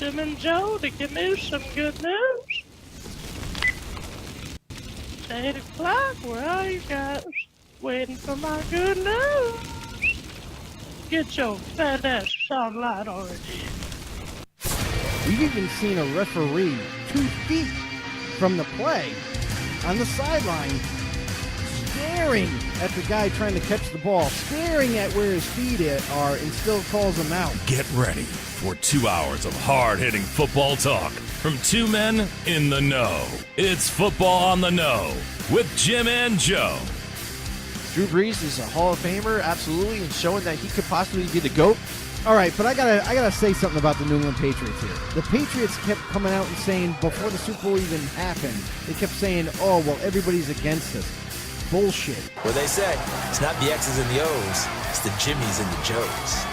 Jim and Joe to give me some good news. It's 8 o'clock. Where are you guys? Waiting for my good news. Get your fat ass sunlight already. We've even seen a referee 2 feet from the play on the sideline staring at the guy trying to catch the ball, staring at where his feet are, and still calls him out. Get ready for 2 hours of hard-hitting football talk from two men in the know. It's Football on the Know with Jim and Joe. Drew Brees is a Hall of Famer, absolutely, and showing that he could possibly be the GOAT. All right, but I gotta say something about the New England Patriots here. The Patriots kept coming out and saying before the Super Bowl even happened, they kept saying, "Oh, well, everybody's against us." Bullshit. What they say, it's not the X's and the O's, it's the Jimmies and the Joes.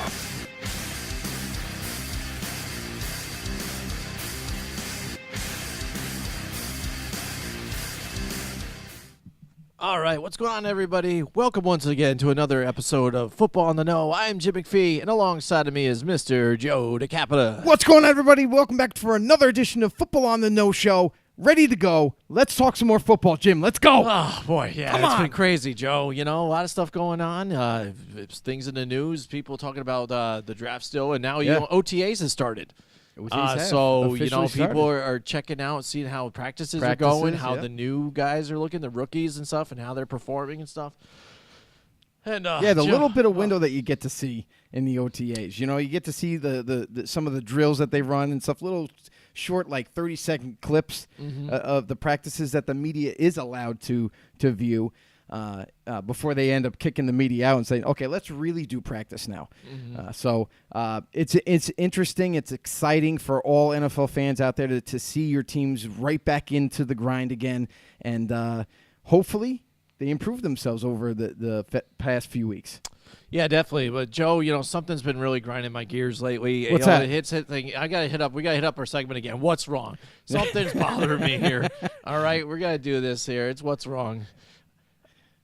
All right, what's going on, everybody? Welcome once again to another episode of Football on the Know. I'm Jim McPhee, and alongside of me is Mr. Joe DeCapita. What's going on, everybody? Welcome back for another edition of Football on the No Show. Ready to go. Let's talk some more football, Jim. Let's go. Oh, boy, yeah, Come it's on. been crazy, Joe. You know, a lot of stuff going on. Things in the news, people talking about the draft still, and now, you know, OTAs has started. So, you know, people are checking out, seeing how practices are going, how the new guys are looking, the rookies and stuff, and how they're performing and stuff. And the little bit of window that you get to see in the OTAs. You know, you get to see the some of the drills that they run and stuff, little short, like 30-second clips of the practices that the media is allowed to view. Before they end up kicking the media out and saying, okay, let's really do practice now. So it's interesting. It's exciting for all NFL fans out there to see your teams right back into the grind again. And hopefully they improve themselves over the past few weeks. Yeah, definitely. But Joe, you know, something's been really grinding my gears lately. What's that? that? Hit thing. We gotta hit up our segment again. What's wrong? Something's bothering me here. All right, we're gonna do this here. It's what's wrong.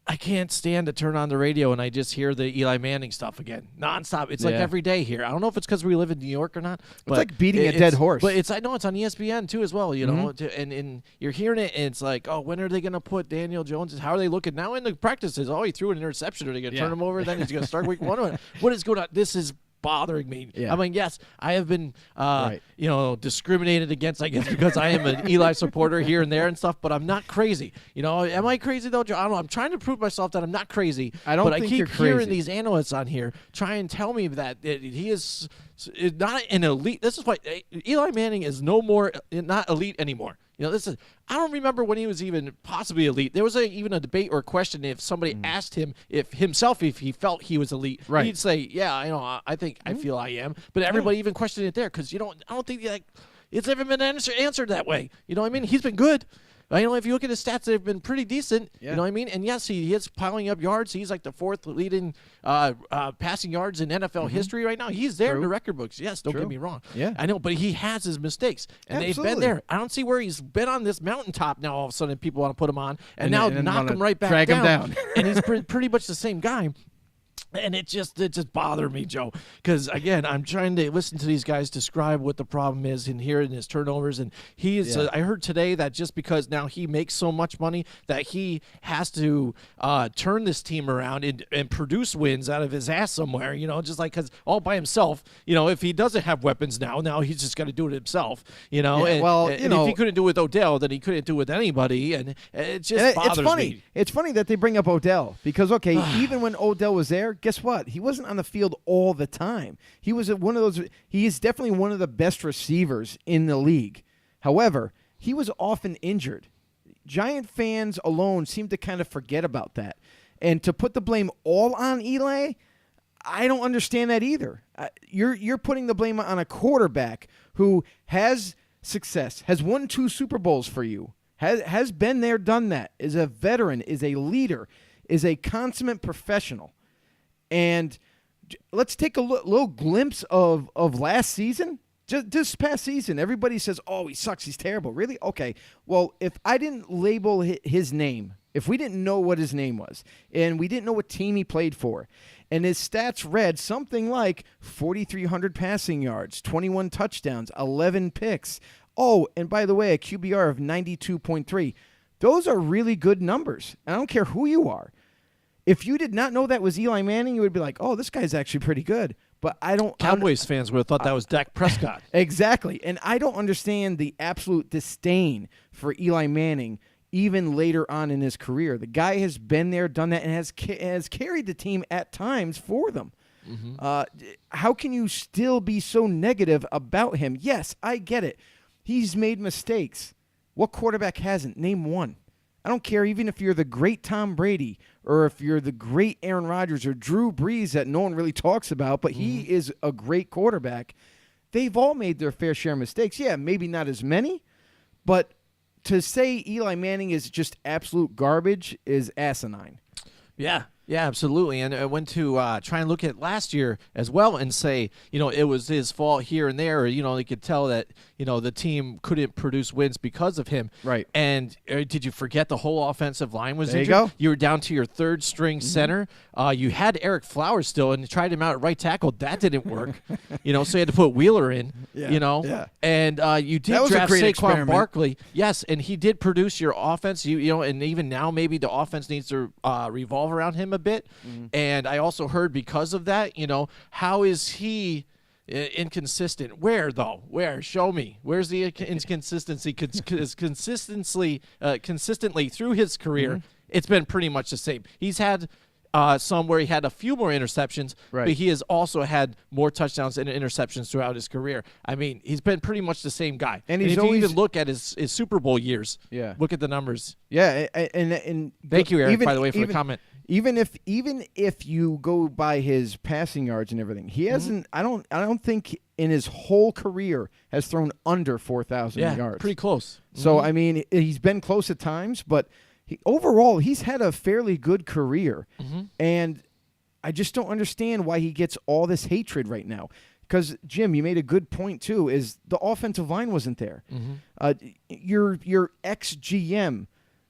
I can't stand to turn on the radio and I just hear the Eli Manning stuff again, nonstop. It's like every day here. I don't know if it's because we live in New York or not. But it's like beating a dead horse. But I know it's on ESPN too as well. You know, and you're hearing it, and it's like, oh, when are they gonna put Daniel Jones? How are they looking now in the practices? Oh, he threw an interception. Are they gonna turn him over? Then he's gonna start week one. What is going on? This is bothering me. I mean, yes, I have been, you know, discriminated against, I guess, because I am an Eli supporter here and there and stuff, but I'm not crazy. You know, am I crazy, though, Joe? I don't know. I'm trying to prove myself that I'm not crazy. But I keep hearing these analysts on here try and tell me that he is not an elite. This is why Eli Manning is not elite anymore. You know, I don't remember when he was even possibly elite. There was even a debate or a question if somebody asked him if he felt he was elite. Right. He'd say, yeah, I think I feel I am. But everybody even questioned it there because I don't think it's ever been answered that way. You know what I mean? He's been good. You know, if you look at his stats, they've been pretty decent. Yeah. You know what I mean? And yes, he is piling up yards. He's like the fourth leading passing yards in NFL history right now. He's there in the record books. Yes, don't get me wrong. Yeah, I know, but he has his mistakes, and they've been there. I don't see where he's been on this mountaintop. Now all of a sudden, people want to put him on, and now knock him right back drag down. him down. And he's pretty much the same guy. And it just bothered me, Joe, because, again, I'm trying to listen to these guys describe what the problem is and hearing his turnovers. And he is, I heard today that just because now he makes so much money that he has to turn this team around and produce wins out of his ass somewhere, you know, just like because all by himself, you know, if he doesn't have weapons now he's just got to do it himself, you know. Yeah, and if he couldn't do it with Odell, then he couldn't do it with anybody. And it just bothers me. It's funny that they bring up Odell because, okay, even when Odell was there, guess what? He wasn't on the field all the time. He was one of those. He is definitely one of the best receivers in the league. However, he was often injured. Giant fans alone seem to kind of forget about that. And to put the blame all on Eli, I don't understand that either. You're putting the blame on a quarterback who has success, has won 2 Super Bowls for you, has been there, done that, is a veteran, is a leader, is a consummate professional. And let's take a little glimpse of last season. Just this past season, everybody says, oh, he sucks, he's terrible. Really? Okay. Well, if I didn't label his name if we didn't know what his name was and we didn't know what team he played for, and his stats read something like 4,300 passing yards, 21 touchdowns, 11 picks. Oh, and by the way, a QBR of 92.3. Those are really good numbers. I don't care who you are. If you did not know that was Eli Manning, you would be like, oh, this guy's actually pretty good. But I don't. Cowboys fans would have thought that was Dak Prescott. Exactly. And I don't understand the absolute disdain for Eli Manning even later on in his career. The guy has been there, done that, and has carried the team at times for them. How can you still be so negative about him? Yes, I get it. He's made mistakes. What quarterback hasn't? Name one. I don't care even if you're the great Tom Brady or if you're the great Aaron Rodgers or Drew Brees that no one really talks about, but he is a great quarterback. They've all made their fair share of mistakes. Yeah, maybe not as many, but to say Eli Manning is just absolute garbage is asinine. Yeah, absolutely. And I went to try and look at last year as well and say, it was his fault here and there. Or, you could tell that, the team couldn't produce wins because of him. Right. And did you forget the whole offensive line was there injured? You go. You were down to your third string center. You had Eric Flowers still and tried him out at right tackle. That didn't work. So you had to put Wheeler in, Yeah. And you did That was a draft great Saquon experiment. Barkley. Yes, and he did produce your offense. And even now maybe the offense needs to revolve around him a bit. And I also heard because of that, how is he inconsistent? Where though? Where? Show me. Where's the inconsistency? Consistently through his career, it's been pretty much the same. He's had some where he had a few more interceptions, right, but he has also had more touchdowns and interceptions throughout his career. I mean, he's been pretty much the same guy. And if always, you even look at his Super Bowl years, look at the numbers. Yeah, and thank you, Eric, by the way, for the comment. Even if you go by his passing yards and everything, he hasn't. I don't think in his whole career has thrown under 4,000 yards. Pretty close. So I mean, he's been close at times, but overall he's had a fairly good career, and I just don't understand why he gets all this hatred right now. Because Jim, you made a good point too. Is the offensive line wasn't there? Your ex-GM.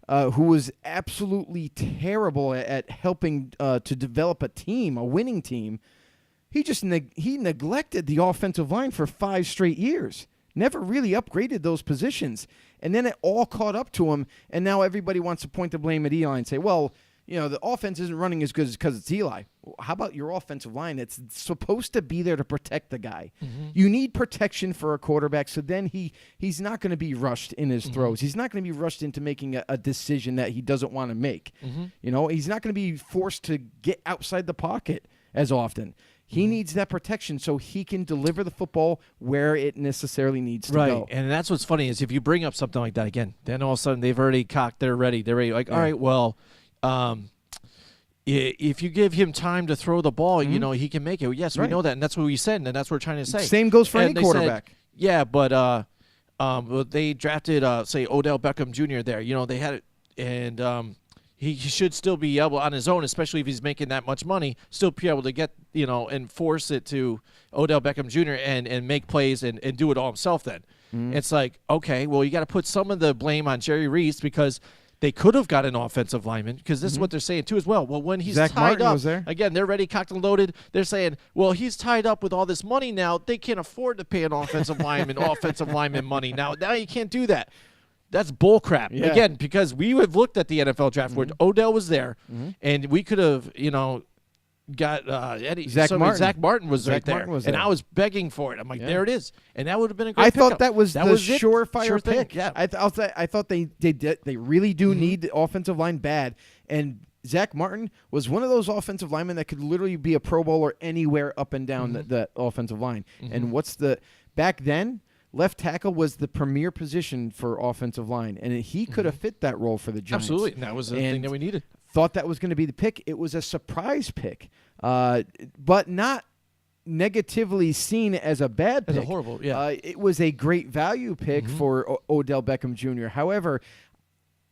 Who was absolutely terrible at helping to develop a team, a winning team. He just he neglected the offensive line for 5 straight years. Never really upgraded those positions. And then it all caught up to him, and now everybody wants to point the blame at Eli and say, well, the offense isn't running as good because it's Eli. How about your offensive line that's supposed to be there to protect the guy? You need protection for a quarterback, so then he's not going to be rushed in his throws. He's not going to be rushed into making a decision that he doesn't want to make. He's not going to be forced to get outside the pocket as often. He needs that protection so he can deliver the football where it necessarily needs to go. And that's what's funny is if you bring up something like that again, then all of a sudden they've already cocked, they're ready. They're ready. Like, all right, well, if you give him time to throw the ball, he can make it. Yes, we know that, and that's what we said, and that's what we're trying to say. Same goes for any quarterback. But they drafted, say, Odell Beckham Jr. there. They had it, and he should still be able on his own, especially if he's making that much money, still be able to get, and force it to Odell Beckham Jr. and make plays and do it all himself then. It's like, okay, well, you got to put some of the blame on Jerry Reese because they could have got an offensive lineman because this is what they're saying too as well. Well, when he's Zach tied Martin up, was there. again, they're ready, cocked and loaded. They're saying, well, he's tied up with all this money now. They can't afford to pay an offensive lineman money. Now you can't do that. That's bullcrap. Yeah. Again, because we have looked at the NFL draft where Odell was there, and we could have, got Eddie. Zach Martin. Zach Martin was Zach right there. Martin was and there. I was begging for it. I'm like, there it is. And that would have been a great I pickup. thought that was the surefire Sure thing. pick. Yeah. I thought they really do need the offensive line bad. And Zach Martin was one of those offensive linemen that could literally be a Pro Bowler anywhere up and down the offensive line. And back then, left tackle was the premier position for offensive line, and he could have fit that role for the Giants. Absolutely. And that was the thing that we needed. Thought that was going to be the pick. It was a surprise pick, but not negatively seen as a bad pick. As a horrible, it was a great value pick for Odell Beckham Jr. However,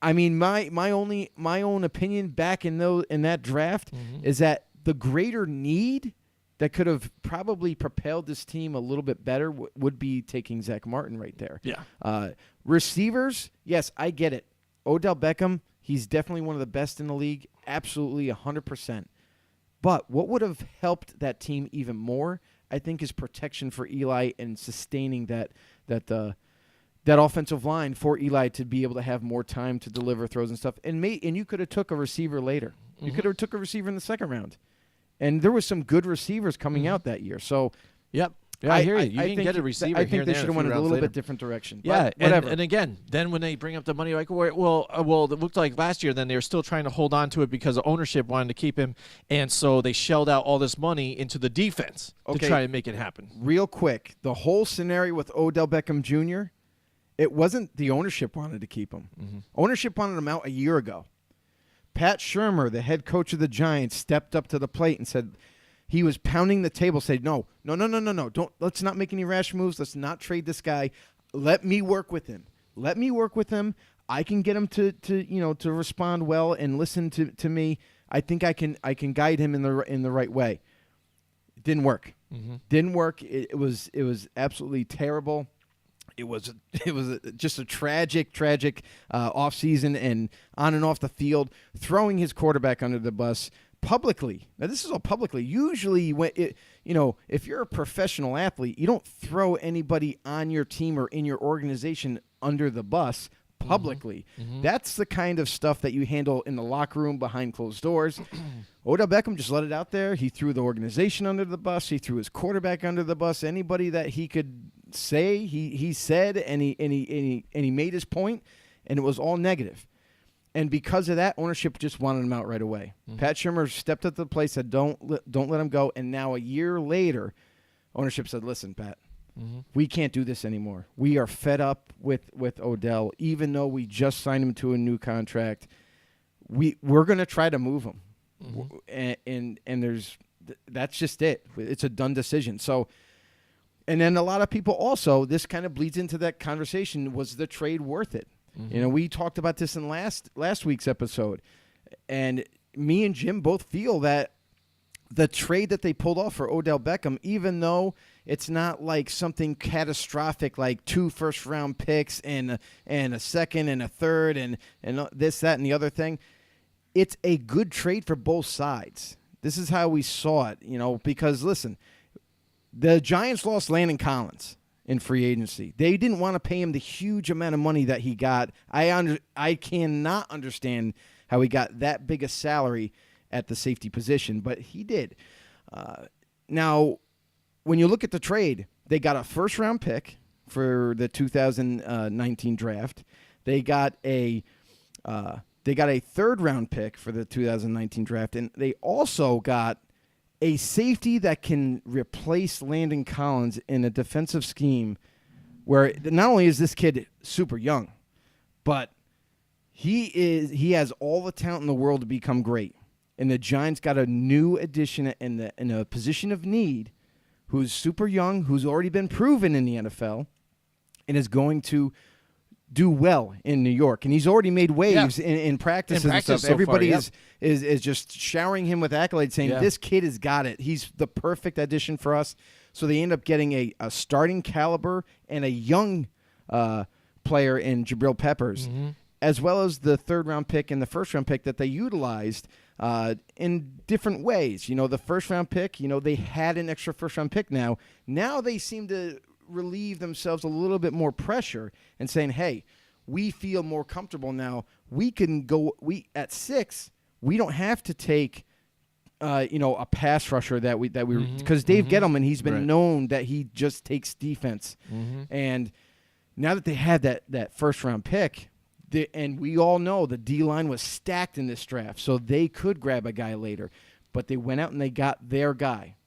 I mean, my own opinion back in that draft is that the greater need that could have probably propelled this team a little bit better would be taking Zach Martin right there. Yeah. Receivers, yes, I get it. Odell Beckham, He's definitely one of the best in the league, absolutely 100%. But what would have helped that team even more, I think, is protection for Eli and sustaining that offensive line for Eli to be able to have more time to deliver throws and stuff. And you could have took a receiver later. You could have took a receiver in the second round. And there was some good receivers coming out that year. So, yep. Yeah, I hear you. You can get a receiver. I think they should have went a little bit different direction. Yeah, but whatever. And again, then when they bring up the money, like, well, it looked like last year. Then they were still trying to hold on to it because the ownership wanted to keep him, and so they shelled out all this money into the defense to try to make it happen. Real quick, the whole scenario with Odell Beckham Jr. It wasn't the ownership wanted to keep him. Ownership wanted him out a year ago. Pat Shurmur, the head coach of the Giants, stepped up to the plate and said. He was pounding the table, said, no. Let's not make any rash moves. Let's not trade this guy. Let me work with him. I can get him to respond well and listen to me. I think I can guide him in the right way. It didn't work. Didn't work. It was absolutely terrible. It was just a tragic offseason and on and off the field, throwing his quarterback under the bus. Publicly. Now, this is all publicly. Usually, if you're a professional athlete, you don't throw anybody on your team or in your organization under the bus publicly. That's the kind of stuff that you handle in the locker room behind closed doors. Odell Beckham just let it out there. He threw the organization under the bus. He threw his quarterback under the bus. Anybody that he could say, he said, and he made his point, and it was all negative. And because of that, ownership just wanted him out right away. Pat Shurmur stepped up to the plate, said, don't let him go. And now a year later, ownership said, listen, Pat, we can't do this anymore. We are fed up with Odell. Even though we just signed him to a new contract, we're going to try to move him. And that's just it. It's a done decision. So, and then a lot of people also, this kind of bleeds into that conversation, was the trade worth it? We talked about this in last week's episode, and me and Jim both feel that the trade that they pulled off for Odell Beckham, even though it's not like something catastrophic like 2 first-round picks and a second and a third and this, that, and the other thing, it's a good trade for both sides. This is how we saw it, because, listen, the Giants lost Landon Collins in free agency. They didn't want to pay him the huge amount of money that he got. I cannot understand how he got that big a salary at the safety position, but he did. Now, when you look at the trade, they got a first-round pick for the 2019 draft. They got a third-round pick for the 2019 draft, and they also got a safety that can replace Landon Collins in a defensive scheme where not only is this kid super young, but he has all the talent in the world to become great. And the Giants got a new addition in a position of need who's super young, who's already been proven in the NFL, and is going to do well in New York, and he's already made waves in practices and stuff. So Everybody far, is just showering him with accolades, saying this kid has got it. He's the perfect addition for us. So they end up getting a starting caliber and a young player in Jabril Peppers, as well as the third-round pick and the first-round pick that they utilized in different ways. The first-round pick, they had an extra first-round pick now. Now they seem to relieve themselves a little bit more pressure and saying, hey, we feel more comfortable now. We can go at 6. We don't have to take a pass rusher that we because Dave Gettleman, he's been known that he just takes defense. And now that they had that first round pick, and we all know the D-line was stacked in this draft, so they could grab a guy later. But they went out and they got their guy.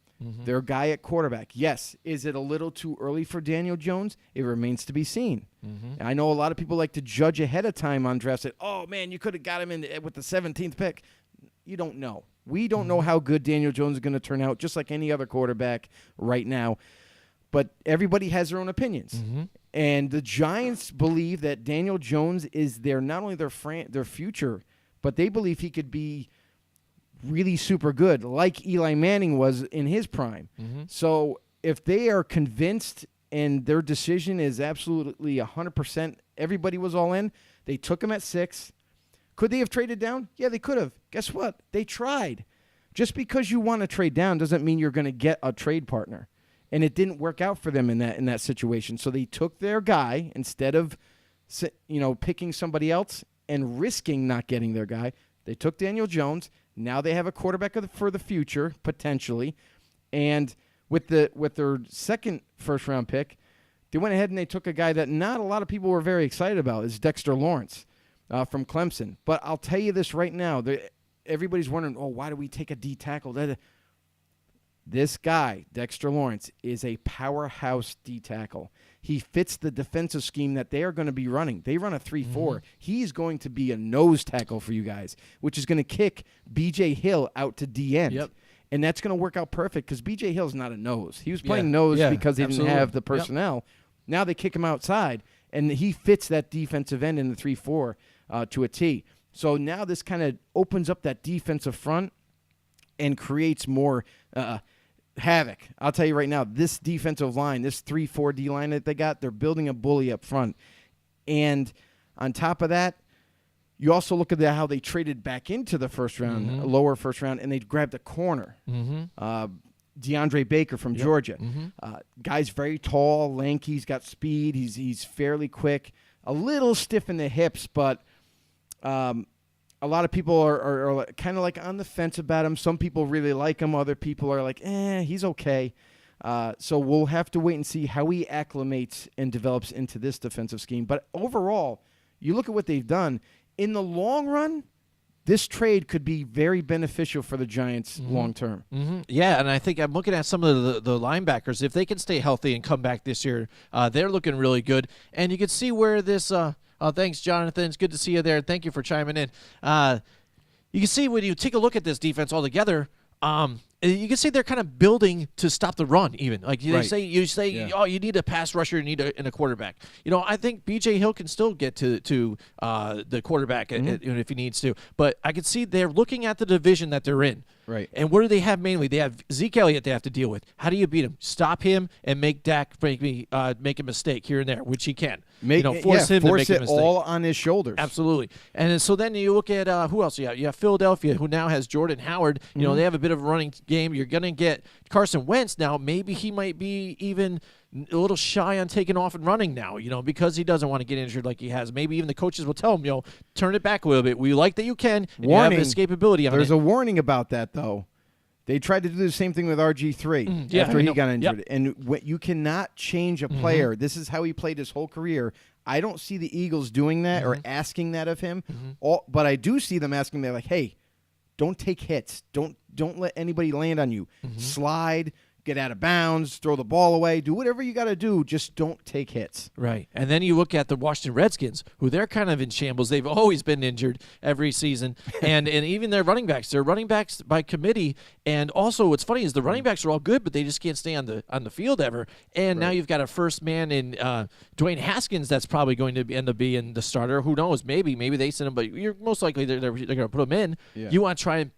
Their guy at quarterback. Yes, is it a little too early for Daniel Jones? It remains to be seen. I know a lot of people like to judge ahead of time on drafts. Say, oh, man, you could have got him with the 17th pick. You don't know. We don't know how good Daniel Jones is going to turn out, just like any other quarterback right now. But everybody has their own opinions. And the Giants believe that Daniel Jones is not only their future, but they believe he could be really super good, like Eli Manning was in his prime. So if they are convinced and their decision is absolutely 100%, everybody was all in, they took him at 6. Could they have traded down? Yeah, they could have. Guess what? They tried. Just because you want to trade down doesn't mean you're going to get a trade partner. And it didn't work out for them in that situation. So they took their guy instead of picking somebody else and risking not getting their guy. They took Daniel Jones. Now they have a quarterback for the future, potentially. And with their second first-round pick, they went ahead and they took a guy that not a lot of people were very excited about. Is Dexter Lawrence from Clemson. But I'll tell you this right now. Everybody's wondering, why do we take a D tackle? This guy, Dexter Lawrence, is a powerhouse D tackle. He fits the defensive scheme that they are going to be running. They run a 3-4. He's going to be a nose tackle for you guys, which is going to kick B.J. Hill out to D end. Yep. And that's going to work out perfect because B.J. Hill's not a nose. He was playing nose because they didn't have the personnel. Yep. Now they kick him outside, and he fits that defensive end in the 3-4 to a T. So now this kind of opens up that defensive front and creates more havoc. I'll tell you right now, this defensive line, this 3-4 D line that they got, they're building a bully up front. And on top of that, you also look at how they traded back into the first round, lower first round, and they grabbed a corner. DeAndre Baker from Georgia. Guy's very tall, lanky, he's got speed, he's fairly quick, a little stiff in the hips, but a lot of people are kind of like on the fence about him. Some people really like him. Other people are like, he's okay. So we'll have to wait and see how he acclimates and develops into this defensive scheme. But overall, you look at what they've done. In the long run, this trade could be very beneficial for the Giants long term. Yeah, and I think I'm looking at some of the linebackers. If they can stay healthy and come back this year, they're looking really good. And you can see where this thanks, Jonathan. It's good to see you there. Thank you for chiming in. You can see when you take a look at this defense altogether, you can see they're kind of building to stop the run. Even like you say, you need a pass rusher, you need a quarterback. I think B.J. Hill can still get to the quarterback if he needs to. But I can see they're looking at the division that they're in. Right. And what do they have mainly? They have Zeke Elliott they have to deal with. How do you beat him? Stop him and make Dak make a mistake here and there, which he can. Force him to make a mistake. All on his shoulders. Absolutely. And so then you look at who else you have? You have Philadelphia, who now has Jordan Howard. They have a bit of a running game. You're going to get Carson Wentz now. Maybe he might be even a little shy on taking off and running now, because he doesn't want to get injured like he has. Maybe even the coaches will tell him, turn it back a little bit. We like that you can. And warning, you have escapability on There's a warning about that, though. They tried to do the same thing with RG3 after he got injured. Yep. And you cannot change a player. This is how he played his whole career. I don't see the Eagles doing that or asking that of him. But I do see them asking that, like, hey, don't take hits. Don't let anybody land on you. Slide, get out of bounds, throw the ball away, do whatever you got to do. Just don't take hits. Right. And then you look at the Washington Redskins, who they're kind of in shambles. They've always been injured every season. and even their running backs, they're running backs by committee. And also what's funny is the running backs are all good, but they just can't stay on the field ever. And now you've got a first man in Dwayne Haskins that's probably going to end up being the starter. Who knows? Maybe they send him, but you're most likely they're going to put him in. Yeah. You want to try and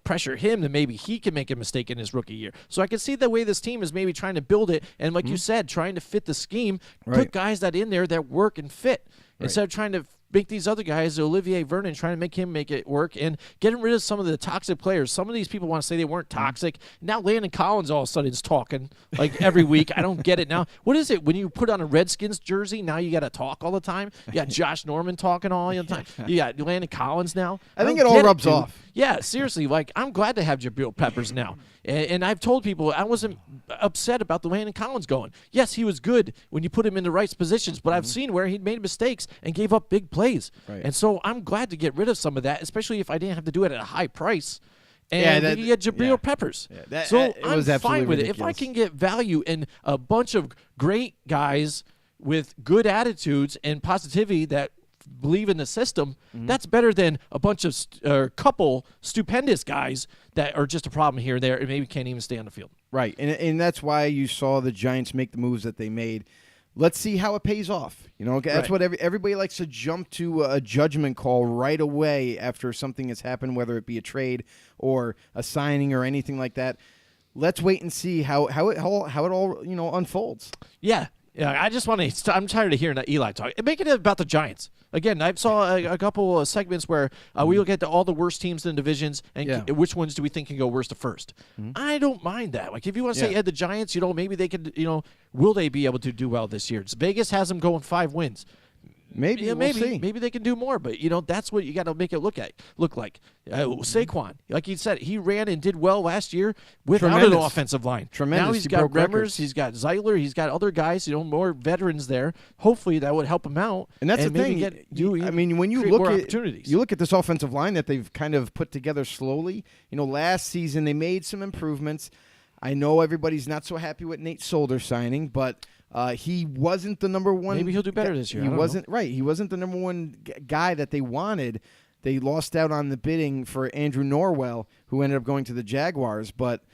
pressure him, then maybe he can make a mistake in his rookie year. So I can see the way this team is maybe trying to build it, and like you said, trying to fit the scheme, put guys that in there that work and fit, instead of trying to make these other guys, Olivier Vernon, trying to make him make it work and getting rid of some of the toxic players. Some of these people want to say they weren't toxic. Now Landon Collins all of a sudden is talking like every week. I don't get it now. What is it when you put on a Redskins jersey? Now you got to talk all the time. You got Josh Norman talking all the time. You got Landon Collins now. I think it all rubs off. Yeah, seriously. Like, I'm glad to have Jabril Peppers now. And I've told people I wasn't upset about the Landon Collins going. Yes, he was good when you put him in the right positions, but I've seen where he'd made mistakes and gave up big plays. Right. And so I'm glad to get rid of some of that, especially if I didn't have to do it at a high price. And you get Jabril Peppers. Yeah, so I'm fine with it. If I can get value in a bunch of great guys with good attitudes and positivity that believe in the system, that's better than a bunch of couple stupendous guys that are just a problem here and there and maybe can't even stay on the field. Right, and that's why you saw the Giants make the moves that they made. Let's see how it pays off. That's what everybody likes to jump to a judgment call right away after something has happened, whether it be a trade or a signing or anything like that. Let's wait and see how it all unfolds. Yeah. Yeah, I just want to. I'm tired of hearing that Eli talk. Make it about the Giants. Again, I saw a couple of segments where we look at all the worst teams in the divisions and which ones do we think can go worst to first. I don't mind that. Like, if you want to say the Giants, maybe they could, will they be able to do well this year? Vegas has them going 5 wins. Maybe we'll see. Maybe they can do more, but that's what you got to make it look like. Saquon, like you said, he ran and did well last year without an offensive line. Tremendous. Now he's got Remmers, he's got Zeitler, he's got other guys, more veterans there. Hopefully that would help him out. And that's the thing. When you look at this offensive line that they've kind of put together slowly. Last season they made some improvements. I know everybody's not so happy with Nate Solder signing, but he wasn't the number one. Maybe he'll do better this year. He wasn't right. He wasn't the number one guy that they wanted. They lost out on the bidding for Andrew Norwell, who ended up going to the Jaguars. But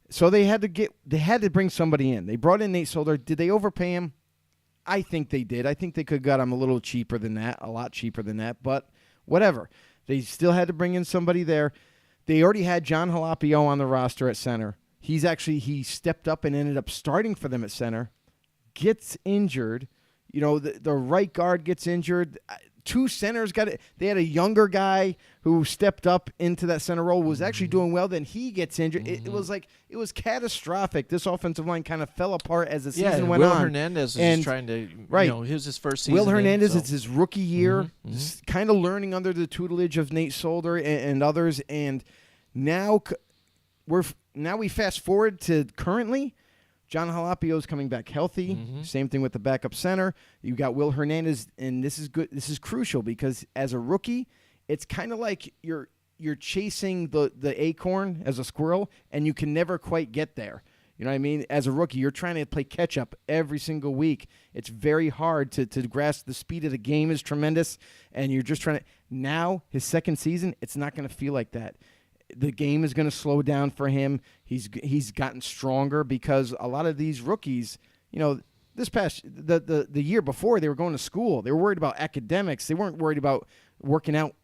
so they had to bring somebody in. They brought in Nate Solder. Did they overpay him? I think they did. I think they could have got him a little cheaper than that, a lot cheaper than that. But whatever. They still had to bring in somebody there. They already had John Halapio on the roster at center. He stepped up and ended up starting for them at center. Gets injured, the right guard gets injured. 2 centers got it. They had a younger guy who stepped up into that center role, was actually doing well. Then he gets injured. It was catastrophic. This offensive line kind of fell apart as the season went on. Will Hernandez is trying to, it was his first season. Will Hernandez, it's his rookie year, kind of learning under the tutelage of Nate Solder and others. And now we fast forward to currently. John Halapio's coming back healthy. Same thing with the backup center. You got Will Hernandez, and this is good. This is crucial because as a rookie, it's kind of like you're chasing the acorn as a squirrel, and you can never quite get there. You know what I mean? As a rookie, you're trying to play catch up every single week. It's very hard to grasp the speed of the game is tremendous, and you're just trying to. Now his second season, it's not going to feel like that. The game is going to slow down for him. He's gotten stronger because a lot of these rookies, this past the year before they were going to school. They were worried about academics. They weren't worried about working out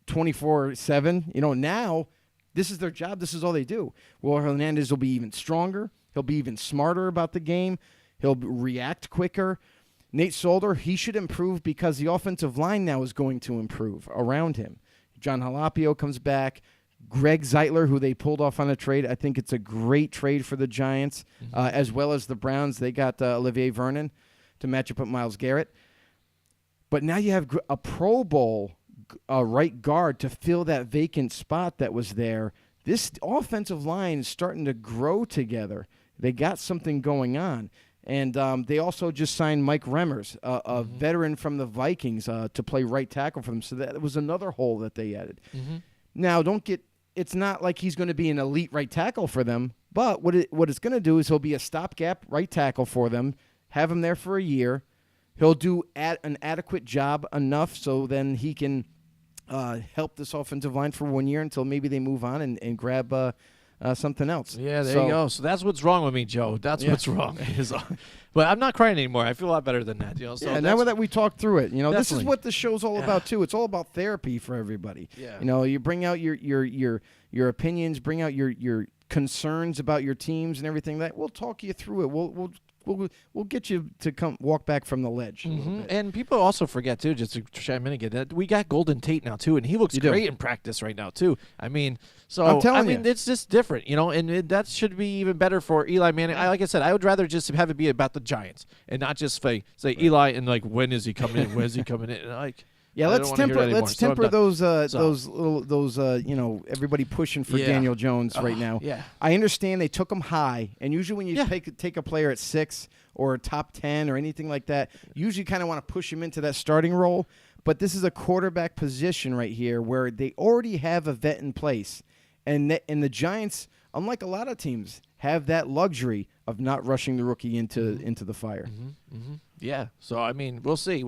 24/7. Now this is their job. This is all they do. Will Hernandez will be even stronger. He'll be even smarter about the game. He'll react quicker. Nate Solder, he should improve because the offensive line now is going to improve around him. John Halapio comes back. Greg Zeitler, who they pulled off on a trade. I think it's a great trade for the Giants, as well as the Browns. They got Olivier Vernon to match up with Myles Garrett. But now you have a Pro Bowl right guard to fill that vacant spot that was there. This offensive line is starting to grow together. They got something going on. And they also just signed Mike Remmers, a veteran from the Vikings, to play right tackle for them. So that was another hole that they added. Now, it's not like he's going to be an elite right tackle for them, but what it's going to do is he'll be a stopgap right tackle for them, have him there for a year. He'll do an adequate job enough so then he can help this offensive line for 1 year until maybe they move on and grab something else. Yeah, there you go. So that's what's wrong with me, Joe. That's what's wrong. But I'm not crying anymore. I feel a lot better than that. So now that we talked through it, this is what the show's all about too. It's all about therapy for everybody. Yeah. You bring out your opinions, bring out your concerns about your teams and everything. That we'll talk you through it. We'll get you to come walk back from the ledge. And people also forget too, just to chime in again, that we got Golden Tate now too, and he looks great in practice right now too. I mean, it's just different, and that should be even better for Eli Manning. Like I said, I would rather just have it be about the Giants and not just say Eli and when is he coming in? When is he coming in? And let's temper those everybody pushing for Daniel Jones right now. Yeah. I understand they took him high, and usually when you take a player at 6 or top 10 or anything like that, usually kind of want to push him into that starting role. But this is a quarterback position right here where they already have a vet in place, and the Giants, unlike a lot of teams, have that luxury of not rushing the rookie into the fire. Yeah, so I mean, we'll see.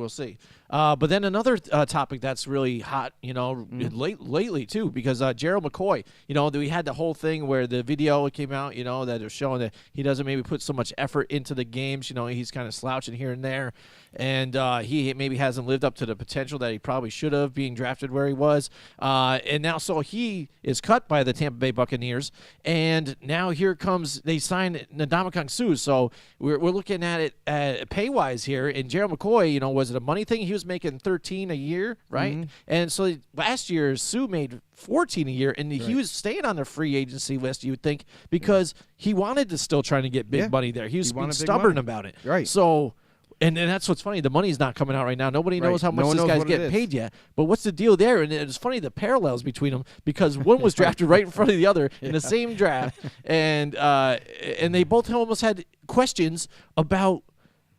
But then another topic that's really hot, lately too, because Gerald McCoy, we had the whole thing where the video came out, that was showing that he doesn't maybe put so much effort into the games. He's kind of slouching here and there, and he maybe hasn't lived up to the potential that he probably should have, being drafted where he was. And now, so he is cut by the Tampa Bay Buccaneers, and now here comes they signed Ndamukong Suh. So we're looking at it pay wise here, and Gerald McCoy, was it a money thing? He was making 13 a year, right? Mm-hmm. And so last year Suh made 14 a year, and he was staying on the free agency list, you would think, because he wanted to still trying to get big money there. He was being stubborn about it. Right. So and that's what's funny. The money's not coming out right now. Nobody knows how much this guy's getting paid yet. But what's the deal there? And it's funny, the parallels between them, because one was drafted right in front of the other in the same draft, and they both almost had questions about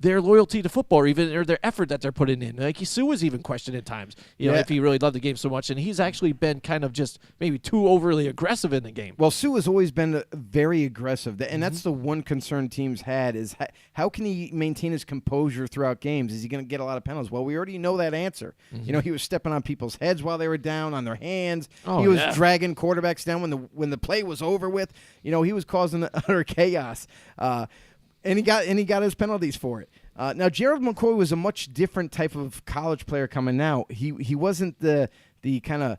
their loyalty to football, or their effort that they're putting in. Like Suh was even questioned at times, if he really loved the game so much, and he's actually been kind of just maybe too overly aggressive in the game. Well, Suh has always been very aggressive, and that's the one concern teams had is how can he maintain his composure throughout games? Is he going to get a lot of penalties? Well, we already know that answer. He was stepping on people's heads while they were down, on their hands. He was dragging quarterbacks down when the play was over with. He was causing utter chaos. And he got his penalties for it. Now, Gerald McCoy was a much different type of college player coming out. He wasn't the kind of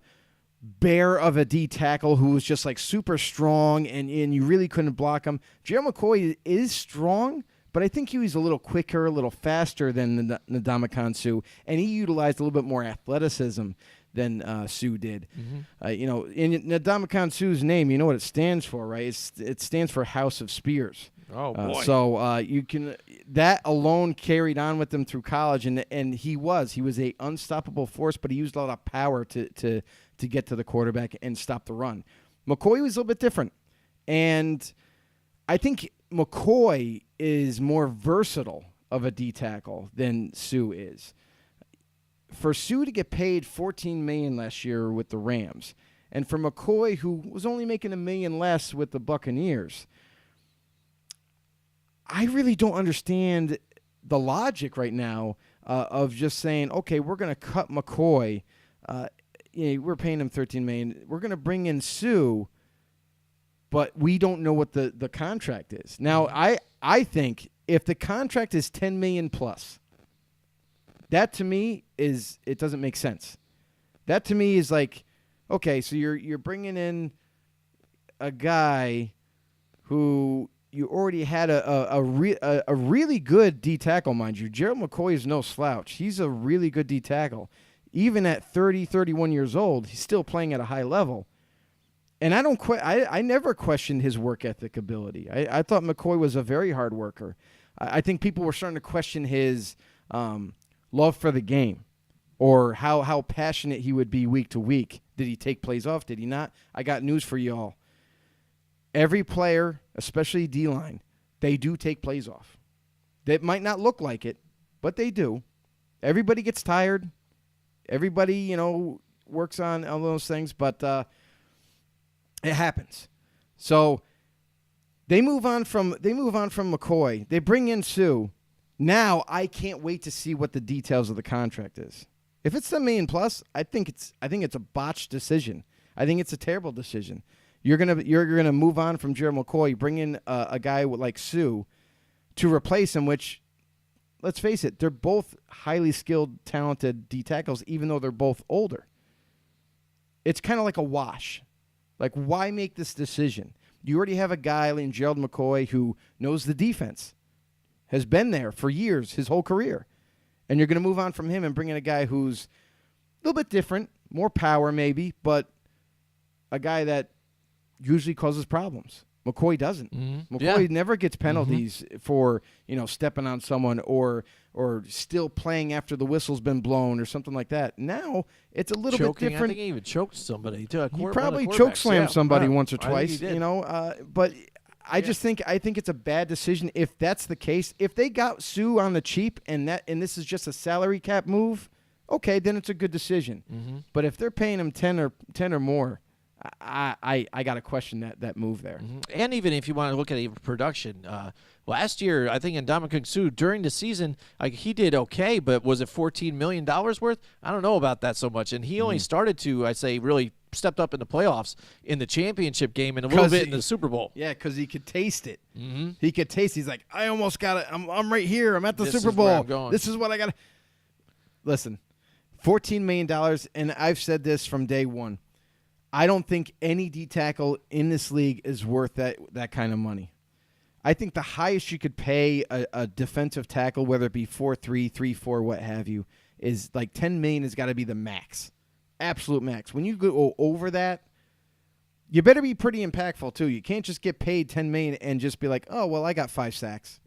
bear of a D tackle who was just like super strong and you really couldn't block him. Gerald McCoy is strong, but I think he was a little quicker, a little faster than Ndamukong Suh, and he utilized a little bit more athleticism than Suh did. In Ndamukong Suh's name, you know what it stands for, right? It stands for House of Spears. Oh boy! So you can that alone carried on with him through college, and he was a unstoppable force, but he used a lot of power to get to the quarterback and stop the run. McCoy was a little bit different, and I think McCoy is more versatile of a D tackle than Suh is. For Suh to get paid $14 million last year with the Rams, and for McCoy, who was only making $1 million less with the Buccaneers, I really don't understand the logic right now of just saying, okay, we're going to cut McCoy. We're paying him $13 million. We're going to bring in Suh, but we don't know what the contract is. Now, I think if the contract is $10 million plus, that to me it doesn't make sense. That to me is like, okay, so you're bringing in a guy who you already had a really good D tackle, mind you. Gerald McCoy is no slouch. He's a really good D tackle. Even at 30, 31 years old, he's still playing at a high level. And I never questioned his work ethic ability. I thought McCoy was a very hard worker. I think people were starting to question his love for the game, or how passionate he would be week to week. Did he take plays off? Did he not? I got news for y'all. Every player, especially D-line, they do take plays off. That might not look like it, but they do. Everybody gets tired. Everybody, works on those things, but it happens. So they move on from McCoy. They bring in Suh. Now I can't wait to see what the details of the contract is. If it's $10 million plus, I think it's a botched decision. I think it's a terrible decision. You're gonna move on from Gerald McCoy, bring in a guy like Suh to replace him. Which, let's face it, they're both highly skilled, talented D tackles, even though they're both older. It's kind of like a wash. Like, why make this decision? You already have a guy like Gerald McCoy who knows the defense, has been there for years, his whole career, and you're gonna move on from him and bring in a guy who's a little bit different, more power maybe, but a guy that usually causes problems. McCoy doesn't. McCoy never gets penalties for stepping on someone or still playing after the whistle's been blown or something like that. Now it's a little bit different. I think he even choked somebody too. He probably chokeslammed somebody once or twice. But I just think it's a bad decision if that's the case. If they got Suh on the cheap and this is just a salary cap move, okay, then it's a good decision. But if they're paying him 10 or more, I got to question that move there. And even if you want to look at even production, last year, I think Ndamukong Suh, during the season, like he did okay, but was it $14 million worth? I don't know about that so much. And he only started to, I say, really stepped up in the playoffs in the championship game and a little bit in the Super Bowl. Yeah, because he could taste it. He could taste. He's like, I almost got it. I'm right here. I'm at the Super Bowl. Where I'm going. This is what I got. Listen, $14 million, and I've said this from day one. I don't think any D tackle in this league is worth that kind of money. I think the highest you could pay a defensive tackle, whether it be 4.3, 3.4, what have you, is like $10 million has got to be the max, absolute max. When you go over that, you better be pretty impactful too. You can't just get paid $10 million and just be like, oh well, I got 5 sacks.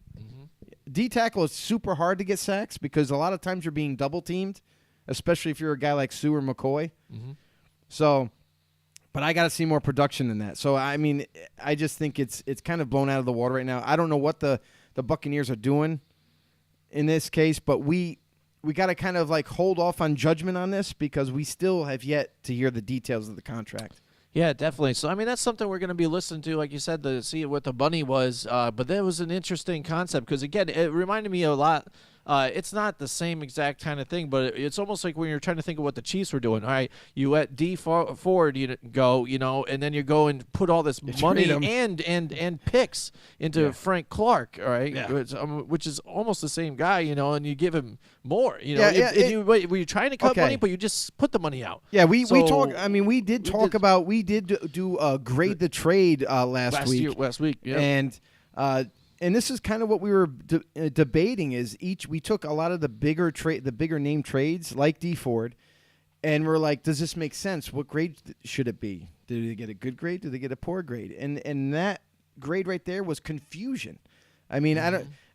D tackle is super hard to get sacks because a lot of times you're being double teamed, especially if you're a guy like Suh or McCoy. So. But I got to see more production than that. So, I mean, I just think it's kind of blown out of the water right now. I don't know what the Buccaneers are doing in this case, but we got to kind of like hold off on judgment on this because we still have yet to hear the details of the contract. Yeah, definitely. So, I mean, that's something we're going to be listening to, like you said, to see what the money was. But that was an interesting concept because, again, it reminded me a lot. It's not the same exact kind of thing, but it's almost like when you're trying to think of what the Chiefs were doing. All right, you let D Ford go, and then you go and put all this money and picks into Frank Clark, all right, which is almost the same guy, and you give him more, were you trying to cut money, but you just put the money out. Yeah, we talk. I mean, we did do grade the trade last week, yeah. And this is kind of what we were debating is we took a lot of the bigger name trades like D Ford, and we're like, does this make sense? What grade should it be? Did they get a good grade? Did they get a poor grade? And that grade right there was confusion. I mean,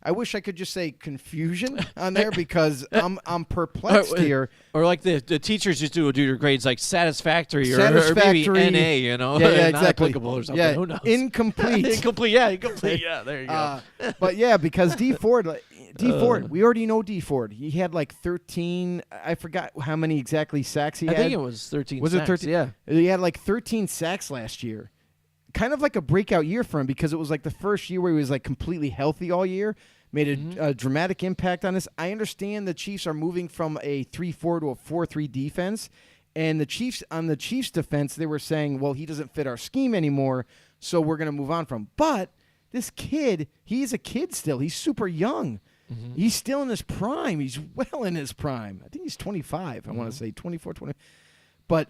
I wish I could just say confusion on there because I'm perplexed here. Or like the teachers used to do your grades like satisfactory, or maybe NA, Yeah, exactly. Not applicable or something. Yeah, Who knows? Incomplete. Incomplete. Yeah, there you go. But yeah, because D Ford, we already know D Ford. He had like 13. I forgot how many exactly sacks he had. I think it was 13. Was sacks, it 13? Yeah. He had like 13 sacks last year. Kind of like a breakout year for him because it was like the first year where he was like completely healthy all year, made a dramatic impact on this. I understand the Chiefs are moving from a 3-4 to a 4-3 defense, and the Chiefs defense, they were saying, well, he doesn't fit our scheme anymore, so we're going to move on from him. But this kid, he's a kid still. He's super young. He's still in his prime. He's well in his prime. I think he's 25. I want to say 24, 20. But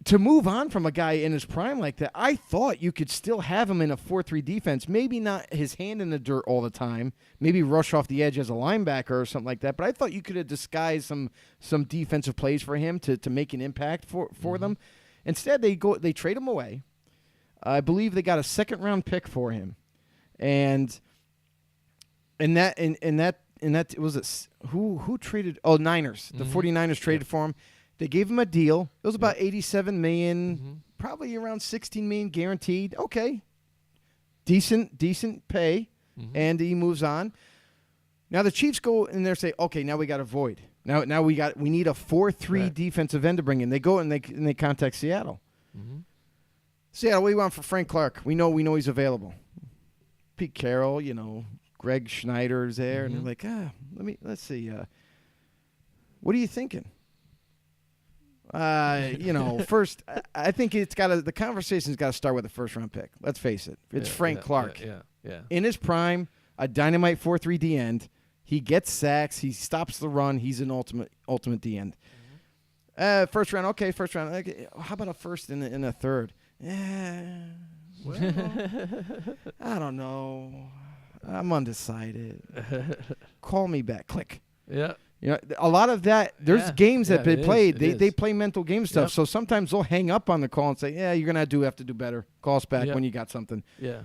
to move on from a guy in his prime like that, I thought you could still have him in a 4-3 defense. Maybe not his hand in the dirt all the time. Maybe rush off the edge as a linebacker or something like that. But I thought you could have disguised some defensive plays for him to make an impact for them. Instead, they trade him away. I believe they got a second-round pick for him, and that was it. Who traded? Oh, Niners. The 49ers traded for him. They gave him a deal. It was about $87 million, probably around $16 million guaranteed. Okay, decent pay, and he moves on. Now the Chiefs go in there and say, okay, now we got a void. Now we need a 4-3 defensive end to bring in. They go and they contact Seattle. Seattle, what do you want for Frank Clark? We know he's available. Pete Carroll, Greg Schneider's there, and they're like, let's see. What are you thinking? First, I think the conversation's got to start with a first-round pick. Let's face it. It's Frank Clark. Yeah. In his prime, a dynamite 4-3 D end. He gets sacks. He stops the run. He's an ultimate D end. First round. Okay, first round. Okay. How about a first and a third? Well, I don't know. I'm undecided. Call me back. Click. Yeah. A lot of that, there's games that they played. They play mental game stuff. Yep. So sometimes they'll hang up on the call and say, yeah, you're going to have to do better. Call us back when you got something. Yeah.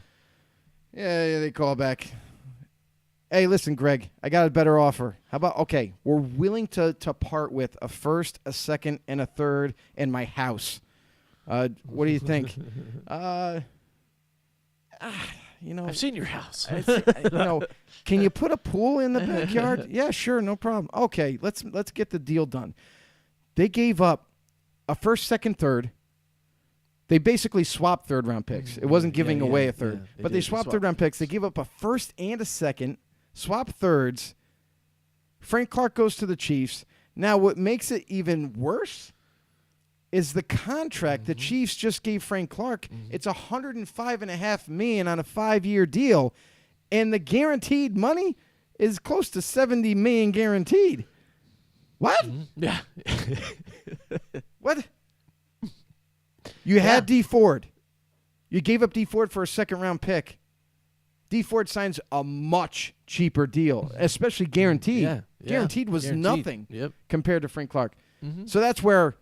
Yeah, they call back. Hey, listen, Greg, I got a better offer. How about, okay, we're willing to part with a first, a second, and a third, and my house. What do you think? I've seen your house. Can you put a pool in the backyard? Yeah, sure, no problem. Okay, let's get the deal done. They gave up a first, second, third, They basically swapped third-round picks. It wasn't giving away a yeah, third. they But they did. They swapped swapped. third-round picks. They gave up a first and a second, swapped thirds. Frank Clark goes to the Chiefs. Now, what makes it even worse is the contract the Chiefs just gave Frank Clark. It's $105.5 million on a 5-year deal, and the guaranteed money is close to $70 million guaranteed. What? Yeah. What? You had D Ford. You gave up D Ford for a second-round pick. D Ford signs a much cheaper deal, especially guaranteed. Yeah. Guaranteed was Guaranteed. nothing Yep. compared to Frank Clark. So that's where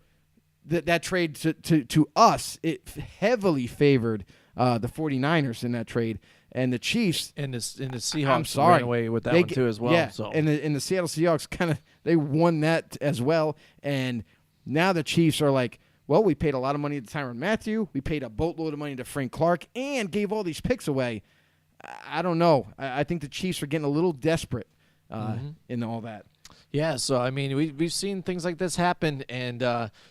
that trade to us, it heavily favored the 49ers in that trade. And the Chiefs, And the Seahawks I'm sorry, ran away with that they one too as well. Yeah, So and the Seattle Seahawks they won that as well. And now the Chiefs are like, well, we paid a lot of money to Tyrann Mathieu. We paid a boatload of money to Frank Clark and gave all these picks away. I don't know. I think the Chiefs are getting a little desperate in all that. yeah, so I mean, we've seen things like this happen, and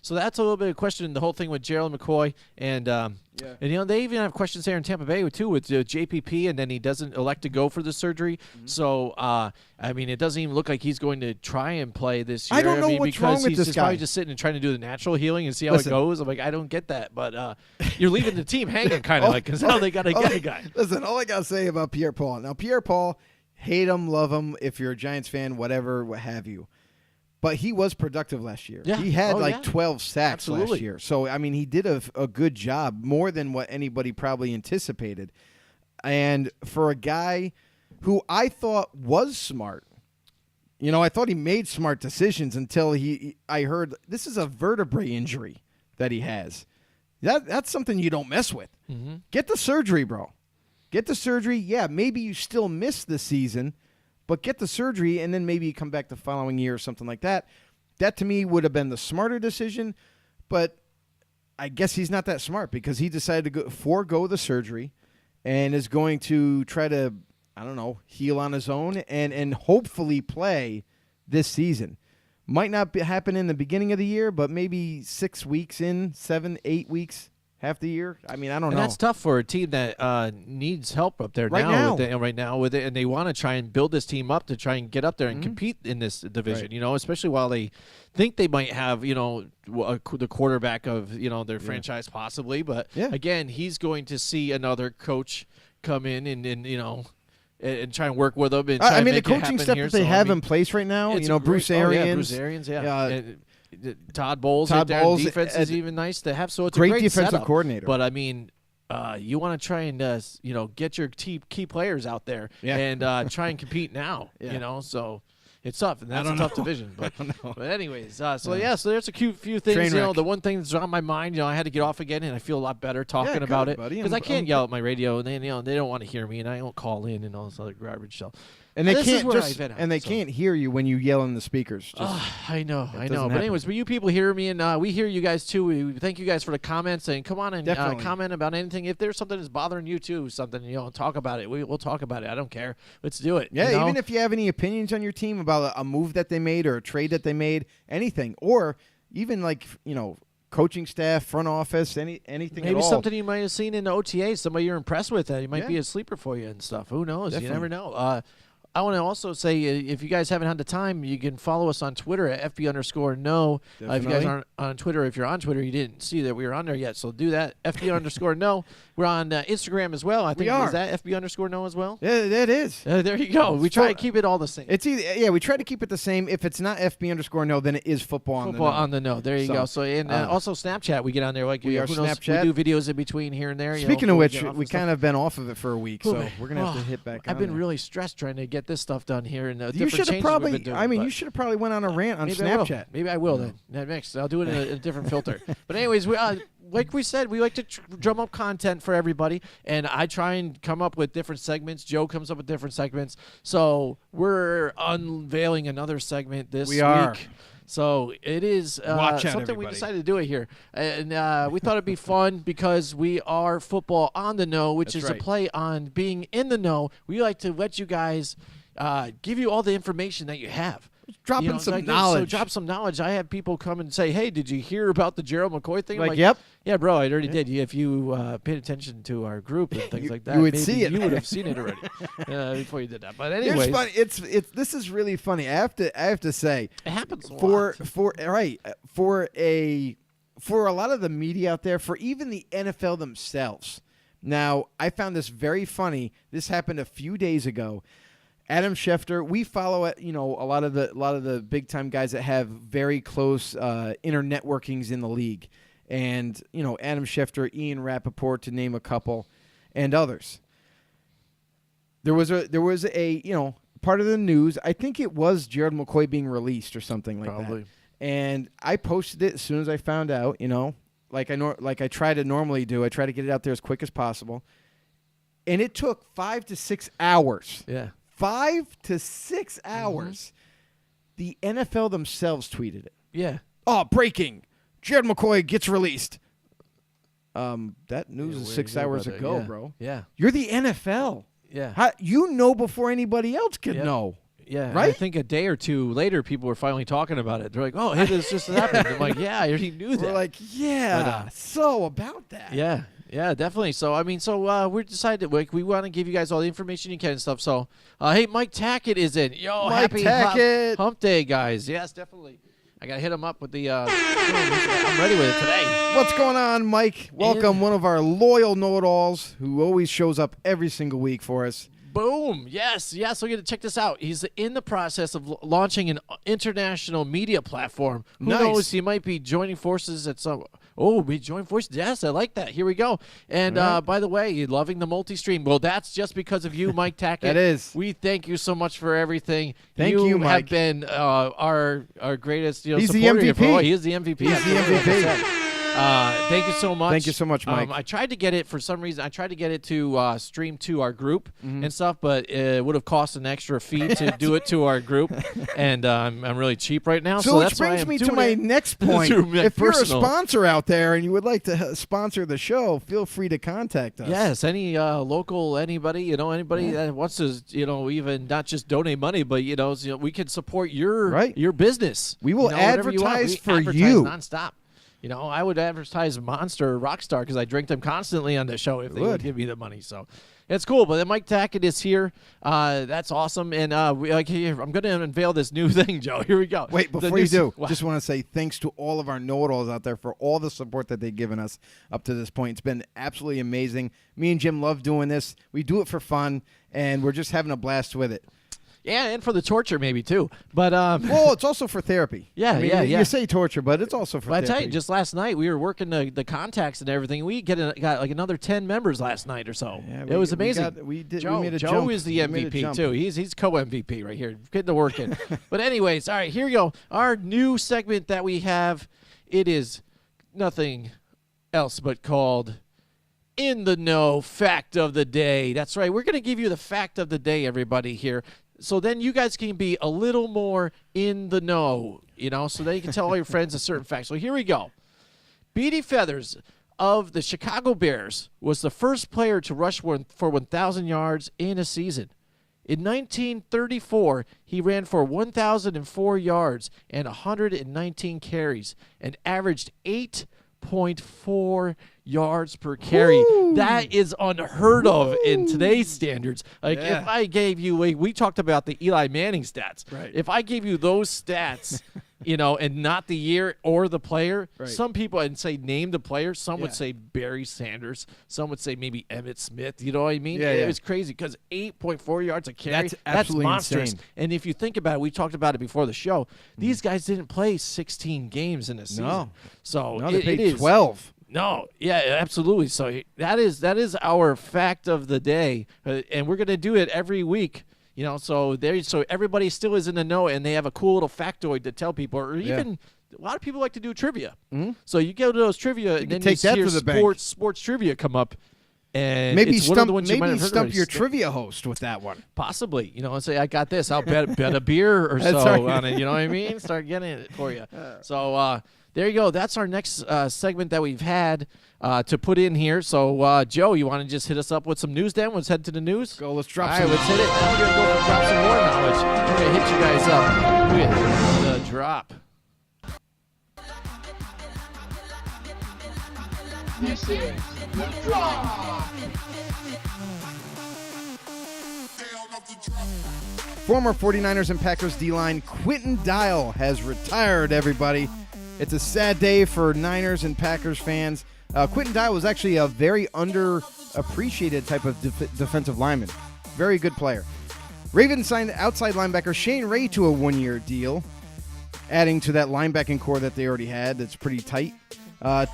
so that's a little bit of question. The whole thing with Gerald McCoy, and they even have questions there in Tampa Bay too with JPP, and then he doesn't elect to go for the surgery. So I mean, it doesn't even look like he's going to try and play this year. I don't know mean, what's because wrong with he's this just guy. probably just sitting and trying to do the natural healing and see how Listen. it goes. I'm like, I don't get that, but you're leaving the team hanging, kind of like, because now they got to get a guy. Listen, all I got to say about Pierre-Paul. Now, Pierre-Paul, hate him, love him, if you're a Giants fan, whatever, what have you. But he was productive last year. Yeah. He had Oh, like yeah. 12 sacks Absolutely. last year. So, I mean, he did a good job, more than what anybody probably anticipated. And for a guy who I thought was smart, I thought he made smart decisions until I heard this is a vertebrae injury that he has. That's something you don't mess with. Get the surgery, bro. Get the surgery. Yeah, maybe you still miss the season, but get the surgery, and then maybe you come back the following year or something like that. That, to me, would have been the smarter decision, but I guess he's not that smart because he decided to forego the surgery and is going to try to, I don't know, heal on his own and hopefully play this season. Might not happen in the beginning of the year, but maybe 6 weeks in, 7, 8 weeks, half the year. I mean, I don't And know. that's tough for a team that needs help up there Right now. right now with it, and they want to try and build this team up to try and get up there and compete in this division. Right. Especially while they think they might have the quarterback of their franchise possibly, but Yeah. again, he's going to see another coach come in and try and work with them. And try I and mean, the make it coaching happen staff here. that they So, I have mean, in place right now, it's Bruce great- Arians. Bruce Arians, yeah. uh, And Todd Bowles, Todd right there. Bowles, Defense is even nice to have. So it's great a great defensive setup. coordinator. But I mean, you want to try and get your key players out there and try and compete now. Yeah. So it's tough, and that's a don't tough know. division. But anyways, so there's a few things. Train wreck. The one thing that's on my mind, I had to get off again, and I feel a lot better talking good, about it buddy. because I I'm- can't yell at my radio, and they don't want to hear me, and I don't call in and all this other garbage. So. And they This is can't where just I've been at, and they so. can't hear you when you yell in the speakers. Just, I know. doesn't But happen. anyways, but you people hear me, and we hear you guys too. We thank you guys for the comments, and come on and Definitely. comment about anything. If there's something that's bothering you too, something talk about it. We'll talk about it. I don't care. Let's do it. yeah, even if you have any opinions on your team about a move that they made or a trade that they made, anything, or even coaching staff, front office, anything maybe at all. something you might have seen in the OTA, somebody you're impressed with, that might Yeah. be a sleeper for you and stuff. Who knows? Definitely. You never know. I want to also say, if you guys haven't had the time, you can follow us on Twitter at FB_no. If you guys Definitely. aren't on Twitter, if you're on Twitter, you didn't see that we were on there yet, so do that. FB_no. We're on Instagram as well. I think are. Is that FB_no as well? Yeah, that is. There you go. We try to keep it all the same. It's either we try to keep it the same. If it's not FB_no, then it is football Football on on the no. There you So, go. So and also Snapchat, we get on there like we are who knows, Snapchat. We do videos in between here and there. Speaking before of which, get off we and stuff. kind of been off of it for a week, so we're gonna have to hit back. I've on been there. really stressed trying to get this stuff done here, and You different should have changes we've probably. been doing, I mean, but you should have probably went on a rant on maybe I will. Snapchat. Maybe I will then. Next, I'll do it in a different filter. But anyways, we like we said, we like to drum up content for everybody, and I try and come up with different segments. Joe comes up with different segments. So we're unveiling another segment this We are. week. So it is Watch out, something we everybody. decided to do it here, and we thought it'd be fun because we are football on the know, which That's is right. a play on being in the know. We like to let you guys give you all the information that you have. dropping You know, some like, knowledge. So drop some knowledge. I have people come and say, "Hey, did you hear about the Gerald McCoy thing?" I'm Like, yep. Yeah, bro, I already did. If you paid attention to our group and things like that, you would maybe see it. You would have seen it already before you did that. But Here's anyway, funny. This is really funny. I have to say, it happens a for lot. for a lot of the media out there, for even the NFL themselves. Now, I found this very funny. This happened a few days ago. Adam Schefter, we follow a lot of the big time guys that have very close inner networkings in the league, and Adam Schefter, Ian Rappaport, to name a couple, and others. There was a part of the news. I think it was Gerald McCoy being released or something like Probably. that. And I posted it as soon as I found out. Like I try to normally do. I try to get it out there as quick as possible. And it took 5 to 6 hours. Yeah. 5 to 6 hours. The NFL themselves tweeted it. Yeah. Oh, breaking! Jared McCoy gets released. That news is 6 hours ago, yeah. bro. Yeah. You're the NFL. Yeah. How, before anybody else could Yep. know. Yeah, Right? I think a day or two later, people were finally talking about it. They're like, "Oh, hey, this just happened." I'm like, "Yeah, I already knew that." We're like, yeah. So about that. Yeah, definitely. So, we decided we want to give you guys all the information you can and stuff. So, hey, Mike Tackett is in. Yo, Mike happy Tackett. hump day, guys. Yes, definitely. I got to hit him up with the I'm ready with it today. What's going on, Mike? Welcome, one of our loyal know-it-alls who always shows up every single week for us. Boom. Yes. So we're going to check this out. He's in the process of launching an international media platform. Who Nice. knows? He might be joining forces at some. Oh, we join forces. Yes, I like that. Here we go. And by the way, you're loving the multi-stream. Well, that's just because of you, Mike Tackett. That is. We thank you so much for everything. Thank you, You Mike. have been our greatest He's the supporter here for- MVP. Oh, he is the MVP. He's the MVP. Thank you so much. Thank you so much, Mike. I tried to get it for some reason. I tried to get it to stream to our group and stuff, but it would have cost an extra fee to do it to our group, and I'm really cheap right now. So which that's why brings I'm me to doing my it. next point. To my If you're a personal. sponsor out there and you would like to sponsor the show, feel free to contact us. Yes, any local anybody that wants to even not just donate money, but so we can support your business. We will whatever you want. advertise We for advertise you. nonstop. I would advertise Monster or Rockstar because I drink them constantly on the show if they would give me the money. So it's cool. But then Mike Tackett is here. That's awesome. And I'm going to unveil this new thing, Joe. Here we go. Wait, The before new you do, Wow. just want to say thanks to all of our know-it-alls out there for all the support that they've given us up to this point. It's been absolutely amazing. Me and Jim love doing this. We do it for fun, and we're just having a blast with it. Yeah, and for the torture maybe too. But Well, it's also for therapy. Yeah, I mean, yeah. You say torture, but it's also for But I therapy. tell you, just last night we were working the contacts and everything. We got like another 10 members last night or so. Yeah, It was amazing. We Joe, made a Joe jump. is the We made a MVP jump. too. He's co-MVP right here, getting to work in. But anyways, all right, here we go. Our new segment that we have, it is nothing else but called In the Know Fact of the Day. That's right. We're going to give you the fact of the day, everybody here. So then you guys can be a little more in the know, so that you can tell all your friends a certain fact. So here we go. Beatty Feathers of the Chicago Bears was the first player to rush for 1,000 yards in a season. In 1934, he ran for 1,004 yards and 119 carries and averaged 8.4 yards per carry. Woo! That is unheard of in today's standards. Like Yeah. if I gave you, we talked about the Eli Manning stats. Right. If I gave you those stats, and not the year or the player, Right. some people and say name the player. Some would Yeah. say Barry Sanders. Some would say maybe Emmitt Smith. You know what I mean? Yeah, It yeah. was crazy because 8.4 yards a carry. That's absolutely monstrous. insane. And if you think about it, we talked about it before the show. These guys didn't play 16 games in a season. No. So No, they it paid is 12. No, yeah, absolutely. So that is our fact of the day, and we're gonna do it every week. So everybody still is in the know, and they have a cool little factoid to tell people, or even a lot of people like to do trivia. So you go to those trivia, and can then take you that hear to the bank. sports trivia come up, and Maybe it's one of stump, the ones you might maybe have heard stump already. your trivia host with that one. Possibly, and say I got this. I'll bet a beer or That's so right. on it. You know what I mean? Start getting it for you. So there you go. That's our next segment that we've had to put in here. So, Joe, you want to just hit us up with some news then? Let's head to the news. Go, let's drop All some. right, let's hit it. Now we're going to go and drop some more knowledge. We're going to hit you guys up with the drop. This is the drop. Former 49ers and Packers D-line Quentin Dial has retired, everybody. It's a sad day for Niners and Packers fans. Quentin Dial was actually a very underappreciated type of defensive lineman. Very good player. Ravens signed outside linebacker Shane Ray to a one-year deal, adding to that linebacking core that they already had that's pretty tight.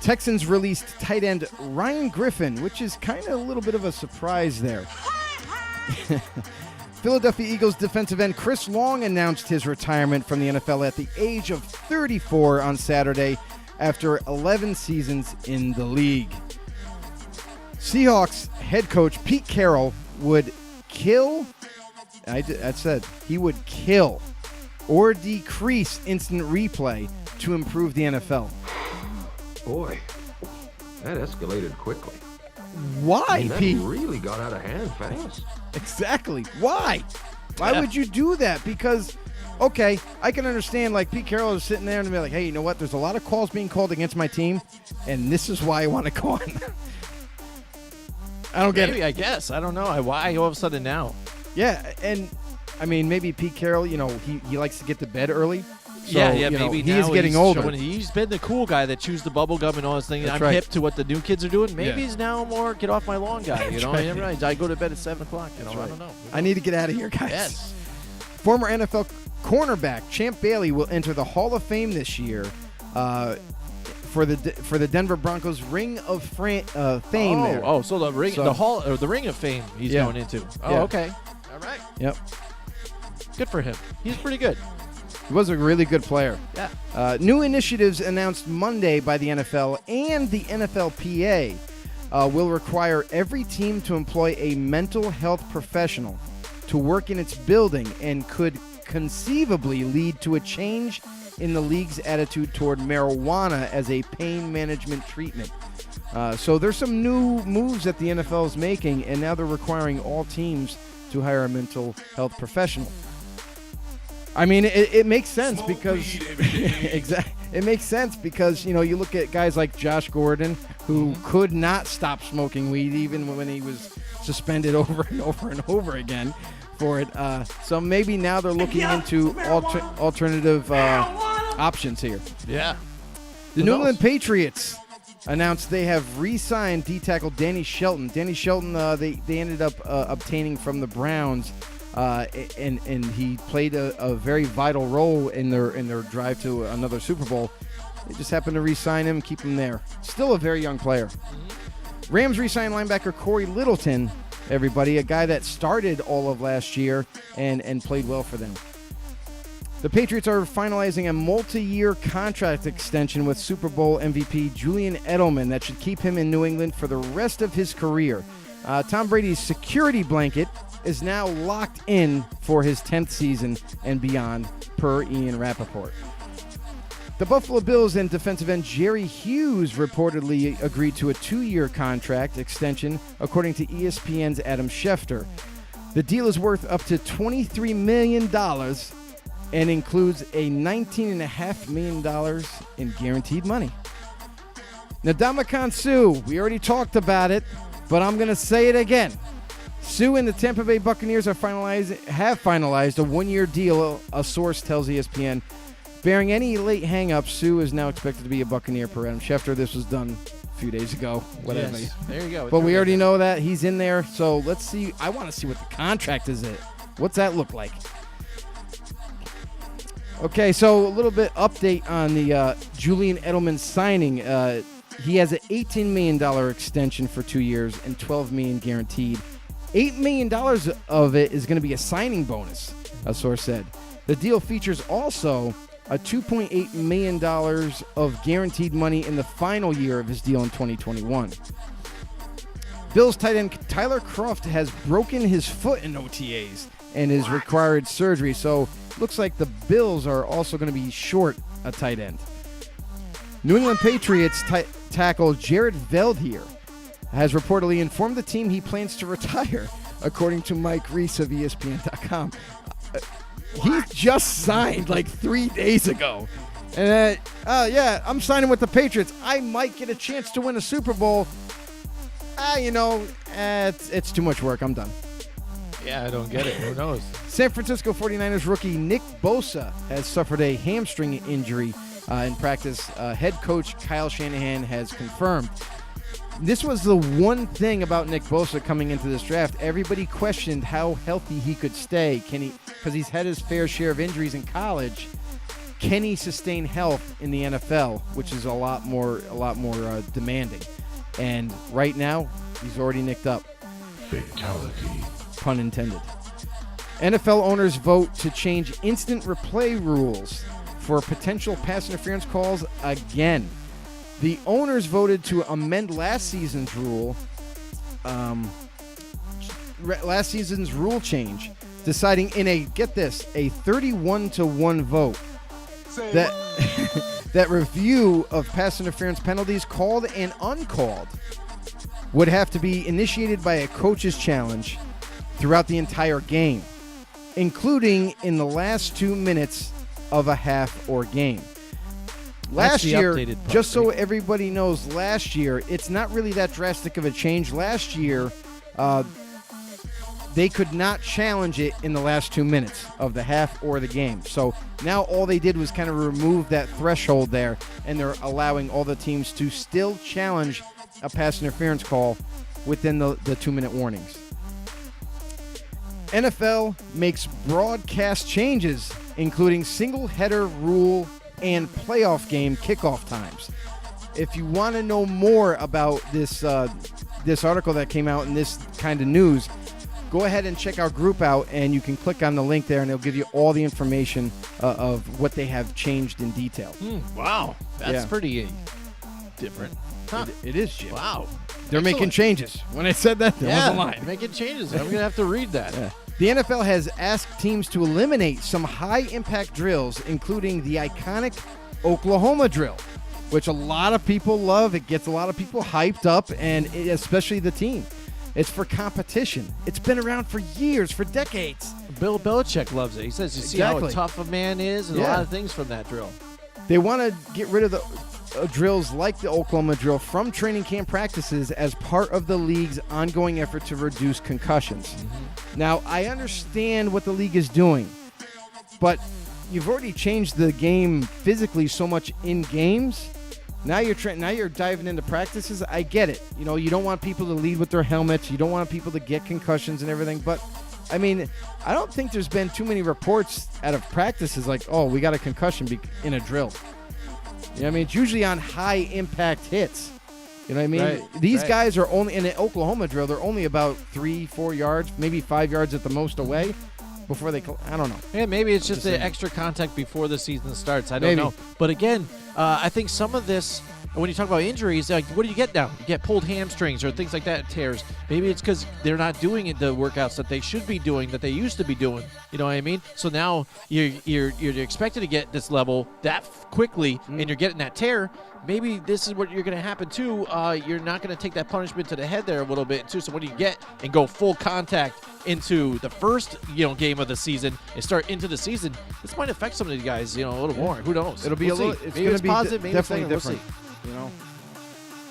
Texans released tight end Ryan Griffin, which is kind of a little bit of a surprise there. Philadelphia Eagles defensive end Chris Long announced his retirement from the NFL at the age of 34 on Saturday after 11 seasons in the league. Seahawks head coach Pete Carroll would kill, he would kill or decrease instant replay to improve the NFL. Boy, that escalated quickly. Why, That Pete? really got out of hand fast. Exactly. Why? Why would you do that? Because, okay, I can understand, like, Pete Carroll is sitting there and be like, hey, you know what? There's a lot of calls being called against my team, and this is why I want to call it. I don't get Maybe, it. I guess. I don't know. Why all of a sudden now? Yeah, and, I mean, maybe Pete Carroll, you know, he likes to get to bed early. So, yeah, you know, maybe he now is getting he's older. He's been the cool guy that chews the bubble gum and all this thing. That's I'm right. hip to what the new kids are doing. Maybe Yeah. he's now more get off my lawn guy. You know, right. You're right. I go to bed at 7 o'clock. You know, I don't know. I need to get out of here, guys. Yes. Former NFL cornerback Champ Bailey will enter the Hall of Fame this year for the Denver Broncos Ring of Fame. There. So the ring, the Ring of Fame he's Yeah. going into. Oh, Yeah. okay. All right. Yep. Good for him. He's pretty good. He was a really good player. Yeah. New initiatives announced Monday by the NFL and the NFLPA will require every team to employ a mental health professional to work in its building and could conceivably lead to a change in the league's attitude toward marijuana as a pain management treatment. So there's some new moves that the NFL is making, and now they're requiring all teams to hire a mental health professional. I mean, it makes sense because exactly. It makes sense because, you know, you look at guys like Josh Gordon, who could not stop smoking weed even when he was suspended over and over and over again for it. So maybe now they're looking into alternative options here. Yeah. The Who New knows? England Patriots announced they have re-signed D-tackle Danny Shelton. Danny Shelton, they ended up obtaining from the Browns. And he played a very vital role in their drive to another Super Bowl. They just happened to re-sign him, keep him there. Still a very young player. Rams re-signed linebacker Corey Littleton, everybody, a guy that started all of last year and played well for them. The Patriots are finalizing a multi-year contract extension with Super Bowl MVP Julian Edelman that should keep him in New England for the rest of his career. Tom Brady's security blanket is now locked in for his 10th season and beyond, per Ian Rappaport. The Buffalo Bills and defensive end Jerry Hughes reportedly agreed to a 2-year contract extension, according to ESPN's Adam Schefter. The deal is worth up to $23 million and includes a $19.5 million in guaranteed money. Now, Ndamukong Suh, we already talked about it, but I'm going to say it again. Suh and the Tampa Bay Buccaneers have finalized a 1-year deal, a source tells ESPN. Bearing any late hang-ups, Suh is now expected to be a Buccaneer per Adam Schefter. This was done a few days ago. Whatever. Yes. There you go. But we already know that he's in there, so let's see. I want to see what the contract is. What's that look like? Okay, so a little bit update on the Julian Edelman signing. He has an $18 million extension for 2 years and $12 million guaranteed. $8 million of it is going to be a signing bonus, a source said. The deal features also a $2.8 million of guaranteed money in the final year of his deal in 2021. Bills tight end Tyler Kroft has broken his foot in OTAs and is required surgery, so looks like the Bills are also going to be short a tight end. New England Patriots tackle Jared Veldheer has reportedly informed the team he plans to retire, according to Mike Reese of ESPN.com. He just signed like 3 days ago. And yeah, I'm signing with the Patriots. I might get a chance to win a Super Bowl. It's too much work. I'm done. Yeah, I don't get it. Who knows? San Francisco 49ers rookie Nick Bosa has suffered a hamstring injury in practice. Head coach Kyle Shanahan has confirmed. This was the one thing about Nick Bosa coming into this draft. Everybody questioned how healthy he could stay. Because he's had his fair share of injuries in college. Can he sustain health in the NFL, which is a lot more demanding? And right now, he's already nicked up. Fatality. Pun intended. NFL owners vote to change instant replay rules for potential pass interference calls again. The owners voted to amend last season's rule change, deciding in a 31-1 vote that review of pass interference penalties called and uncalled would have to be initiated by a coach's challenge throughout the entire game, including in the last 2 minutes of a half or game. Last year, part, just so everybody knows, last year, it's not really that drastic of a change. Last year, they could not challenge it in the last 2 minutes of the half or the game. So now all they did was kind of remove that threshold there, and they're allowing all the teams to still challenge a pass interference call within the 2-minute warnings. NFL makes broadcast changes, including single header rule and playoff game kickoff times. If you want to know more about this article that came out in this kind of news, go ahead and check our group out, and you can click on the link there, and it'll give you all the information of what they have changed in detail. Wow. That's Yeah. pretty different. Huh. It is, Jim. Wow. They're making changes. When I said that, there was a line. Making changes. I'm going to have to read that. Yeah. The NFL has asked teams to eliminate some high-impact drills, including the iconic Oklahoma drill, which a lot of people love. It gets a lot of people hyped up, and especially the team. It's for competition. It's been around for years, for decades. Bill Belichick loves it. He says, you see Exactly. how tough a man is, and a Yeah. lot of things from that drill. They want to get rid of the drills like the Oklahoma drill from training camp practices as part of the league's ongoing effort to reduce concussions. Now, I understand what the league is doing, but you've already changed the game physically so much in games. Now you're diving into practices. I get it. You know, you don't want people to lead with their helmets. You don't want people to get concussions and everything. But, I mean, I don't think there's been too many reports out of practices like, oh, we got a concussion in a drill. You know what I mean? It's usually on high-impact hits. You know what I mean? Right, These right. guys are only, in an Oklahoma drill, they're only about 3-4 yards, maybe 5 yards at the most away before they, I don't know. Yeah, maybe it's just Just the saying. extra contact before the season starts. I don't Maybe. know. But again, I think some of this, when you talk about injuries, like, what do you get now? You get pulled hamstrings or things like that, tears. Maybe it's because they're not doing the workouts that they should be doing, that they used to be doing. You know what I mean? So now you're expected to get this level that quickly, and you're getting that tear. Maybe this is what you're going to happen too. You're not going to take that punishment to the head there a little bit too. So what do you get and go full contact into the first game of the season and start into the season? This might affect some of these guys a little more. Who knows? It'll be We'll a little. see. It's Maybe going it's to be positive. Maybe it's definitely negative. different. You know.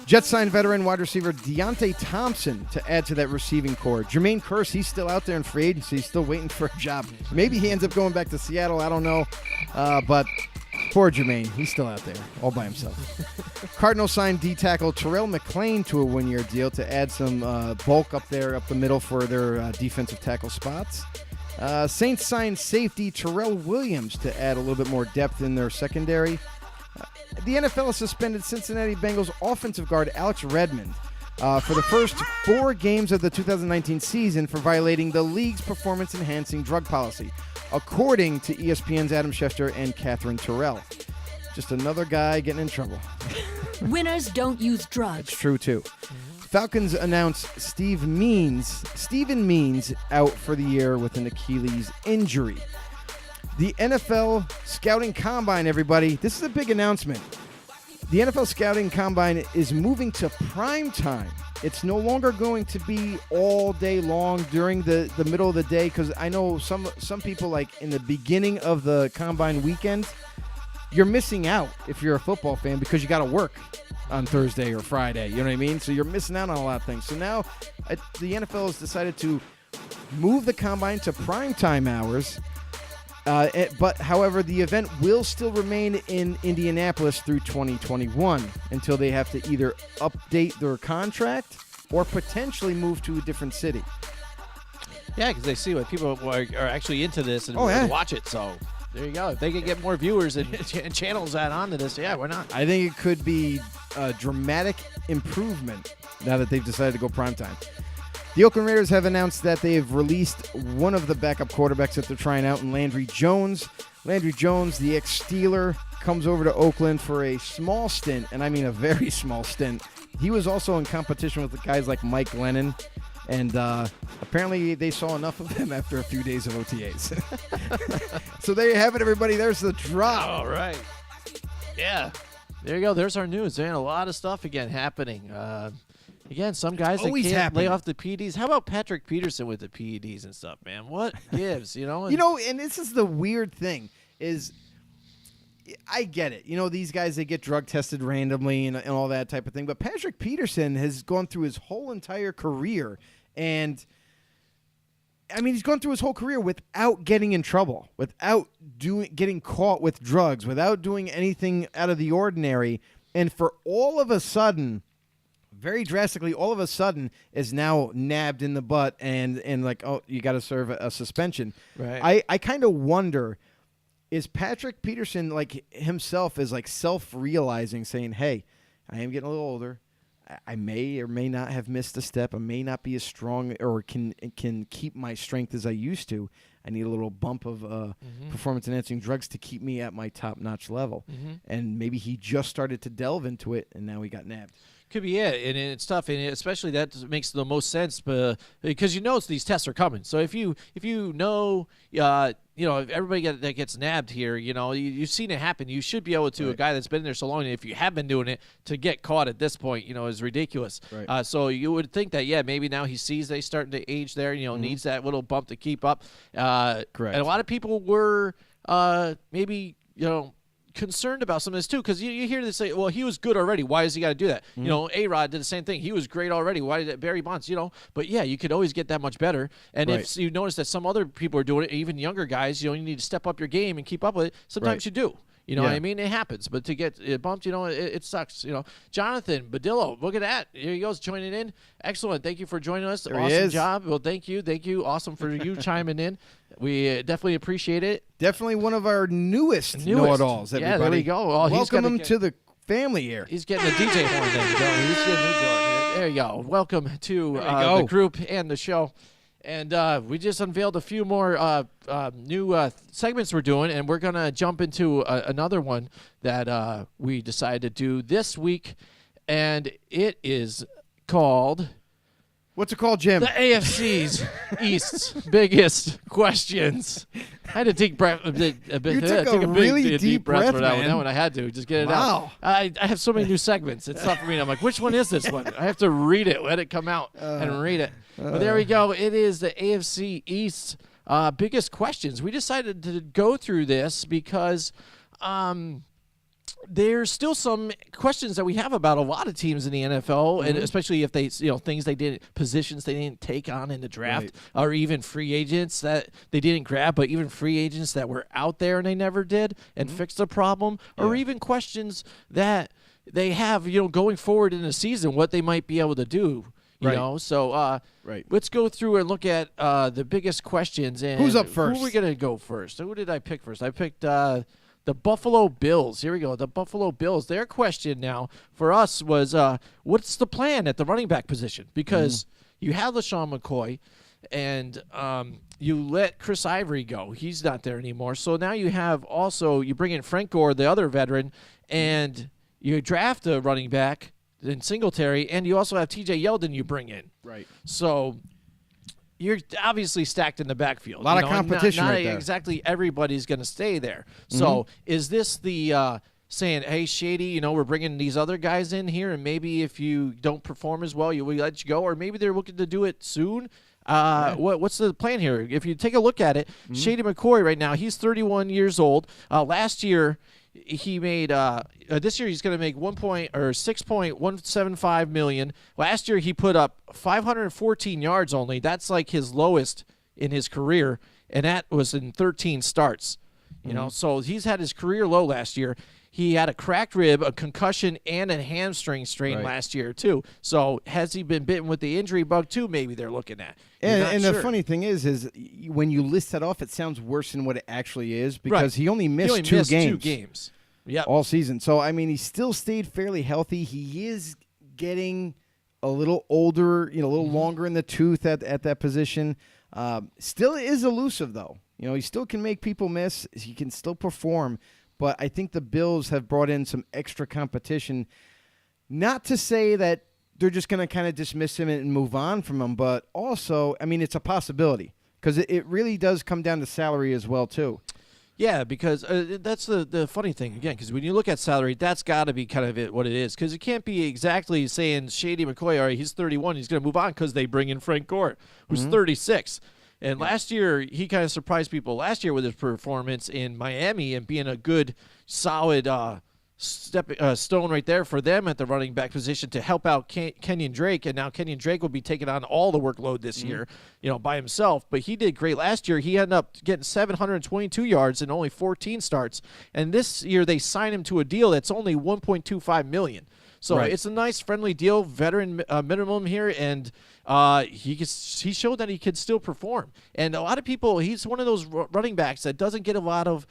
Jets signed veteran wide receiver Deontay Thompson to add to that receiving core. Jermaine Kearse, he's still out there in free agency, still waiting for a job. Maybe he ends up going back to Seattle. I don't know, but poor Jermaine, he's still out there all by himself. Cardinals signed D-tackle Terrell McClain to a one-year deal to add some bulk up there, up the middle for their defensive tackle spots. Saints signed safety Terrell Williams to add a little bit more depth in their secondary. The NFL has suspended Cincinnati Bengals offensive guard Alex Redmond for the first 4 games of the 2019 season for violating the league's performance-enhancing drug policy, according to ESPN's Adam Schefter and Catherine Terrell. Just another guy getting in trouble. Winners don't use drugs. It's true, too. Falcons announced Stephen Means out for the year with an Achilles injury. The NFL Scouting Combine, everybody. This is a big announcement. The NFL Scouting Combine is moving to prime time. It's no longer going to be all day long during the middle of the day, because I know some people, like in the beginning of the Combine weekend, you're missing out if you're a football fan because you got to work on Thursday or Friday. You know what I mean? So you're missing out on a lot of things. So now the NFL has decided to move the Combine to primetime hours. But, however, the event will still remain in Indianapolis through 2021 until they have to either update their contract or potentially move to a different city. Yeah, because they see what people are actually into this and yeah. watch it. So there you go. If they can get more viewers and channels add on to this, yeah, why not? I think it could be a dramatic improvement now that they've decided to go primetime. The Oakland Raiders have announced that they have released one of the backup quarterbacks that they're trying out in Landry Jones. Landry Jones, the ex-Steeler, comes over to Oakland for a small stint, and I mean a very small stint. He was also in competition with the guys like Mike Lennon, and apparently they saw enough of him after a few days of OTAs. So there you have it, everybody. There's the drop. All right. Yeah. There you go. There's our news. Man, a lot of stuff again happening. Again, some guys that Always can't happening. lay off the PEDs. How about Patrick Peterson with the PEDs and stuff, man? What gives, you know? And this is the weird thing is I get it. These guys, they get drug tested randomly and all that type of thing. But Patrick Peterson has gone through his whole entire career. And, I mean, he's gone through his whole career without getting in trouble, without getting caught with drugs, without doing anything out of the ordinary. And for all of a sudden, very drastically, all of a sudden, is now nabbed in the butt and like, oh, you got to serve a suspension. Right. I kind of wonder, is Patrick Peterson like himself is like self-realizing, saying, hey, I am getting a little older. I may or may not have missed a step. I may not be as strong or can keep my strength as I used to. I need a little bump of performance-enhancing drugs to keep me at my top-notch level. And maybe he just started to delve into it, and now he got nabbed. Could be it, and it's tough, and especially that makes the most sense, because these tests are coming. So if you know, if everybody that gets nabbed here, you've seen it happen. You should be able to. Right. A guy that's been there so long, and if you have been doing it, to get caught at this point, is ridiculous. Right. So you would think that maybe now he sees they starting to age there, needs that little bump to keep up. Correct. And a lot of people were maybe concerned about some of this too, because you hear this say, well, he was good already, why does he got to do that? A-Rod did the same thing, he was great already, why did Barry Bonds, but yeah, you could always get that much better. And right. If you notice that some other people are doing it, even younger guys, you need to step up your game and keep up with it. Sometimes right. you do. What I mean? It happens. But to get bumped, it sucks. Jonathan Badillo, look at that. Here he goes, joining in. Excellent. Thank you for joining us. There awesome job. Well, thank you. Awesome for you chiming in. We definitely appreciate it. Definitely one of our newest know-it-alls, everybody. Yeah, there we go. Well, welcome him to the family here. He's getting a DJ horn then, Joe. He's getting a new joint. There you go. Welcome to the group and the show. And we just unveiled a few more new segments we're doing, and we're going to jump into another one that we decided to do this week, and it is called... What's it called, Jim? The AFC's East's biggest questions. I had to take breath. You took a really deep breath for that one. That one I had to just get it out. I have so many new segments. It's tough for me. I'm like, which one is this one? I have to read it, let it come out, and read it. But there we go. It is the AFC East biggest questions. We decided to go through this because there's still some questions that we have about a lot of teams in the NFL, and especially if they, things they didn't, positions they didn't take on in the draft, or even free agents that they didn't grab, but even free agents that were out there and they never did and fixed the problem, or even questions that they have, going forward in the season, what they might be able to do. You know, so let's go through and look at the biggest questions. And who's up first? Who are we gonna go first? Who did I pick first? I picked the Buffalo Bills. Here we go. The Buffalo Bills. Their question now for us was, what's the plan at the running back position? Because you have LaShawn McCoy, and you let Chris Ivory go. He's not there anymore. So now you have also, you bring in Frank Gore, the other veteran, and you draft a running back in Singletary, and you also have TJ Yeldon you bring in. Right. So you're obviously stacked in the backfield. A lot of competition not right there. exactly everybody's going to stay there. So is this the saying, hey, Shady, we're bringing these other guys in here, and maybe if you don't perform as well, we let you go, or maybe they're looking to do it soon. What's the plan here? If you take a look at it, Shady McCoy right now, he's 31 years old. Last year, he made this year he's going to make 6.175 million. Last year he put up 514 yards only. That's like his lowest in his career, and that was in 13 starts. So he's had his career low last year. He had a cracked rib, a concussion, and a hamstring strain last year, too. So has he been bitten with the injury bug, too? Maybe they're looking at. And the funny thing is when you list that off, it sounds worse than what it actually is because he only missed two games. All season. So, I mean, he still stayed fairly healthy. He is getting a little older, a little longer in the tooth at that position. Still is elusive, though. He still can make people miss. He can still perform. But I think the Bills have brought in some extra competition. Not to say that they're just going to kind of dismiss him and move on from him, but also, I mean, it's a possibility because it really does come down to salary as well, too. Yeah, because that's the funny thing, again, because when you look at salary, that's got to be kind of what it is, because it can't be exactly saying Shady McCoy, all right, he's 31, he's going to move on because they bring in Frank Gore, who's 36. And last year, he kind of surprised people last year with his performance in Miami and being a good, solid stone right there for them at the running back position to help out Kenyon Drake. And now Kenyon Drake will be taking on all the workload this year, by himself. But he did great last year. He ended up getting 722 yards in only 14 starts. And this year, they signed him to a deal that's only $1.25 million. So it's a nice, friendly deal, veteran minimum here, and he showed that he could still perform. And a lot of people, he's one of those running backs that doesn't get a lot of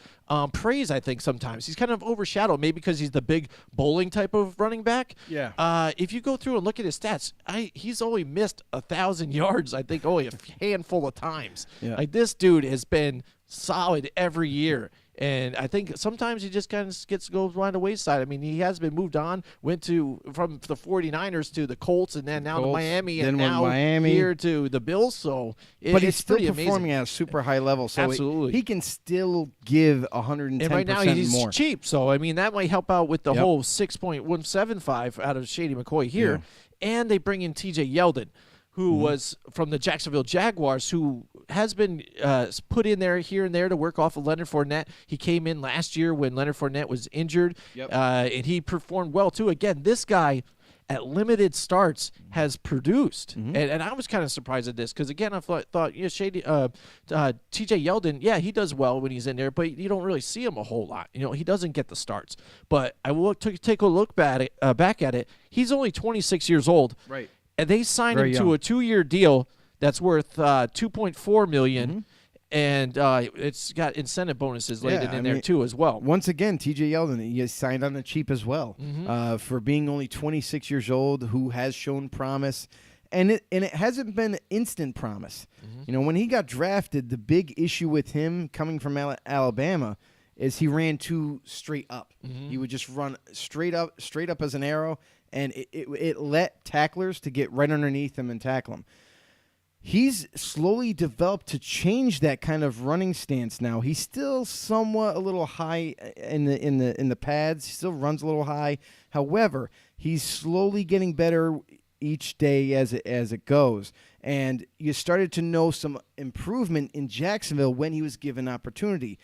praise, I think, sometimes. He's kind of overshadowed, maybe because he's the big bowling type of running back. Yeah. If you go through and look at his stats, he's only missed 1,000 yards, I think, only a handful of times. Yeah. Like, this dude has been solid every year. And I think sometimes he just kind of goes by the wayside. I mean, he has been moved on, went from the 49ers to the Colts, and then now to Miami, and now here to the Bills. So, but he's still performing amazing at a super high level. So absolutely, he can still give 110% and right now he's more. cheap. So I mean, that might help out with the whole 6.175 out of Shady McCoy here. Yeah. And they bring in T.J. Yeldon, who was from the Jacksonville Jaguars, who has been put in there here and there to work off of Leonard Fournette. He came in last year when Leonard Fournette was injured, and he performed well, too. Again, this guy at limited starts has produced, and I was kind of surprised at this because, again, I thought Shady T.J. Yeldon, he does well when he's in there, but you don't really see him a whole lot. He doesn't get the starts. But I will take a look back at it. He's only 26 years old. Right. And they signed Very him young. to a 2-year deal that's worth $2.4 million, and it's got incentive bonuses laid in there too as well. Once again, T.J. Yeldon, he signed on the cheap as well for being only 26 years old, who has shown promise, and it hasn't been instant promise. When he got drafted, the big issue with him coming from Alabama is he ran too straight up. He would just run straight up as an arrow, and it let tacklers to get right underneath him and tackle him. He's slowly developed to change that kind of running stance now. He's still somewhat a little high in the pads. He still runs a little high. However, he's slowly getting better each day as it goes. And you started to know some improvement in Jacksonville when he was given opportunity.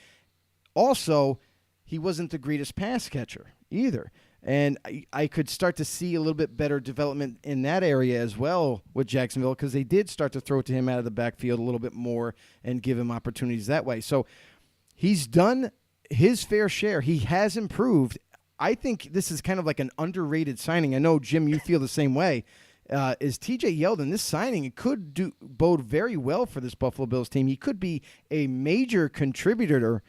Also, he wasn't the greatest pass catcher either. And I could start to see a little bit better development in that area as well with Jacksonville because they did start to throw to him out of the backfield a little bit more and give him opportunities that way. So he's done his fair share. He has improved. I think this is kind of like an underrated signing. I know, Jim, you feel the same way. Is T.J. Yeldon, this signing, it could bode very well for this Buffalo Bills team. He could be a major contributor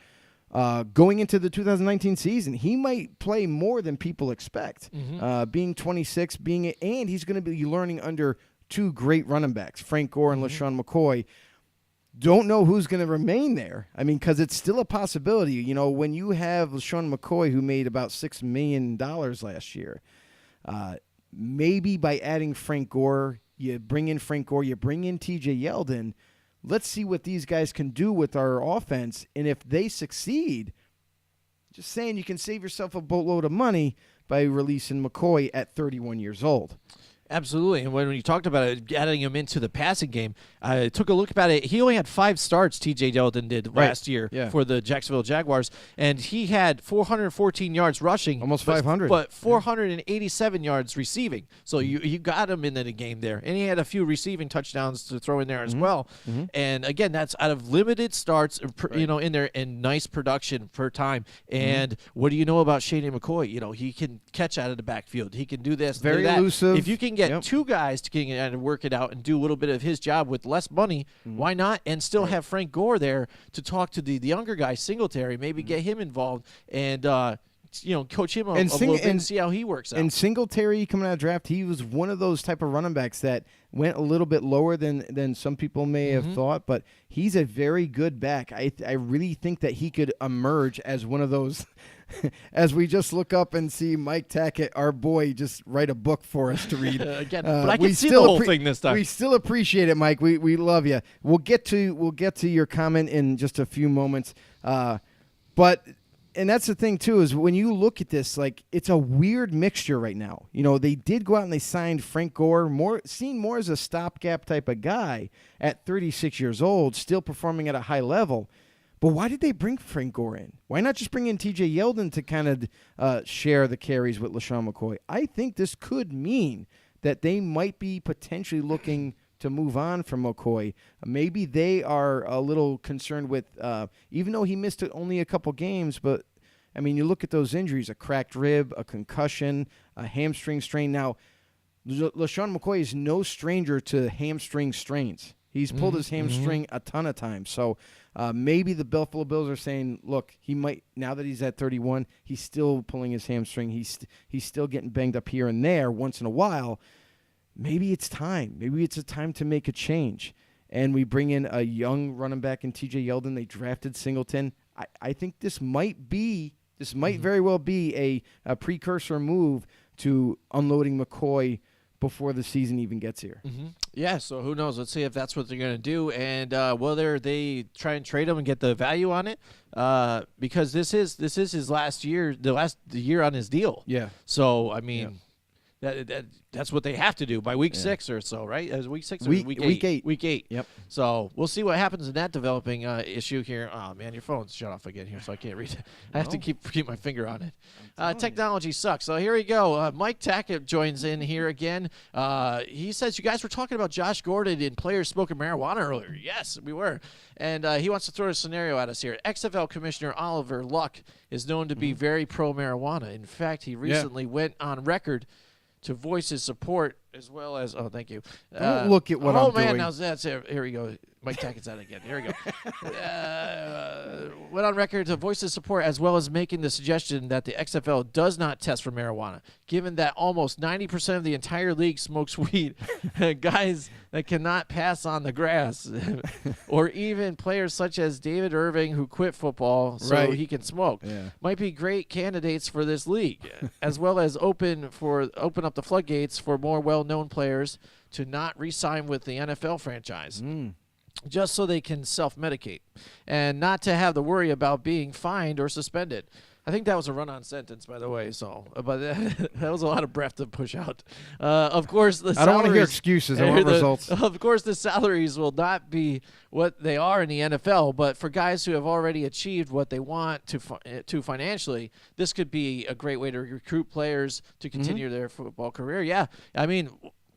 going into the 2019 season. He might play more than people expect. Being 26, and he's going to be learning under two great running backs, Frank Gore and LaShawn McCoy. Don't know who's going to remain there. I mean, because it's still a possibility. When you have LaShawn McCoy, who made about $6 million last year, maybe by adding Frank Gore, you bring in T.J. Yeldon. Let's see what these guys can do with our offense, and if they succeed, Just saying you can save yourself a boatload of money by releasing McCoy at 31 years old. Absolutely. And when you talked about it, adding him into the passing game, I took a look about it. He only had 5 starts, T.J. Yeldon did last year for the Jacksonville Jaguars, and he had 414 yards rushing. Almost 500. But 487 yards receiving. So you got him into the game there. And he had a few receiving touchdowns to throw in there as well. And, again, that's out of limited starts, in there, and nice production per time. And what do you know about Shane McCoy? He can catch out of the backfield. He can do this, Very do that. elusive. If you can get 2 guys to get and work it out and do a little bit of his job with less money, why not? And still have Frank Gore there to talk to the younger guy, Singletary, maybe get him involved and coach him a little bit and see how he works out. And Singletary coming out of draft, he was one of those type of running backs that went a little bit lower than some people may have thought, but he's a very good back. I really think that he could emerge as one of those. As we just look up and see Mike Tackett, our boy, just write a book for us to read. Again, but I can see the whole thing this time. We still appreciate it, Mike. We love you. We'll get to your comment in just a few moments. But that's the thing too, is when you look at this, like, it's a weird mixture right now. They did go out and they signed Frank Gore, seen more as a stopgap type of guy at 36 years old, still performing at a high level. But why did they bring Frank Gore in? Why not just bring in T.J. Yeldon to kind of share the carries with LeSean McCoy? I think this could mean that they might be potentially looking to move on from McCoy. Maybe they are a little concerned with, even though he missed only a couple games, but, I mean, you look at those injuries, a cracked rib, a concussion, a hamstring strain. Now, LeSean McCoy is no stranger to hamstring strains. He's pulled his hamstring a ton of times. So maybe the Buffalo Bills are saying, look, he might, now that he's at 31, he's still pulling his hamstring. He's still getting banged up here and there once in a while. Maybe it's time. Maybe it's a time to make a change. And we bring in a young running back in T.J. Yeldon. They drafted Singleton. I think this might very well be a precursor move to unloading McCoy before the season even gets here. Yeah, so who knows? Let's see if that's what they're going to do, and whether they try and trade him and get the value on it, because this is his last year, the year on his deal. Yeah. So I mean, that's what they have to do by week 6 or so, right? As week 6 or week 8? Week 8. Yep. So we'll see what happens in that developing issue here. Oh man, your phone's shut off again here, so I can't read it. I have to keep my finger on it. Technology sucks. So here we go. Mike Tackett joins in here again. He says, you guys were talking about Josh Gordon and players smoking marijuana earlier. Yes, we were. And he wants to throw a scenario at us here. XFL Commissioner Oliver Luck is known to be very pro-marijuana. In fact, he recently went on record to voice his support, as well as thank you. Don't look at what I'm doing. Oh man, now that's it. Here we go. Mike Tackett's at it again. Here we go. Went on record to voice his support, as well as making the suggestion that the XFL does not test for marijuana, given that almost 90% of the entire league smokes weed. Guys that cannot pass on the grass, or even players such as David Irving, who quit football so he can smoke, might be great candidates for this league, as well as open up the floodgates for more well-known players to not re-sign with the NFL franchise. Just so they can self-medicate and not to have the worry about being fined or suspended. I think that was a run-on sentence, by the way. So, but that was a lot of breath to push out. Of course, the I don't want to hear excuses. I want results. Of course, the salaries will not be what they are in the NFL, but for guys who have already achieved what they want to financially, this could be a great way to recruit players to continue their football career. Yeah, I mean,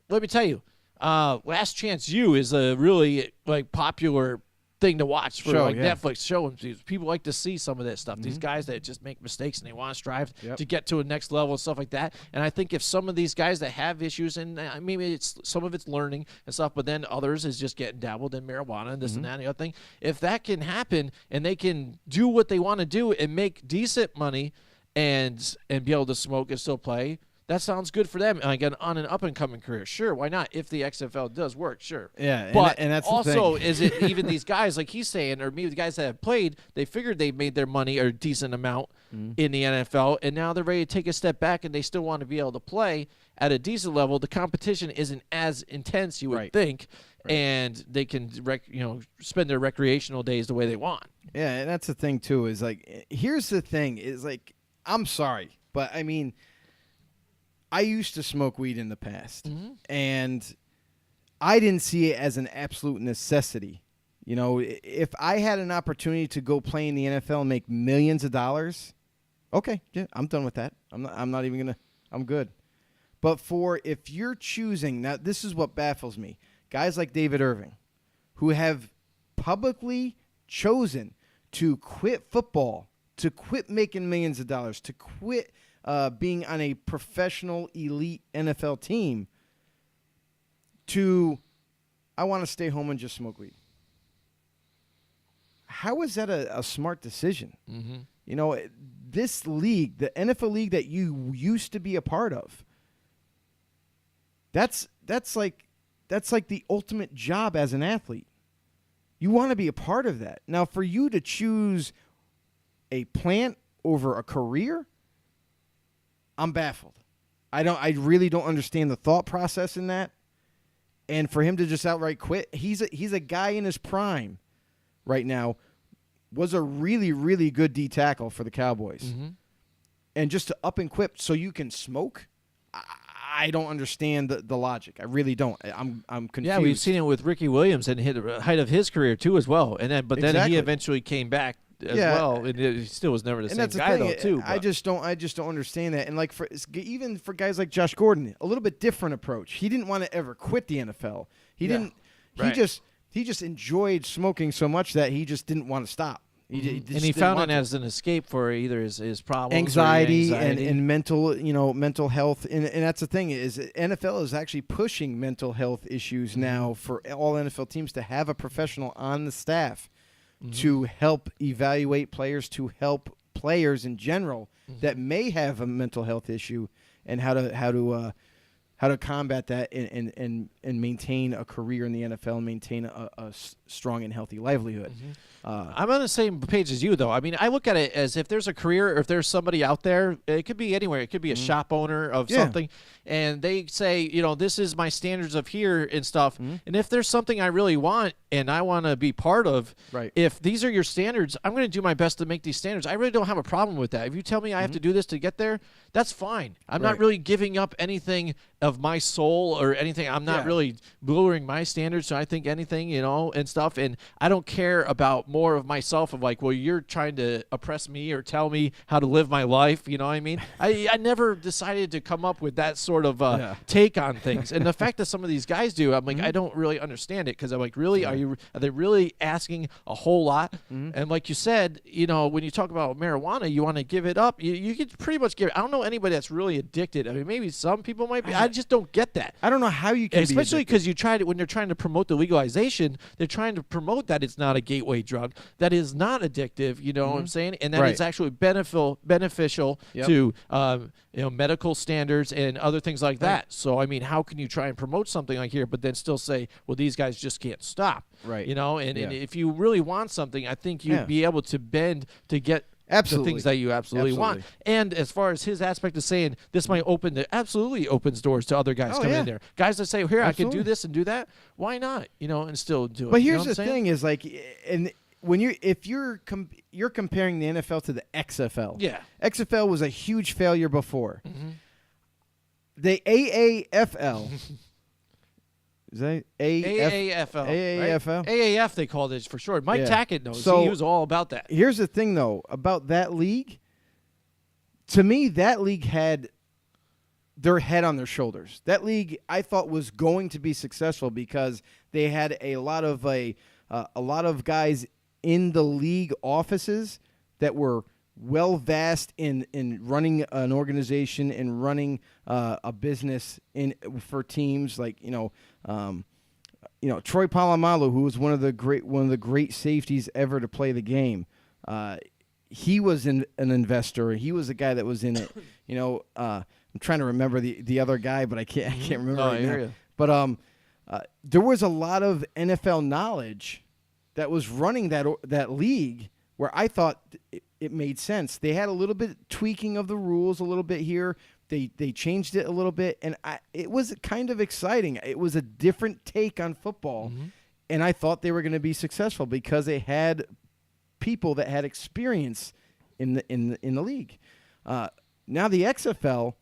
let me tell you. Last Chance U is a really popular thing to watch for Netflix show. People like to see some of that stuff. These guys that just make mistakes and they want to strive to get to a next level and stuff like that. And I think if some of these guys that have issues, and maybe some of it's learning and stuff, but then others is just getting dabbled in marijuana and this and that and the other thing. If that can happen and they can do what they want to do and make decent money and be able to smoke and still play, that sounds good for them. Again, on an up-and-coming career, sure, why not? If the XFL does work, sure. Yeah, but and that's also, the thing. is it even these guys, like he's saying, or maybe the guys that have played, they figured they made their money or a decent amount in the NFL, and now they're ready to take a step back, and they still want to be able to play at a decent level. The competition isn't as intense, you would think. and they can spend their recreational days the way they want. Yeah, and that's the thing too. Is like, here's the thing: is like, I'm sorry, but I mean, I used to smoke weed in the past, and I didn't see it as an absolute necessity. You know, if I had an opportunity to go play in the NFL and make millions of dollars, okay, yeah, I'm done with that. I'm not even gonna. I'm good. But if you're choosing now, this is what baffles me: guys like David Irving, who have publicly chosen to quit football, to quit making millions of dollars, to quit being on a professional elite NFL team, I want to stay home and just smoke weed. How is that a smart decision? Mm-hmm. You know, this league, the NFL league that you used to be a part of, that's like the ultimate job as an athlete. You want to be a part of that. Now, for you to choose a plant over a career, I'm baffled. I really don't understand the thought process in that. And for him to just outright quit, he's a guy in his prime right now, was a really, really good D tackle for the Cowboys. Mm-hmm. And just to up and quit so you can smoke, I don't understand the logic. I really don't. I'm confused. Yeah, we've seen it with Ricky Williams and hit the height of his career too as well. And then he eventually came back as well. And he still was never the same guy though too. I just don't understand that. And like even for guys like Josh Gordon, a little bit different approach. He didn't want to ever quit the NFL. He didn't. Right. He just enjoyed smoking so much that he just didn't want to stop. He found it as an escape for either his problems, anxiety. And mental health. And that's the thing is NFL is actually pushing mental health issues now for all NFL teams to have a professional on the staff to help evaluate players, to help players in general that may have a mental health issue, and how to combat that and maintain a career in the NFL, and maintain a strong and healthy livelihood. I'm on the same page as you, though. I mean, I look at it as if there's a career, or if there's somebody out there, it could be anywhere. It could be a shop owner of something, and they say, this is my standards of here and stuff. And if there's something I really want and I want to be part of, if these are your standards, I'm going to do my best to make these standards. I really don't have a problem with that. If you tell me I have to do this to get there, that's fine. I'm not really giving up anything of my soul or anything. I'm not really lowering my standards to I think anything, and stuff. And I don't care about more of myself of like, well, you're trying to oppress me or tell me how to live my life. You know what I mean? I never decided to come up with that sort of take on things. And the fact that some of these guys do, I'm like, I don't really understand it, because I'm like, really, are they really asking a whole lot? And like you said, when you talk about marijuana, you want to give it up. You could pretty much give it. I don't know anybody that's really addicted. I mean, maybe some people might be. I just don't get that. I don't know how you can, especially because when they're trying to promote the legalization, they're trying to promote that it's not a gateway drug, that is not addictive. You know what I'm saying? And that it's actually beneficial to medical standards and other things like that. So I mean, how can you try and promote something like here, but then still say, well, these guys just can't stop? Right. And if you really want something, I think you'd be able to bend to get the things that you absolutely want. And as far as his aspect of saying this might absolutely opens doors to other guys coming in there. Guys that say, here, I can do this and do that. Why not? And still do it. But here's the thing is like, and when you're comparing the NFL to the XFL. Yeah. XFL was a huge failure before. The AAFL. Is that AAFL? AAFL? Right? AAF, they called it for short. Mike Tackett knows. So he was all about that. Here's the thing, though, about that league. To me, that league had their head on their shoulders. That league, I thought, was going to be successful because they had a lot of guys in the league offices that were well-versed in running an organization and running a business for teams like Troy Polamalu, who was one of the great safeties ever to play the game. He was an investor. He was the guy that was in it. I'm trying to remember the other guy, but I can't remember right now. But there was a lot of NFL knowledge that was running that league, where I thought it made sense. They had a little bit tweaking of the rules, a little bit here, They changed it a little bit, and it was kind of exciting. It was a different take on football, and I thought they were going to be successful because they had people that had experience in the league. Now the XFL,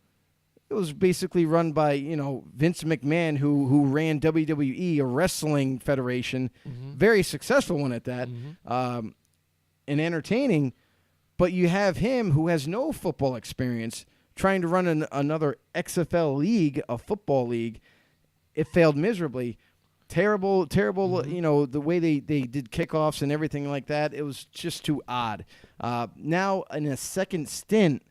it was basically run by Vince McMahon, who ran WWE, a wrestling federation, very successful one at that, and entertaining. But you have him who has no football experience trying to run another XFL league, a football league. It failed miserably. Terrible, the way they did kickoffs and everything like that. It was just too odd. Now, in a second stint,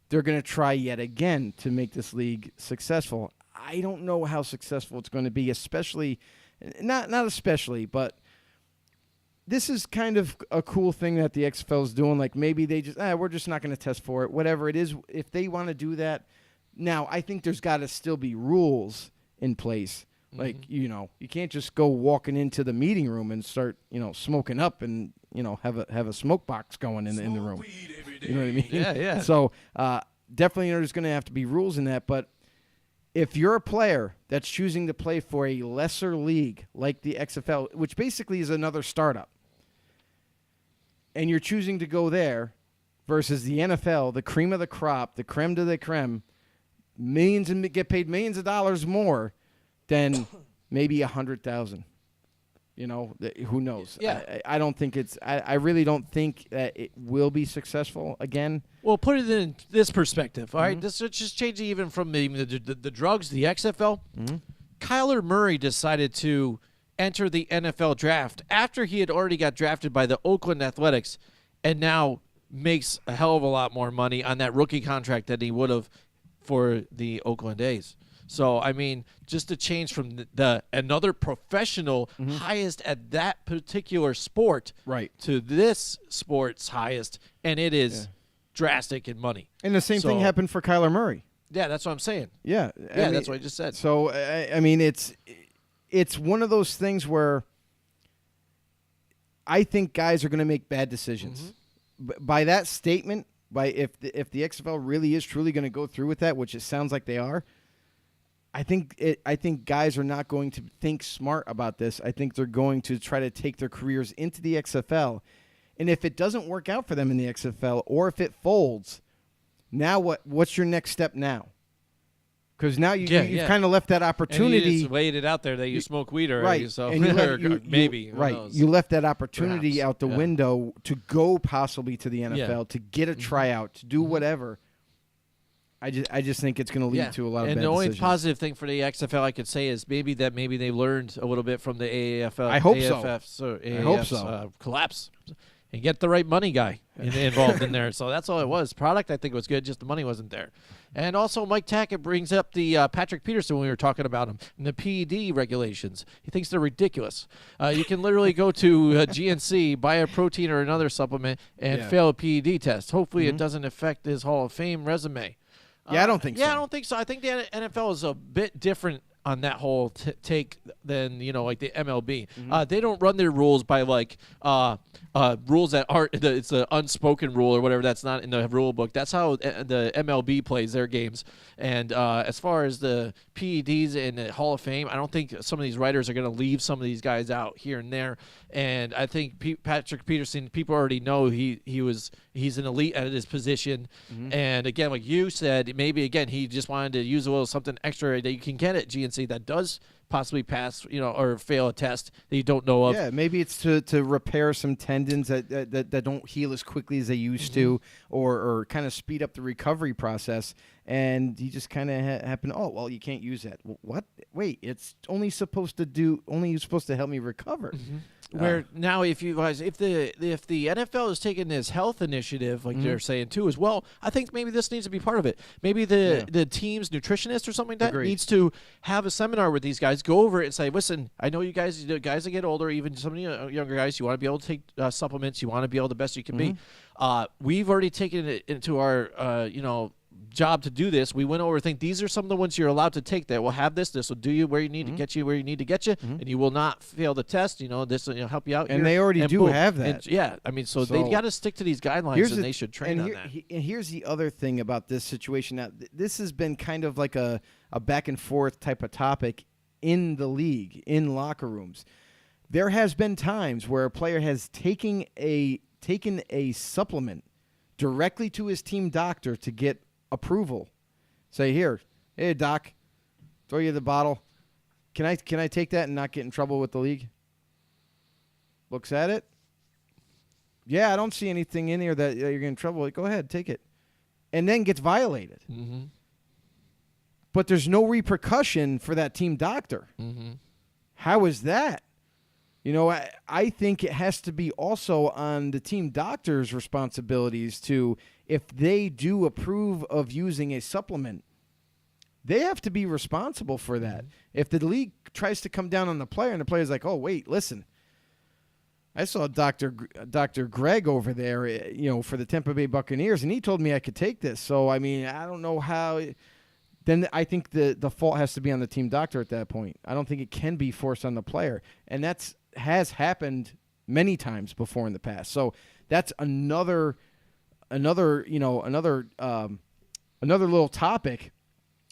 they're going to try yet again to make this league successful. I don't know how successful it's going to be, especially, not especially, but this is kind of a cool thing that the XFL is doing. Like maybe they just, we're just not going to test for it. Whatever it is, if they want to do that. Now, I think there's got to still be rules in place. Like, you can't just go walking into the meeting room and start, smoking up and, have a smoke box going in the room. You know what I mean? Yeah. So definitely there's going to have to be rules in that. But if you're a player that's choosing to play for a lesser league like the XFL, which basically is another startup, and you're choosing to go there versus the NFL, the cream of the crop, the creme de la creme, get paid millions of dollars more than maybe 100,000. Who knows? Yeah. I don't think I really don't think that it will be successful again. Well, put it in this perspective. All right, this just changing even from the drugs, the XFL. Kyler Murray decided to enter the NFL draft after he had already got drafted by the Oakland Athletics, and now makes a hell of a lot more money on that rookie contract than he would have for the Oakland A's. So, I mean, just to change from the another professional highest at that particular sport to this sport's highest, and it is drastic in money. And the same thing happened for Kyler Murray. Yeah, that's what I'm saying. Yeah. I mean, that's what I just said. So, I mean, it's one of those things where I think guys are going to make bad decisions. By that statement, if the XFL really is truly going to go through with that, which it sounds like they are, I think guys are not going to think smart about this. I think they're going to try to take their careers into the XFL. And if it doesn't work out for them in the XFL, or if it folds, now what's your next step now? Because now you've kind of left that opportunity. And you just laid it out there that you smoke weed already. Right. So And maybe. You left that opportunity Perhaps. out the window to go possibly to the NFL, to get a tryout, to do whatever. I just think it's going to lead to a lot of bad And the only decisions. positive thing for the XFL I could say is maybe they learned a little bit from the AAFL. I hope so. I hope so. Collapse. And get the right money guy involved in there. So that's all it was. Product, I think, was good. Just the money wasn't there. And also, Mike Tackett brings up the Patrick Peterson when we were talking about him and the PED regulations. He thinks they're ridiculous. You can literally go to GNC, buy a protein or another supplement, and fail a PED test. Hopefully, it doesn't affect his Hall of Fame resume. I don't think so. Yeah, I don't think so. I think the NFL is a bit different on that whole take than like the MLB. They don't run their rules by rules that aren't it's an unspoken rule or whatever that's not in the rule book. That's how the MLB plays their games. And as far as the PEDs and the Hall of Fame, I don't think some of these writers are going to leave some of these guys out here and there. And I think Patrick Peterson, people already know he's an elite at his position. And again, like you said, maybe again he just wanted to use a little something extra that you can get at GNC that does possibly pass, or fail a test that you don't know of. Yeah, maybe it's to repair some tendons that don't heal as quickly as they used to, or kind of speed up the recovery process. And he just kind of happened. Oh, well, you can't use that. What? Wait, it's only supposed to help me recover. Where now, if the NFL is taking this health initiative, like they're saying too, as well, I think maybe this needs to be part of it. Maybe the team's nutritionist or something like that needs to have a seminar with these guys, go over it and say, listen, I know you guys that get older, even some of you younger guys, you want to be able to take supplements, you want to be able the best you can be. We've already taken it into our job to do this. We went over, think these are some of the ones you're allowed to take that will have this. This will do you where you need to get you, where you need to get you, and you will not fail the test. This will help you out. And here. they already do boom. have that. And, yeah, I mean, so they've got to stick to these guidelines, and they should train on that. And here's the other thing about this situation. Now, this has been kind of like a back and forth type of topic in the league, in locker rooms. There has been times where a player has taken a supplement directly to his team doctor to get approval. Say, here, hey doc, throw you the bottle. Can I take that and not get in trouble with the league? Looks at it. Yeah, I don't see anything in here that you're getting in trouble with. Go ahead, take it. And then gets violated. Mm-hmm. But there's no repercussion for that team doctor. Mm-hmm. How is that? I think it has to be also on the team doctor's responsibilities to, if they do approve of using a supplement, they have to be responsible for that. If the league tries to come down on the player and the player's like, oh, wait, listen, I saw Dr. Greg over there, for the Tampa Bay Buccaneers, and he told me I could take this. So, I mean, I don't know how. Then I think the fault has to be on the team doctor at that point. I don't think it can be forced on the player. And has happened many times before in the past. So that's another little topic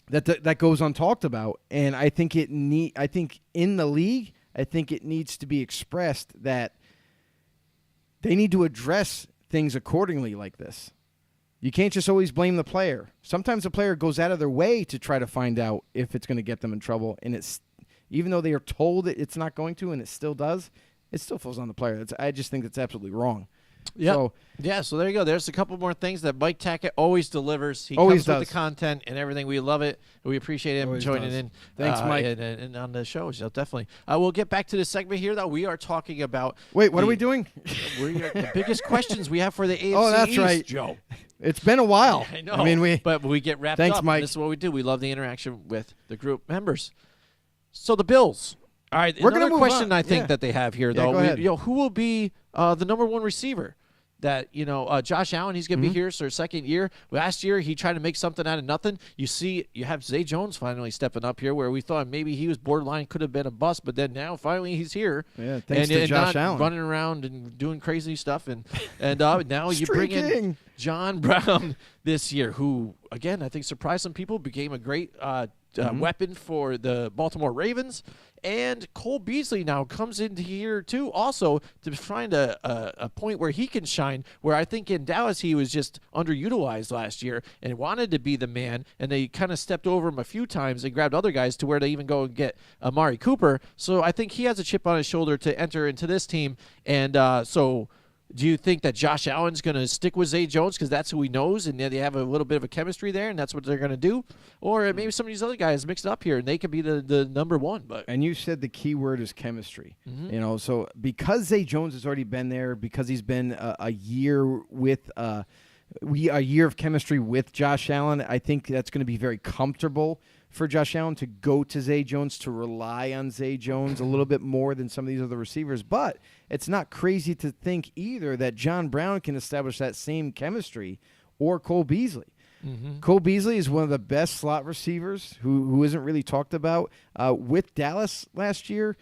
that goes untalked about. And I think I think in the league, I think it needs to be expressed that they need to address things accordingly like this. You can't just always blame the player. Sometimes the player goes out of their way to try to find out if it's going to get them in trouble, and it's even though they are told that it's not going to, and it still does, it still falls on the player. I just think that's absolutely wrong. Yeah. So there you go. There's a couple more things that Mike Tackett always delivers. He always comes does. with the content and everything. We love it. We appreciate him Always joining does. in. Thanks, Mike. And on the show, so definitely. We'll get back to the segment here, though. We are talking about. Wait, what are we doing? The biggest questions we have for the AFC Oh, that's East, right. Joe. It's been a while. I know. I mean, but we get wrapped Thanks, up. Mike. This is what we do. We love the interaction with the group members. So the Bills. All right, We're gonna another move question on. I think Yeah. that they have here, Yeah, though. go ahead. Who will be the number one receiver? That Josh Allen, he's going to be here for his second year. Last year, he tried to make something out of nothing. You have Zay Jones finally stepping up here, where we thought maybe he was borderline, could have been a bust, but then now finally he's here. Yeah, thanks to Josh not Allen. running around and doing crazy stuff, and now you bring in Streaking. John Brown this year, who again I think surprised some people, became a great weapon for the Baltimore Ravens. And Cole Beasley now comes into here, too, also to find a point where he can shine, where I think in Dallas he was just underutilized last year and wanted to be the man, and they kind of stepped over him a few times and grabbed other guys to where they even go and get Amari Cooper. So I think he has a chip on his shoulder to enter into this team. And so do you think that Josh Allen's going to stick with Zay Jones because that's who he knows and they have a little bit of a chemistry there and that's what they're going to do? Or maybe some of these other guys mix it up here and they could be the number one. But And you said the key word is chemistry. So because Zay Jones has already been there, because he's been a year with a year of chemistry with Josh Allen, I think that's going to be very comfortable for Josh Allen to go to Zay Jones, to rely on Zay Jones a little bit more than some of these other receivers. But it's not crazy to think either that John Brown can establish that same chemistry, or Cole Beasley. Cole Beasley is one of the best slot receivers who isn't really talked about. With Dallas last year,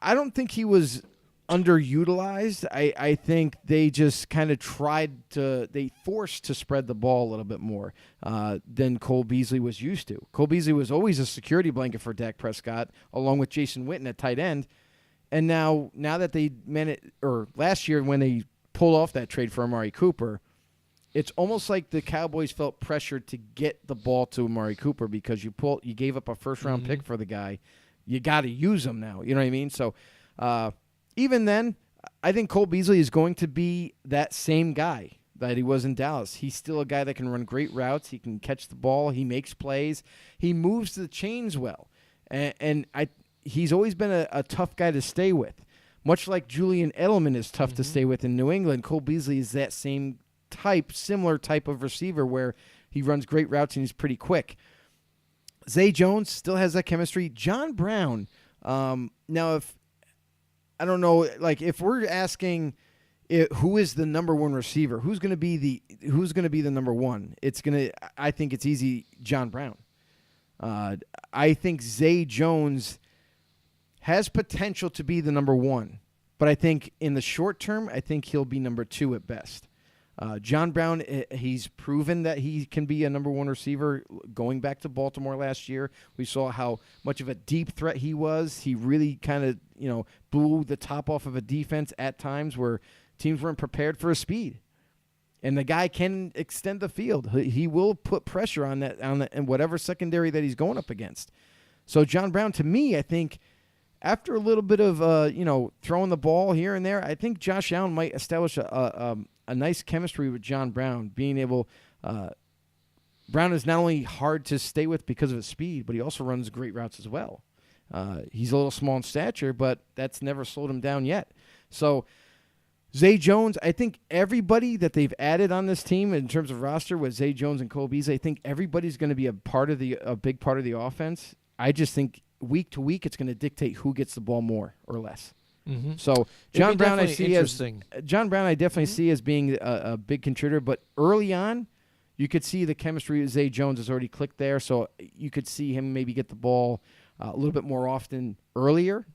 I don't think he was underutilized. I think they just kind of they forced to spread the ball a little bit more than Cole Beasley was used to. Cole Beasley was always a security blanket for Dak Prescott, along with Jason Witten at tight end. And now that they last year when they pulled off that trade for Amari Cooper, it's almost like the Cowboys felt pressured to get the ball to Amari Cooper because you gave up a first-round pick for the guy. You got to use him now. You know what I mean? So even then, I think Cole Beasley is going to be that same guy that he was in Dallas. He's still a guy that can run great routes. He can catch the ball. He makes plays. He moves the chains well. And he's always been a tough guy to stay with. Much like Julian Edelman is tough to stay with in New England, Cole Beasley is that similar type of receiver where he runs great routes and he's pretty quick. Zay Jones still has that chemistry. John Brown, now I don't know, like if we're asking, who is the number one receiver? Who's going to be the number one? I think it's easy. John Brown. I think Zay Jones has potential to be the number one, but I think in the short term, I think he'll be number two at best. John Brown, he's proven that he can be a number one receiver. Going back to Baltimore last year, we saw how much of a deep threat he was. He really kind of, blew the top off of a defense at times where teams weren't prepared for his speed. And the guy can extend the field. He will put pressure on that and whatever secondary that he's going up against. So John Brown, to me, I think after a little bit of throwing the ball here and there, I think Josh Allen might establish a nice chemistry with John Brown. Being able, Brown is not only hard to stay with because of his speed, but he also runs great routes as well. He's a little small in stature, but that's never slowed him down yet. So Zay Jones, I think everybody that they've added on this team in terms of roster with Zay Jones and Cole Beasley, I think everybody's going to be a big part of the offense. I just think week to week it's going to dictate who gets the ball more or less. Mm-hmm. So John Brown, I definitely see as being a big contributor. But early on, you could see the chemistry with Zay Jones has already clicked there. So you could see him maybe get the ball a little bit more often earlier.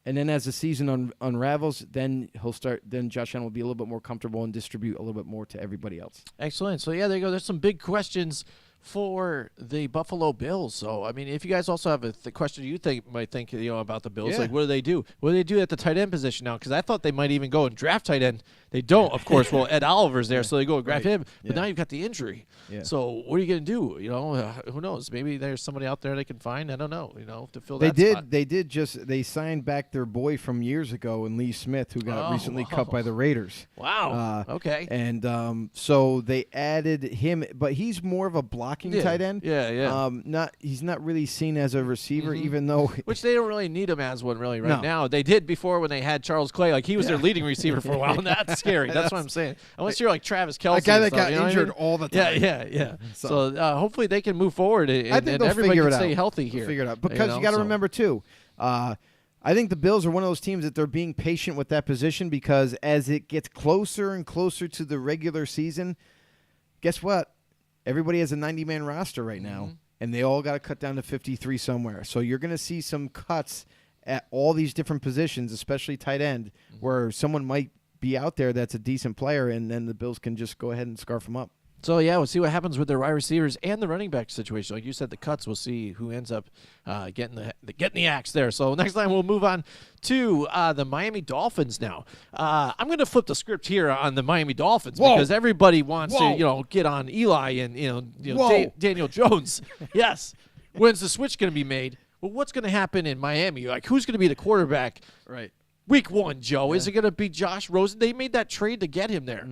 And then as the season unravels, then he'll start. Then Josh Allen will be a little bit more comfortable and distribute a little bit more to everybody else. Excellent. So yeah, there you go. There's some big questions for the Buffalo Bills. So I mean, if you guys also have a question you might think about the Bills, like what do they do? What do they do at the tight end position now? Because I thought they might even go and draft tight end. They don't, of course. Well, Ed Oliver's there, so they go and grab him. But now you've got the injury. Yeah. So what are you going to do? Who knows? Maybe there's somebody out there they can find. I don't know. To fill that spot. They signed back their boy from years ago, and Lee Smith, who got recently cut by the Raiders. Wow. Okay. And so they added him, but he's more of a blocking tight end. Yeah. He's not really seen as a receiver, even though which they don't really need him as one really now. They did before when they had Charles Clay. Like he was their leading receiver for a while, and that's scary. That's what I'm saying. Unless you're like Travis Kelce, a guy that got injured all the time. Yeah. So hopefully they can move forward, and I think everybody can stay out. healthy here. They'll figure it out because you got to remember too. I think the Bills are one of those teams that they're being patient with that position because as it gets closer and closer to the regular season, guess what? Everybody has a 90-man roster right now, and they all got to cut down to 53 somewhere. So you're going to see some cuts at all these different positions, especially tight end, where someone might be out there that's a decent player, and then the Bills can just go ahead and scarf them up. So, yeah, we'll see what happens with their wide receivers and the running back situation. Like you said, the cuts, we'll see who ends up getting the axe there. So next time we'll move on to the Miami Dolphins now. I'm going to flip the script here on the Miami Dolphins because everybody wants to, get on Eli and, Daniel Jones. Yes. When's the switch going to be made? Well, what's going to happen in Miami? Like, who's going to be the quarterback? Right. Week 1, Joe. Is it going to be Josh Rosen? They made that trade to get him there.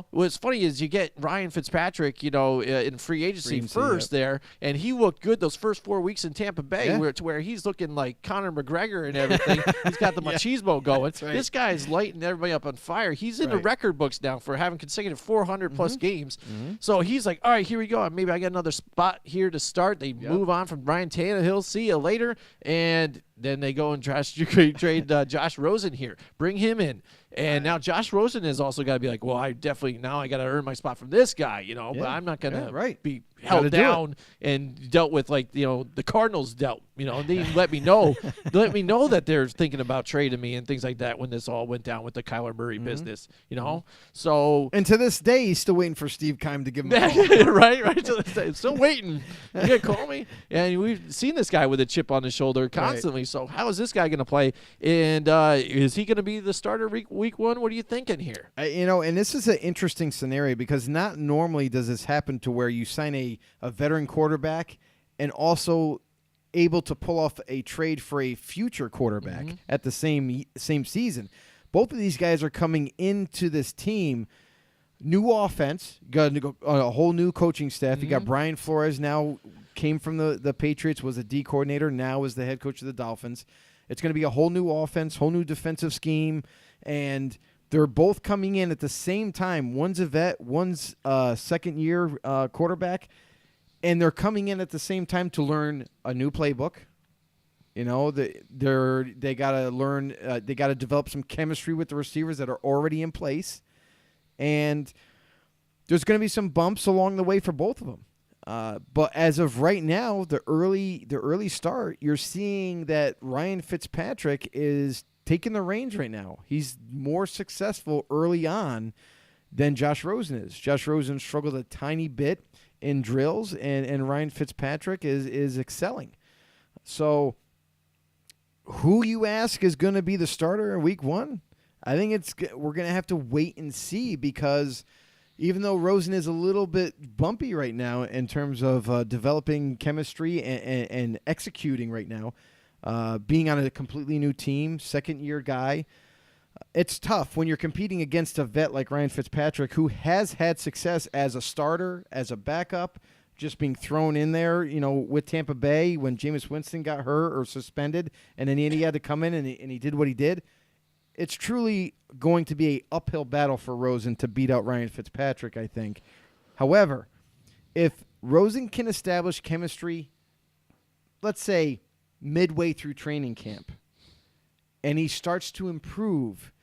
What's funny is you get Ryan Fitzpatrick, in free agency first there, and he looked good those first 4 weeks in Tampa Bay, where he's looking like Conor McGregor and everything. He's got the machismo going. Right. This guy's lighting everybody up on fire. He's in the record books now for having consecutive 400-plus games. So he's like, all right, here we go. Maybe I got another spot here to start. They move on from Ryan Tannehill. See you later. And then they go and trade Josh Rosen here. Bring him in. And now Josh Rosen has also got to be like, well, I got to earn my spot from this guy, but I'm not going to be held down and dealt with like, the Cardinals dealt, they let me know that they're thinking about trading me and things like that when this all went down with the Kyler Murray business, So. And to this day, he's still waiting for Steve Keim to give him a call. right. To this day. Still waiting. You going to call me? And we've seen this guy with a chip on his shoulder constantly. Right. So how is this guy going to play? And is he going to be the starter week 1? What are you thinking here? And this is an interesting scenario because not normally does this happen to where you sign a veteran quarterback and also able to pull off a trade for a future quarterback at the same season. Both of these guys are coming into this team. New offense, got a whole new coaching staff. You got Brian Flores now, came from the Patriots, was a D coordinator, now is the head coach of the Dolphins. It's going to be a whole new offense, whole new defensive scheme, and they're both coming in at the same time. One's a vet, one's a second-year quarterback, and they're coming in at the same time to learn a new playbook, You know, they got to learn. They got to develop some chemistry with the receivers that are already in place, and there's going to be some bumps along the way for both of them. But as of right now, the early start, you're seeing that Ryan Fitzpatrick is taking the reins right now. He's more successful early on than Josh Rosen is. Josh Rosen struggled a tiny bit in drills, and Ryan Fitzpatrick is excelling. So who you ask is going to be the starter in week 1? I think we're going to have to wait and see, because even though Rosen is a little bit bumpy right now in terms of developing chemistry and executing right now, being on a completely new team, second-year guy, it's tough when you're competing against a vet like Ryan Fitzpatrick, who has had success as a starter, as a backup, just being thrown in there, with Tampa Bay when Jameis Winston got hurt or suspended, and then he had to come in and he did what he did. It's truly going to be an uphill battle for Rosen to beat out Ryan Fitzpatrick, I think. However, if Rosen can establish chemistry, let's say midway through training camp, and he starts to improve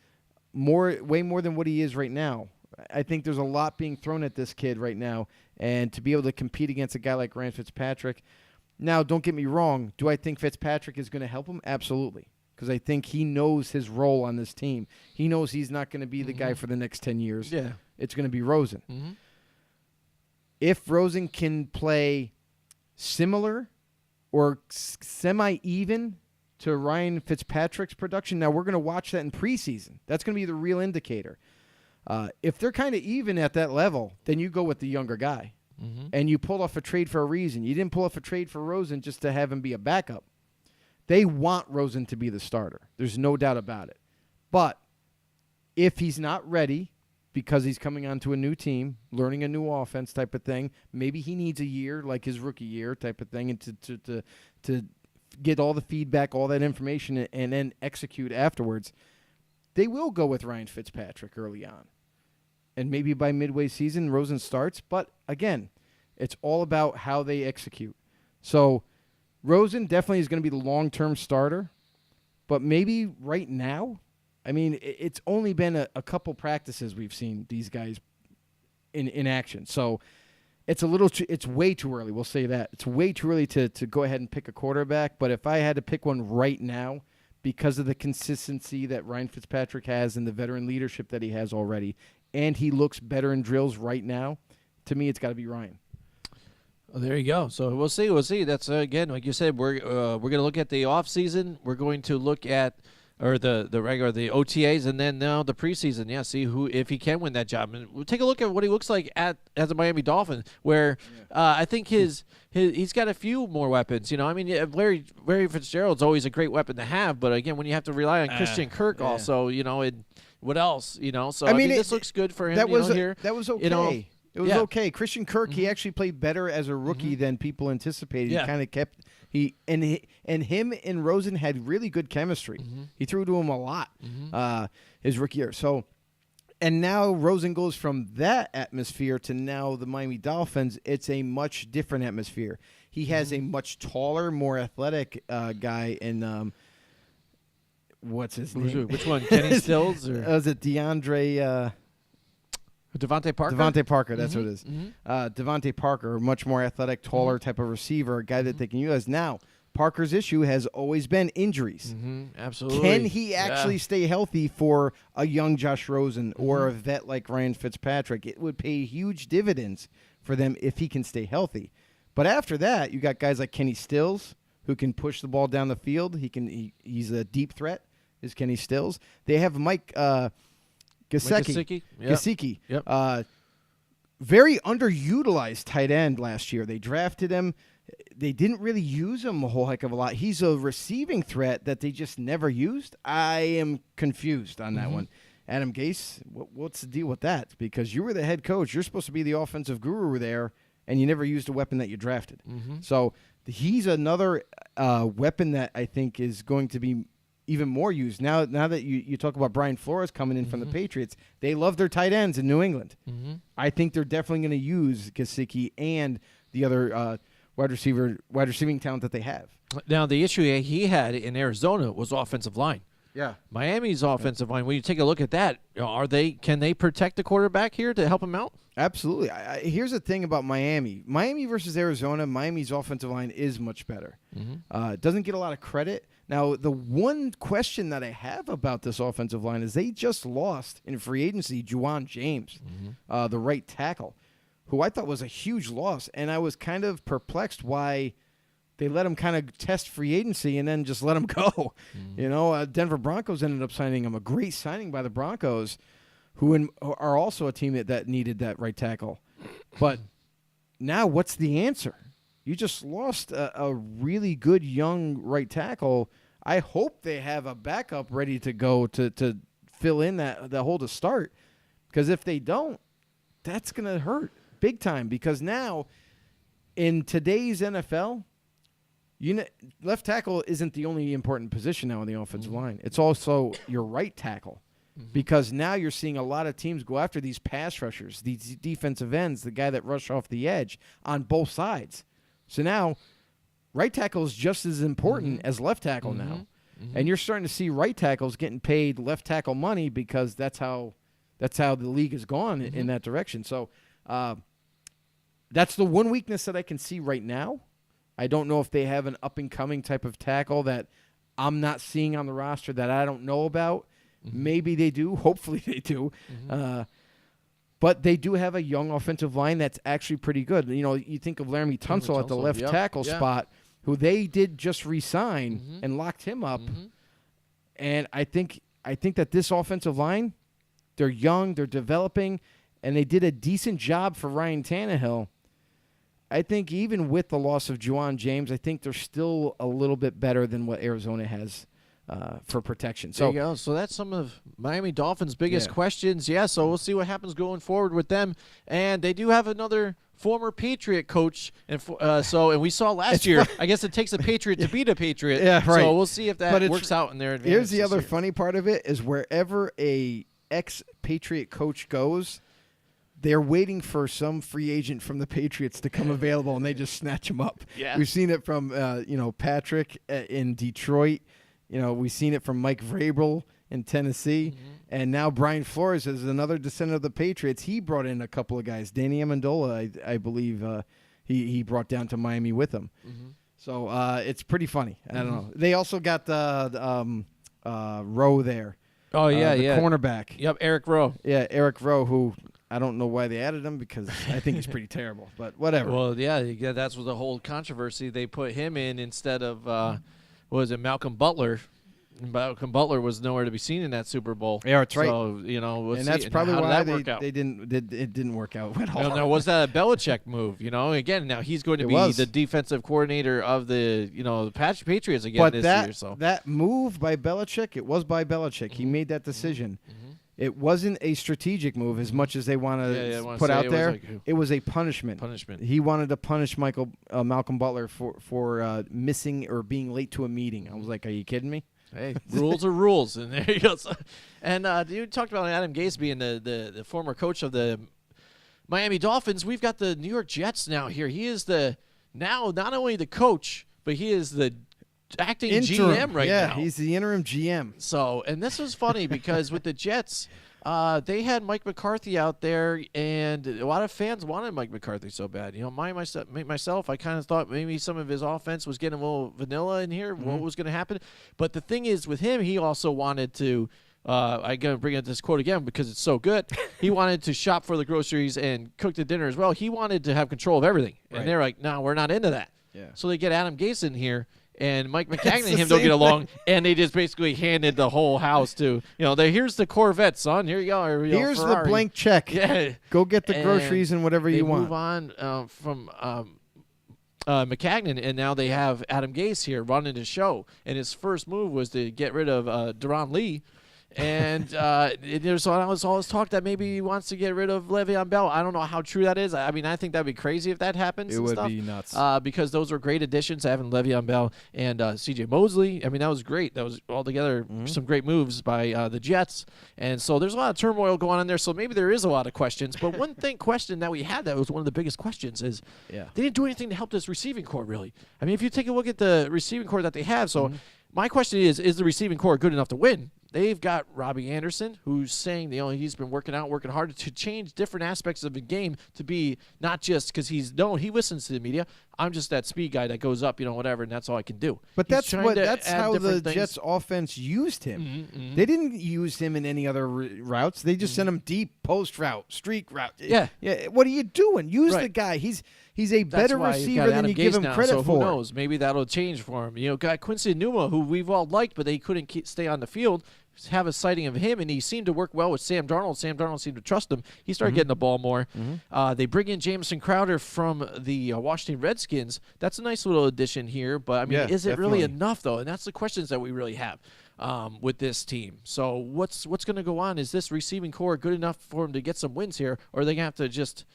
way more than what he is right now, I think there's a lot being thrown at this kid right now, and to be able to compete against a guy like Ryan Fitzpatrick. Now, don't get me wrong. Do I think Fitzpatrick is going to help him? Absolutely, because I think he knows his role on this team. He knows he's not going to be the guy for the next 10 years. Yeah. It's going to be Rosen. Mm-hmm. If Rosen can play similar or semi-even to Ryan Fitzpatrick's production, now we're going to watch that in preseason. That's going to be the real indicator. If they're kind of even at that level, then you go with the younger guy. Mm-hmm. And you pull off a trade for a reason. You didn't pull off a trade for Rosen just to have him be a backup. They want Rosen to be the starter. There's no doubt about it. But if he's not ready because he's coming onto a new team, learning a new offense type of thing, maybe he needs a year like his rookie year type of thing, and to get all the feedback, all that information, and then execute afterwards, they will go with Ryan Fitzpatrick early on. And maybe by midway season, Rosen starts. But, again, it's all about how they execute. So Rosen definitely is going to be the long-term starter. But maybe right now, I mean, it's only been a couple practices we've seen these guys in action. So it's it's way too early. We'll say that. It's way too early to go ahead and pick a quarterback. But if I had to pick one right now, because of the consistency that Ryan Fitzpatrick has and the veteran leadership that he has already, and he looks better in drills right now, to me, it's got to be Ryan. Well, there you go. So we'll see. We'll see. That's again, like you said, we're going to look at the off season. We're going to look at the OTAs, and then now the preseason. Yeah, see if he can win that job. And we'll take a look at what he looks like as a Miami Dolphin, where I think he's got a few more weapons. I mean, Larry Fitzgerald's always a great weapon to have, but again, when you have to rely on Christian Kirk also, and what else, So I mean this looks good for him. That was here. That was okay. It was okay. Christian Kirk, he actually played better as a rookie than people anticipated. Yeah. He kind of kept and him and Rosen had really good chemistry. He threw to him a lot his rookie year. So, and now Rosen goes from that atmosphere to now the Miami Dolphins. It's a much different atmosphere. He has a much taller, more athletic guy in what's his name? Which one? Kenny Stills or was it DeAndre? Devontae Parker? Devontae Parker, that's what it is. Devontae Parker, much more athletic, taller type of receiver, a guy that they can use. Now, Parker's issue has always been injuries. Absolutely. Can he actually stay healthy for a young Josh Rosen or a vet like Ryan Fitzpatrick? It would pay huge dividends for them if he can stay healthy. But after that, you got guys like Kenny Stills who can push the ball down the field. He's a deep threat, is Kenny Stills. They have Mike Gesicki. Yep. Very underutilized tight end last year. They drafted him. They didn't really use him a whole heck of a lot. He's a receiving threat that they just never used. I am confused on that one. Adam Gase, what's the deal with that? Because you were the head coach. You're supposed to be the offensive guru there, and you never used a weapon that you drafted. So he's another weapon that I think is going to be even more used. Now that you talk about Brian Flores coming in from the Patriots, they love their tight ends in New England. I think they're definitely going to use Gesicki and the other wide receiving talent that they have. Now, the issue he had in Arizona was offensive line. Yeah. Miami's offensive line, when you take a look at that, can they protect the quarterback here to help him out? Absolutely. Here's the thing about Miami. Miami versus Arizona, Miami's offensive line is much better. It doesn't get a lot of credit. Now, the one question that I have about this offensive line is they just lost in free agency Juwan James, the right tackle, who I thought was a huge loss. And I was kind of perplexed why they let him kind of test free agency and then just let him go. You know, Denver Broncos ended up signing him. A great signing by the Broncos, who are also a team that needed that right tackle. But now what's the answer? You just lost a really good young right tackle. I hope they have a backup ready to go to fill in that hole to start. Because if they don't, that's going to hurt big time. Because now, in today's NFL, left tackle isn't the only important position now in the offensive line. It's also your right tackle. Because now you're seeing a lot of teams go after these pass rushers, these defensive ends, the guy that rush off the edge on both sides. So now right tackle is just as important as left tackle now. And you're starting to see right tackles getting paid left tackle money because that's how the league has gone in that direction. So that's the one weakness that I can see right now. I don't know if they have an up-and-coming type of tackle that I'm not seeing on the roster that I don't know about. Maybe they do. Hopefully they do. But they do have a young offensive line that's actually pretty good. You know, you think of Laramie Tunsil at the left tackle spot, who they did just re-sign and locked him up. And I think that this offensive line, they're young, they're developing, and they did a decent job for Ryan Tannehill. I think even with the loss of Juwan James, I think they're still a little bit better than what Arizona has for protection. So, there you go. So that's some of Miami Dolphins' biggest questions. Yeah, so we'll see what happens going forward with them. And they do have another former Patriot coach. And we saw last year, I guess it takes a Patriot to beat a Patriot. Yeah, right. So we'll see if that works out in their advantage. Here's the other funny part of it is wherever a ex-Patriot coach goes, they're waiting for some free agent from the Patriots to come available, and they just snatch him up. Yeah. We've seen it from Patrick in Detroit. You know, we've seen it from Mike Vrabel in Tennessee, and now Brian Flores is another descendant of the Patriots. He brought in a couple of guys. Danny Amendola, I believe, he brought down to Miami with him. So it's pretty funny. I don't know. They also got the Rowe there. Oh yeah, the cornerback. Yep, Eric Rowe. Yeah, Eric Rowe, who I don't know why they added him because I think he's pretty terrible. But whatever. Well, yeah, that's what the whole controversy. They put him in instead of Malcolm Butler. Malcolm Butler was nowhere to be seen in that Super Bowl. Yeah, that's right. So we'll and see. that's probably why it didn't work out at all. Now, was that a Belichick move? You know, again, now he's going to be the defensive coordinator of the Patriots again this year. So that move by Belichick, it was by Belichick. He made that decision. It wasn't a strategic move as much as they want to put out there. It was a punishment. He wanted to punish Malcolm Butler for missing or being late to a meeting. I was like, are you kidding me? Hey, rules are rules, and there you go. And you talked about Adam Gase being the former coach of the Miami Dolphins. We've got the New York Jets now here. He is now not only the coach, but he is the acting GM right now. Yeah, he's the interim GM. So, and this was funny because with the Jets, they had Mike McCarthy out there, and a lot of fans wanted Mike McCarthy so bad. You know, myself, I kind of thought maybe some of his offense was getting a little vanilla in here. What was going to happen? But the thing is, with him, he also wanted to. I'm going to bring up this quote again because it's so good. He wanted to shop for the groceries and cook the dinner as well. He wanted to have control of everything, and they're like, "No, we're not into that." Yeah. So they get Adam Gase in here. And Mike McCagnon and him don't get along, and they just basically handed the whole house to, here's the Corvette, son. Here you go. Or, here's Ferrari. the blank check. Yeah. Go get the groceries and whatever you want. They move on from McCagnon, and now they have Adam Gase here running the show. And his first move was to get rid of Deron Lee And there's always talk that maybe he wants to get rid of Le'Veon Bell. I don't know how true that is. I mean, I think that'd be crazy if that happens. It and would stuff, be nuts. because those were great additions, having Le'Veon Bell and C.J. Mosley. I mean, that was great. That was altogether some great moves by the Jets. And so there's a lot of turmoil going on there. So maybe there is a lot of questions. But one question that we had that was one of the biggest questions is they didn't do anything to help this receiving core, really. I mean, if you take a look at the receiving core that they have, so my question is the receiving core good enough to win? They've got Robbie Anderson, who's saying he's been working hard to change different aspects of the game to be not just because he listens to the media. I'm just that speed guy that goes up, whatever, and that's all I can do. But He's that's how the different things. Jets offense used him. They didn't use him in any other routes. They just sent him deep post route, streak route. Yeah. What are you doing? Use Right. the guy. He's a That's better why you've receiver got than Adam you give Gase him now, credit so for. who knows? Maybe that'll change for him. Got Quincy Enunwa, who we've all liked, but they couldn't stay on the field. Have a sighting of him, and he seemed to work well with Sam Darnold. Sam Darnold seemed to trust him. He started getting the ball more. They bring in Jamison Crowder from the Washington Redskins. That's a nice little addition here, but I mean, Yeah, is it really definitely. enough though? And that's the questions that we really have with this team. So what's going to go on? Is this receiving core good enough for him to get some wins here, or are they going to have to just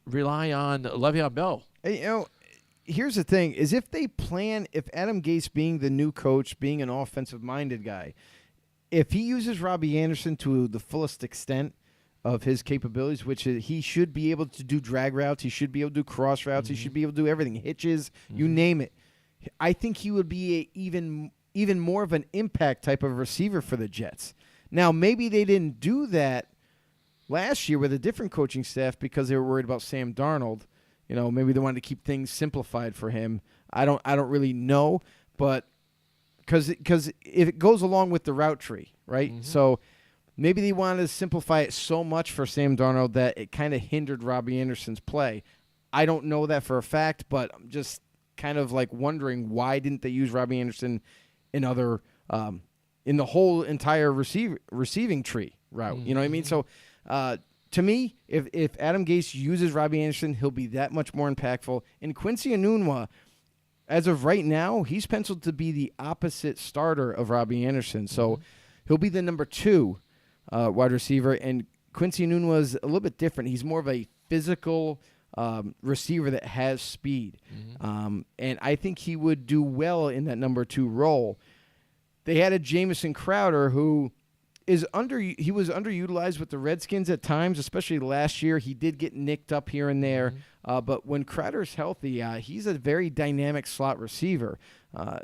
rely on Le'Veon Bell? Hey, here's the thing: is if Adam Gase being the new coach, being an offensive-minded guy, if he uses Robbie Anderson to the fullest extent of his capabilities, which he should be able to do drag routes, he should be able to do cross routes, he should be able to do everything, hitches, you name it. I think he would be even more of an impact type of receiver for the Jets. Now, maybe they didn't do that last year with a different coaching staff because they were worried about Sam Darnold. Maybe they wanted to keep things simplified for him. I don't really know, but because if it goes along with the route tree, right? So maybe they wanted to simplify it so much for Sam Darnold that it kind of hindered Robbie Anderson's play. I don't know that for a fact, but I'm just kind of like wondering why didn't they use Robbie Anderson in other in the whole entire receiving tree route? You know what I mean? So to me, if Adam Gase uses Robbie Anderson, he'll be that much more impactful. And Quincy Enunwa, as of right now, he's penciled to be the opposite starter of Robbie Anderson. So he'll be the number 2 wide receiver. And Quincy Enunwa is a little bit different. He's more of a physical receiver that has speed. And I think he would do well in that number 2 role. They had a Jamison Crowder who was underutilized with the Redskins at times, especially last year. He did get nicked up here and there. But when Crowder's healthy, he's a very dynamic slot receiver.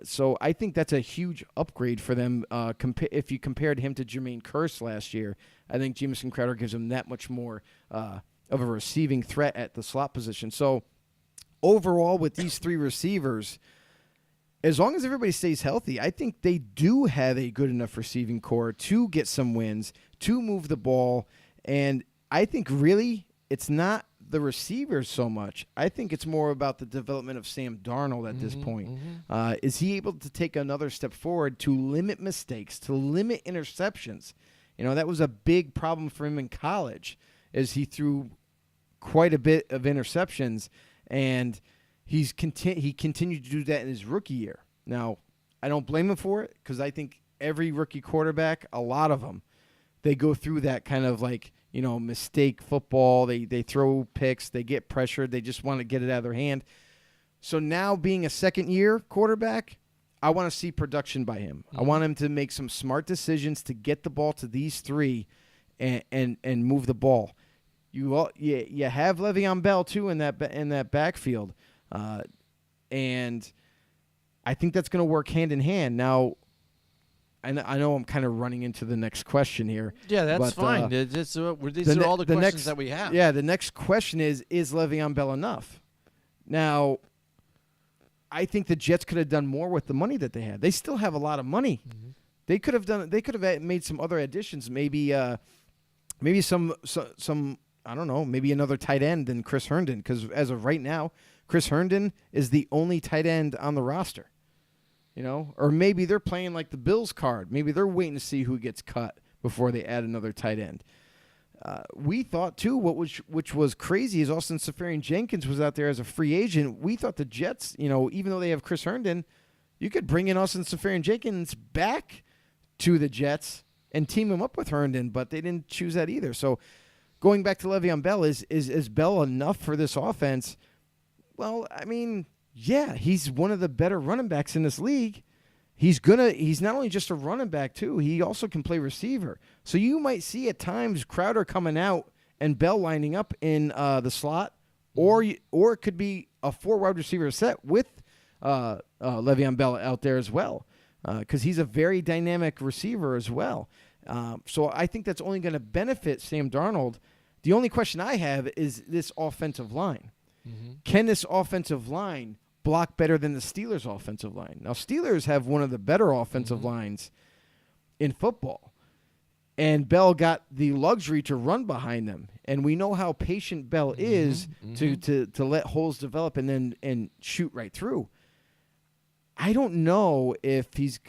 So I think that's a huge upgrade for them. If you compared him to Jermaine Kearse last year, I think Jamison Crowder gives him that much more of a receiving threat at the slot position. So overall, with these 3 receivers, as long as everybody stays healthy, I think they do have a good enough receiving core to get some wins, to move the ball. And I think really it's not the receivers so much. I think it's more about the development of Sam Darnold at this point. Is he able to take another step forward to limit mistakes, to limit interceptions? That was a big problem for him in college, as he threw quite a bit of interceptions, and he continued to do that in his rookie year. Now, I don't blame him for it because I think every rookie quarterback, a lot of them, they go through that kind of mistake football. They throw picks. They get pressured. They just want to get it out of their hand. So now being a second-year quarterback, I want to see production by him. I want him to make some smart decisions to get the ball to these 3 and move the ball. You have Le'Veon Bell, too, in that backfield. And I think that's going to work hand in hand. Now, I know I'm kind of running into the next question here. Yeah, that's fine. These are all the questions that we have. Yeah, the next question is Le'Veon Bell enough? Now, I think the Jets could have done more with the money that they had. They still have a lot of money. They could have made some other additions. Maybe some I don't know, maybe another tight end than Chris Herndon, because as of right now, Chris Herndon is the only tight end on the roster. Or maybe they're playing like the Bills card. Maybe they're waiting to see who gets cut before they add another tight end. We thought, too, which was crazy, is Austin Seferian-Jenkins was out there as a free agent. We thought the Jets, even though they have Chris Herndon, you could bring in Austin Seferian-Jenkins back to the Jets and team him up with Herndon, but they didn't choose that either. So going back to Le'Veon Bell, is Bell enough for this offense? Well, I mean, yeah, he's one of the better running backs in this league. He's not only just a running back too, he also can play receiver. So you might see at times Crowder coming out and Bell lining up in the slot, or it could be a 4 wide receiver set with Le'Veon Bell out there as well, because he's a very dynamic receiver as well. So I think that's only going to benefit Sam Darnold. The only question I have is this offensive line. Mm-hmm. Can this offensive line block better than the Steelers' offensive line? Now, Steelers have one of the better offensive lines in football, and Bell got the luxury to run behind them. And we know how patient Bell is to let holes develop and shoot right through. I don't know if he's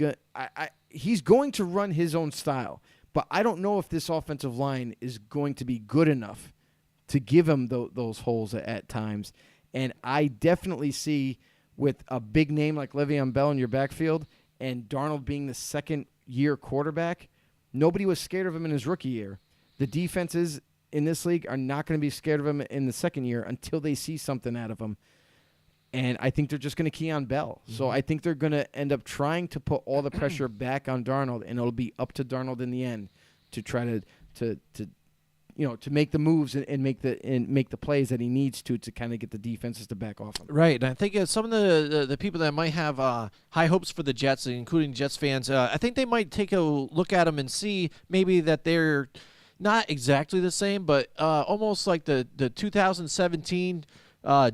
he's going to run his own style, but I don't know if this offensive line is going to be good enough to give him those holes at times. And I definitely see, with a big name like Le'Veon Bell in your backfield and Darnold being the second-year quarterback, nobody was scared of him in his rookie year. The defenses in this league are not going to be scared of him in the second year until they see something out of him. And I think they're just going to key on Bell. So I think they're going to end up trying to put all the pressure back on Darnold, and it'll be up to Darnold in the end to try to make the moves and make the plays that he needs to kind of get the defenses to back off him. Right, and I think some of the people that might have high hopes for the Jets, including Jets fans, I think they might take a look at them and see maybe that they're not exactly the same, but almost like the 2017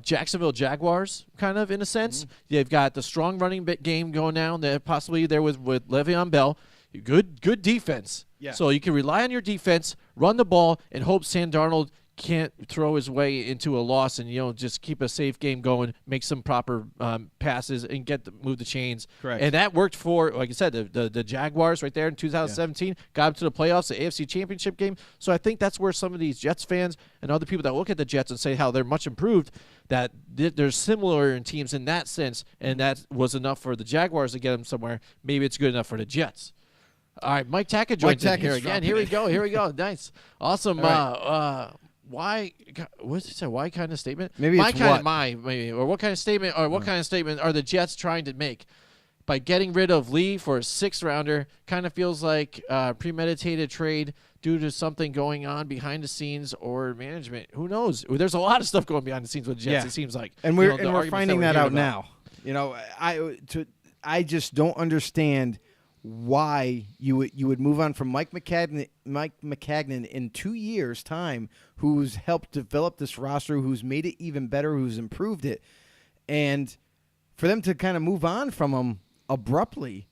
Jacksonville Jaguars, kind of, in a sense. They've got the strong running game going now. They're possibly there with Le'Veon Bell. Good defense. Yeah. So you can rely on your defense, run the ball, and hope Sam Darnold can't throw his way into a loss, and just keep a safe game going, make some proper passes, and move the chains. Correct. And that worked for, like I said, the Jaguars right there in 2017, got them to the playoffs, the AFC Championship game. So I think that's where some of these Jets fans and other people that look at the Jets and say how they're much improved, that they're similar in teams in that sense, and that was enough for the Jaguars to get them somewhere. Maybe it's good enough for the Jets. All right, Mike Tackett joins in here again. Here we go. Nice. Awesome. Right. Why? What did he say? Why kind of statement? Maybe my it's kind what? of maybe, or what kind of statement? Or what kind of statement are the Jets trying to make by getting rid of Lee for a 6th rounder? Kind of feels like a premeditated trade due to something going on behind the scenes or management. Who knows? There's a lot of stuff going behind the scenes with the Jets. Yeah. It seems like, and we're finding that out now. I just don't understand why you would move on from Mike Maccagnan in 2 years' time, who's helped develop this roster, who's made it even better, who's improved it, and for them to kind of move on from him abruptly,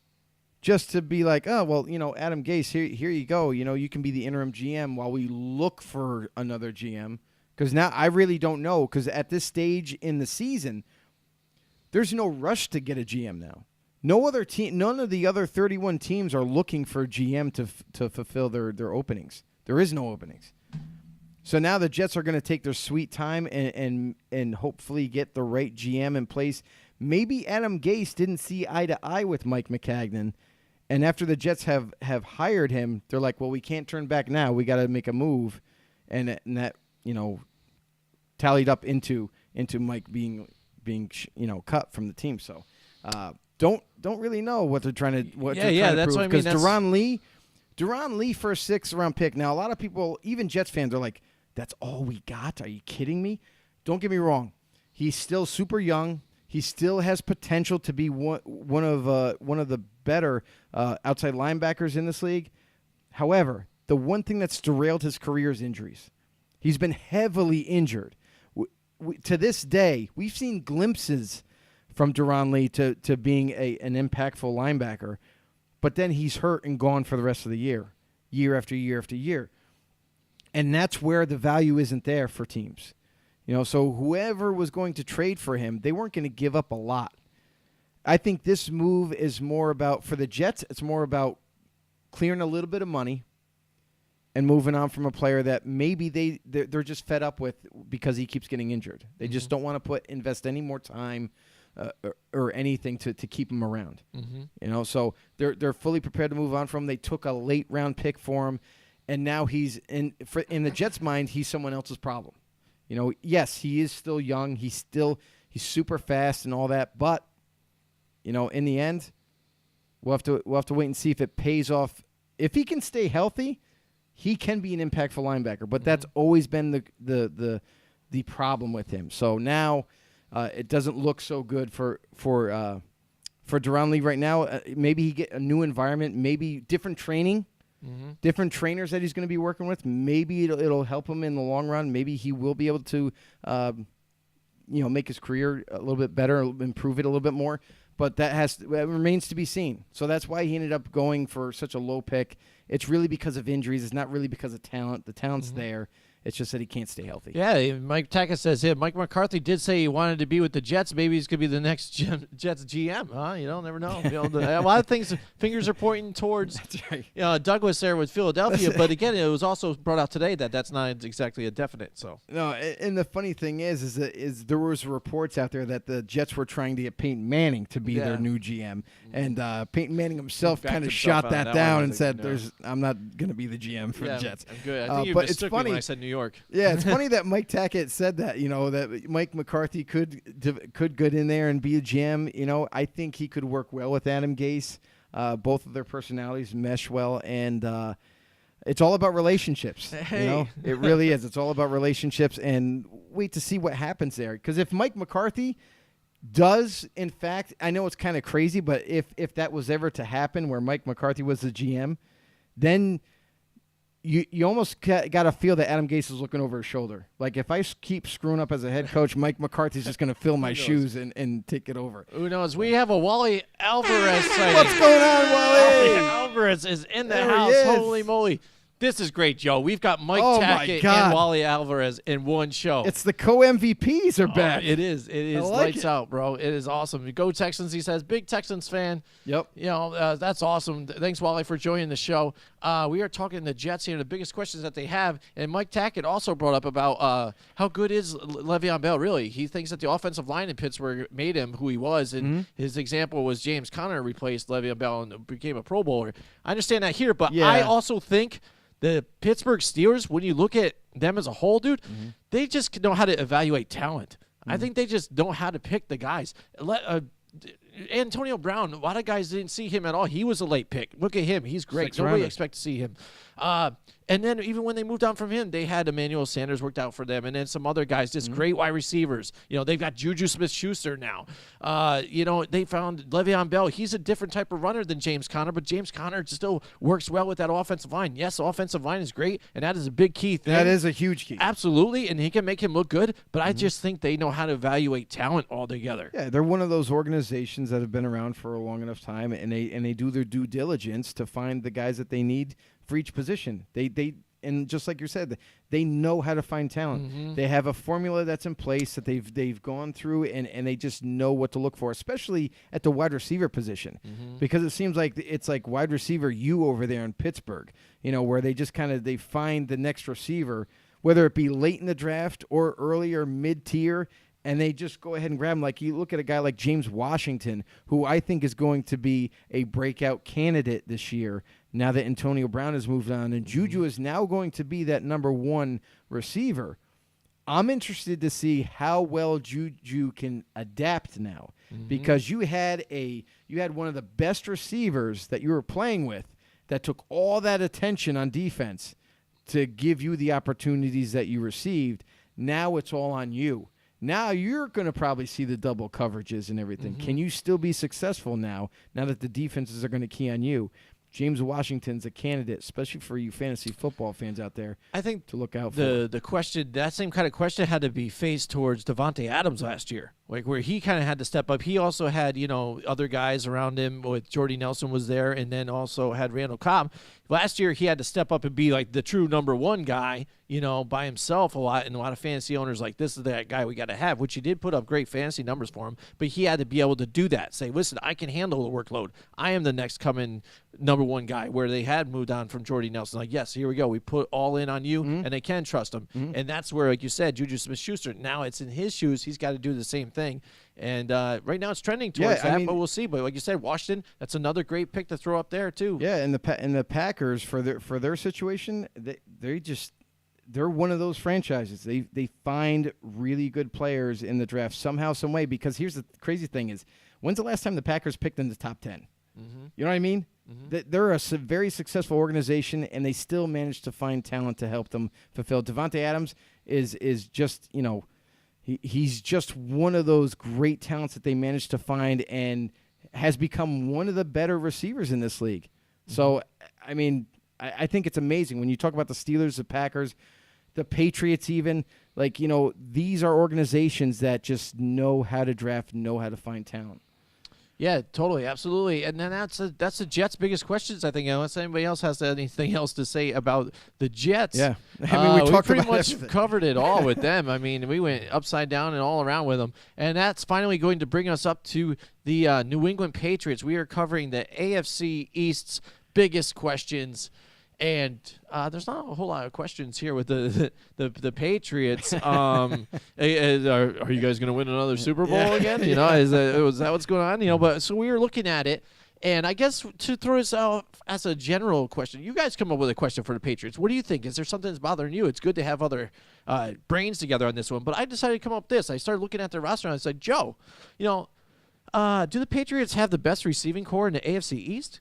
just to be like, oh, well, Adam Gase, here you go. You can be the interim GM while we look for another GM. Because now I really don't know, because at this stage in the season, there's no rush to get a GM now. No other team, none of the other 31 teams are looking for a GM to fulfill their openings. There is no openings. So now the Jets are going to take their sweet time and hopefully get the right GM in place. Maybe Adam Gase didn't see eye to eye with Mike Maccagnan, and after the Jets have hired him, they're like, well, we can't turn back now. We got to make a move, and that tallied up into Mike being cut from the team. So. Don't really know what they're trying to that's prove, what I mean. because Duron Lee for a 6th round pick. Now a lot of people, even Jets fans, are like, "That's all we got? Are you kidding me?" Don't get me wrong, he's still super young. He still has potential to be one of the better outside linebackers in this league. However, the one thing that's derailed his career is injuries. He's been heavily injured. To this day, we've seen glimpses from Duron Lee to being an impactful linebacker, but then he's hurt and gone for the rest of the year after year after year. And that's where the value isn't there for teams. So whoever was going to trade for him, they weren't going to give up a lot. I think this move is more about, for the Jets, it's more about clearing a little bit of money and moving on from a player that maybe they're just fed up with because he keeps getting injured. They just don't want to invest any more time or anything to keep him around. Mm-hmm. You know, so they're fully prepared to move on from him. They took a late round pick for him, and now he's in the Jets' mind, he's someone else's problem. You know, yes, he is still young. He's super fast and all that, but you know, in the end, we'll have to wait and see if it pays off. If he can stay healthy, he can be an impactful linebacker, but that's always been the problem with him. So now it doesn't look so good for Deron Lee right now. Maybe he get a new environment, maybe different training, different trainers that he's going to be working with. Maybe it'll help him in the long run. Maybe he will be able to make his career a little bit better, improve it a little bit more. But that remains to be seen. So that's why he ended up going for such a low pick. It's really because of injuries. It's not really because of talent. The talent's there. It's just that he can't stay healthy. Yeah, Mike Tackett says here, Mike McCarthy did say he wanted to be with the Jets. Maybe he's going to be the next Jets GM. Huh? You don't never know. A lot of things, fingers are pointing towards That's right. Douglas there with Philadelphia. But again, it was also brought out today that that's not exactly a definite. So No, and the funny thing is there was reports out there that the Jets were trying to get Peyton Manning to be their new GM, and Peyton Manning himself kind of shot that down and said, "I'm not going to be the GM for the Jets." I'm good. I think you but it's mistook me funny. when I said New York. Yeah, it's funny that Mike Tackett said that. You know, that Mike McCarthy could get in there and be a GM. You know, I think he could work well with Adam Gase. Both of their personalities mesh well, and it's all about relationships. Hey. You know, it really is. It's all about relationships, and wait to see what happens there. Because if Mike McCarthy does, in fact, I know it's kind of crazy, but if that was ever to happen, where Mike McCarthy was the GM, then you almost got to feel that Adam Gase is looking over his shoulder. Like, if I keep screwing up as a head coach, Mike McCarthy's just going to fill my shoes and take it over. Who knows? We have a Wally Alvarez sighting. What's going on, Wally? Alvarez is in the There he house. is. Holy moly. This is great, Joe. We've got Mike Oh, my Tackett God. and Wally Alvarez in one show. It's the co-MVPs are back. It is. It is like lights it. out, bro. It is awesome. Go Texans, he says. Big Texans fan. Yep. You know, that's awesome. Thanks, Wally, for joining the show. We are talking the Jets here, the biggest questions that they have. And Mike Tackett also brought up about how good is Le'Veon Bell, really. He thinks that the offensive line in Pittsburgh made him who he was. And his example was James Conner replaced Le'Veon Bell and became a Pro Bowler. I understand that here, but Yeah. I also think the Pittsburgh Steelers, when you look at them as a whole, dude, they just know how to evaluate talent. I think they just know how to pick the guys. Antonio Brown, a lot of guys didn't see him at all. He was a late pick. Look at him. He's great. Sixth Nobody rounder. expect to see him. And then even when they moved on from him, they had Emmanuel Sanders worked out for them, and then some other guys, just great wide receivers. You know, they've got Juju Smith-Schuster now. You know, they found Le'Veon Bell. He's a different type of runner than James Conner, but James Conner still works well with that offensive line. Yes, the offensive line is great, and that is a big key thing. That is a huge key. Absolutely, and he can make him look good, but I just think they know how to evaluate talent altogether. Yeah, they're one of those organizations that have been around for a long enough time, and they do their due diligence to find the guys that they need for each position. And just like you said, they know how to find talent. They have a formula that's in place that they've gone through, and they just know what to look for, especially at the wide receiver position, because it seems like it's like wide receiver U over there in Pittsburgh, you know, where they just they find the next receiver, whether it be late in the draft or early or mid-tier, and they just go ahead and grab him. Like, you look at a guy like James Washington, who I think is going to be a breakout candidate this year now that Antonio Brown has moved on, and Juju is now going to be that number one receiver. I'm interested to see how well Juju can adapt now, because you had one of the best receivers that you were playing with that took all that attention on defense to give you the opportunities that you received. Now it's all on you. Now you're going to probably see the double coverages and everything. Can you still be successful now that the defenses are going to key on you? James Washington's a candidate, especially for you fantasy football fans out there. I think to look out for. The question, that same kind of question had to be faced towards Devontae Adams last year, like where he kind of had to step up. He also had, you know, other guys around him. With Jordy Nelson was there, and then also had Randall Cobb. Last year, he had to step up and be like the true number one guy, you know, by himself a lot. And a lot of fantasy owners like, this is that guy we got to have, which he did put up great fantasy numbers for him. But he had to be able to do that. Say, listen, I can handle the workload. I am the next coming number one guy, where they had moved on from Jordy Nelson. Like, yes, here we go. We put all in on you, and they can trust him. And that's where, like you said, Juju Smith-Schuster, now it's in his shoes. He's got to do the same thing. And right now it's trending towards I that, mean, but we'll see. But like you said, Washington, that's another great pick to throw up there too. Yeah, and the Packers for their situation, they're one of those franchises. They find really good players in the draft somehow, some way. Because here's the crazy thing: is when's the last time the Packers picked in the top 10? Mm-hmm. You know what I mean? Mm-hmm. They're a very successful organization, and they still manage to find talent to help them fulfill. Devontae Adams is just he's just one of those great talents that they managed to find, and has become one of the better receivers in this league. So, I mean, I think it's amazing when you talk about the Steelers, the Packers, the Patriots even. Like, these are organizations that just know how to draft, know how to find talent. Yeah, totally, absolutely, and then that's the Jets' biggest questions, I think. Unless anybody else has anything else to say about the Jets. Yeah, I mean, we talked pretty about much everything. covered it all with them. I mean, we went upside down and all around with them, and that's finally going to bring us up to the New England Patriots. We are covering the AFC East's biggest questions. And there's not a whole lot of questions here with the Patriots. Are you guys going to win another Super Bowl again? Is that what's going on? But so we were looking at it, and I guess to throw this out as a general question, you guys come up with a question for the Patriots. What do you think? Is there something that's bothering you? It's good to have other brains together on this one, but I decided to come up with this. I started looking at their roster, and I said, Joe, do the Patriots have the best receiving core in the AFC East?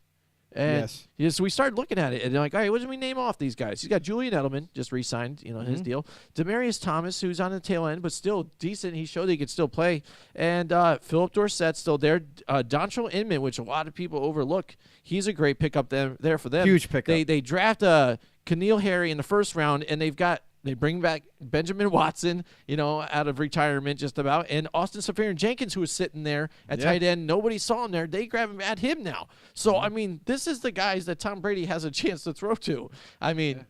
And Yes. So we started looking at it, and like, all right, what do we name off these guys? He's got Julian Edelman, just re-signed, his deal. Demaryius Thomas, who's on the tail end, but still decent. He showed he could still play. And Philip Dorsett still there. Dontrell Inman, which a lot of people overlook, he's a great pickup there for them. Huge pickup. They draft Keneal Harry in the first round, and they bring back Benjamin Watson, out of retirement just about, and Austin Seferian-Jenkins, who was sitting there at tight end. Nobody saw him there. They grab him at him now. So, I mean, this is the guys that Tom Brady has a chance to throw to. I mean,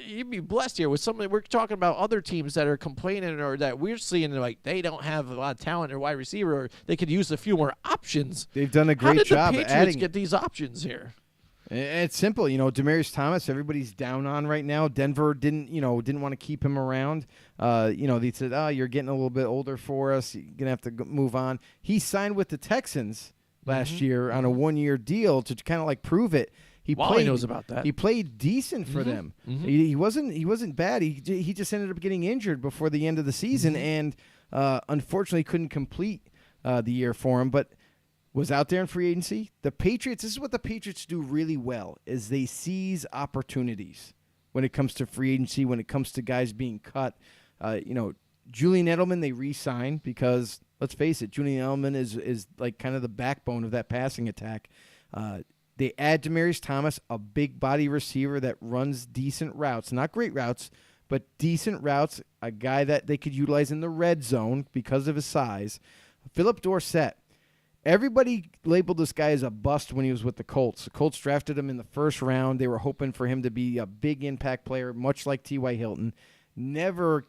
you'd be blessed here with somebody. We're talking about other teams that are complaining or that we're seeing like they don't have a lot of talent or wide receiver, or they could use a few more options. They've done a great job How did the Patriots adding get these options here? It's simple, Demaryius Thomas. Everybody's down on right now. Denver didn't want to keep him around. They said, "Oh, you're getting a little bit older for us. You're gonna have to move on." He signed with the Texans last year on a 1-year deal to kind of like prove it. Wally knows about that. He played decent for them. He wasn't bad. He just ended up getting injured before the end of the season, and unfortunately couldn't complete the year for him. But was out there in free agency. The Patriots, this is what the Patriots do really well, is they seize opportunities when it comes to free agency, when it comes to guys being cut. Julian Edelman, they re-signed because, let's face it, Julian Edelman is like kind of the backbone of that passing attack. They add Demaryius Thomas, a big body receiver that runs decent routes. Not great routes, but decent routes, a guy that they could utilize in the red zone because of his size. Philip Dorsett. Everybody labeled this guy as a bust when he was with the Colts. The Colts drafted him in the first round. They were hoping for him to be a big impact player, much like T.Y. Hilton. Never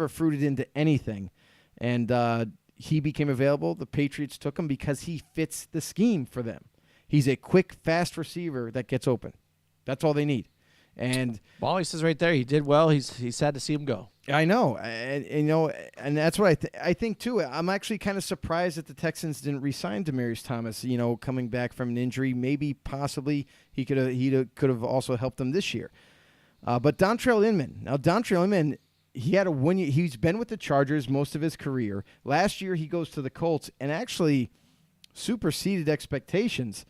fruited into anything. And he became available. The Patriots took him because he fits the scheme for them. He's a quick, fast receiver that gets open. That's all they need. And Wally says right there, he did well. He's sad to see him go. I know, and that's what I think too. I'm actually kind of surprised that the Texans didn't re-sign Demaryius Thomas. Coming back from an injury, maybe possibly he could have also helped them this year. But Dontrell Inman, he had a 1 year. He's been with the Chargers most of his career. Last year he goes to the Colts and actually superseded expectations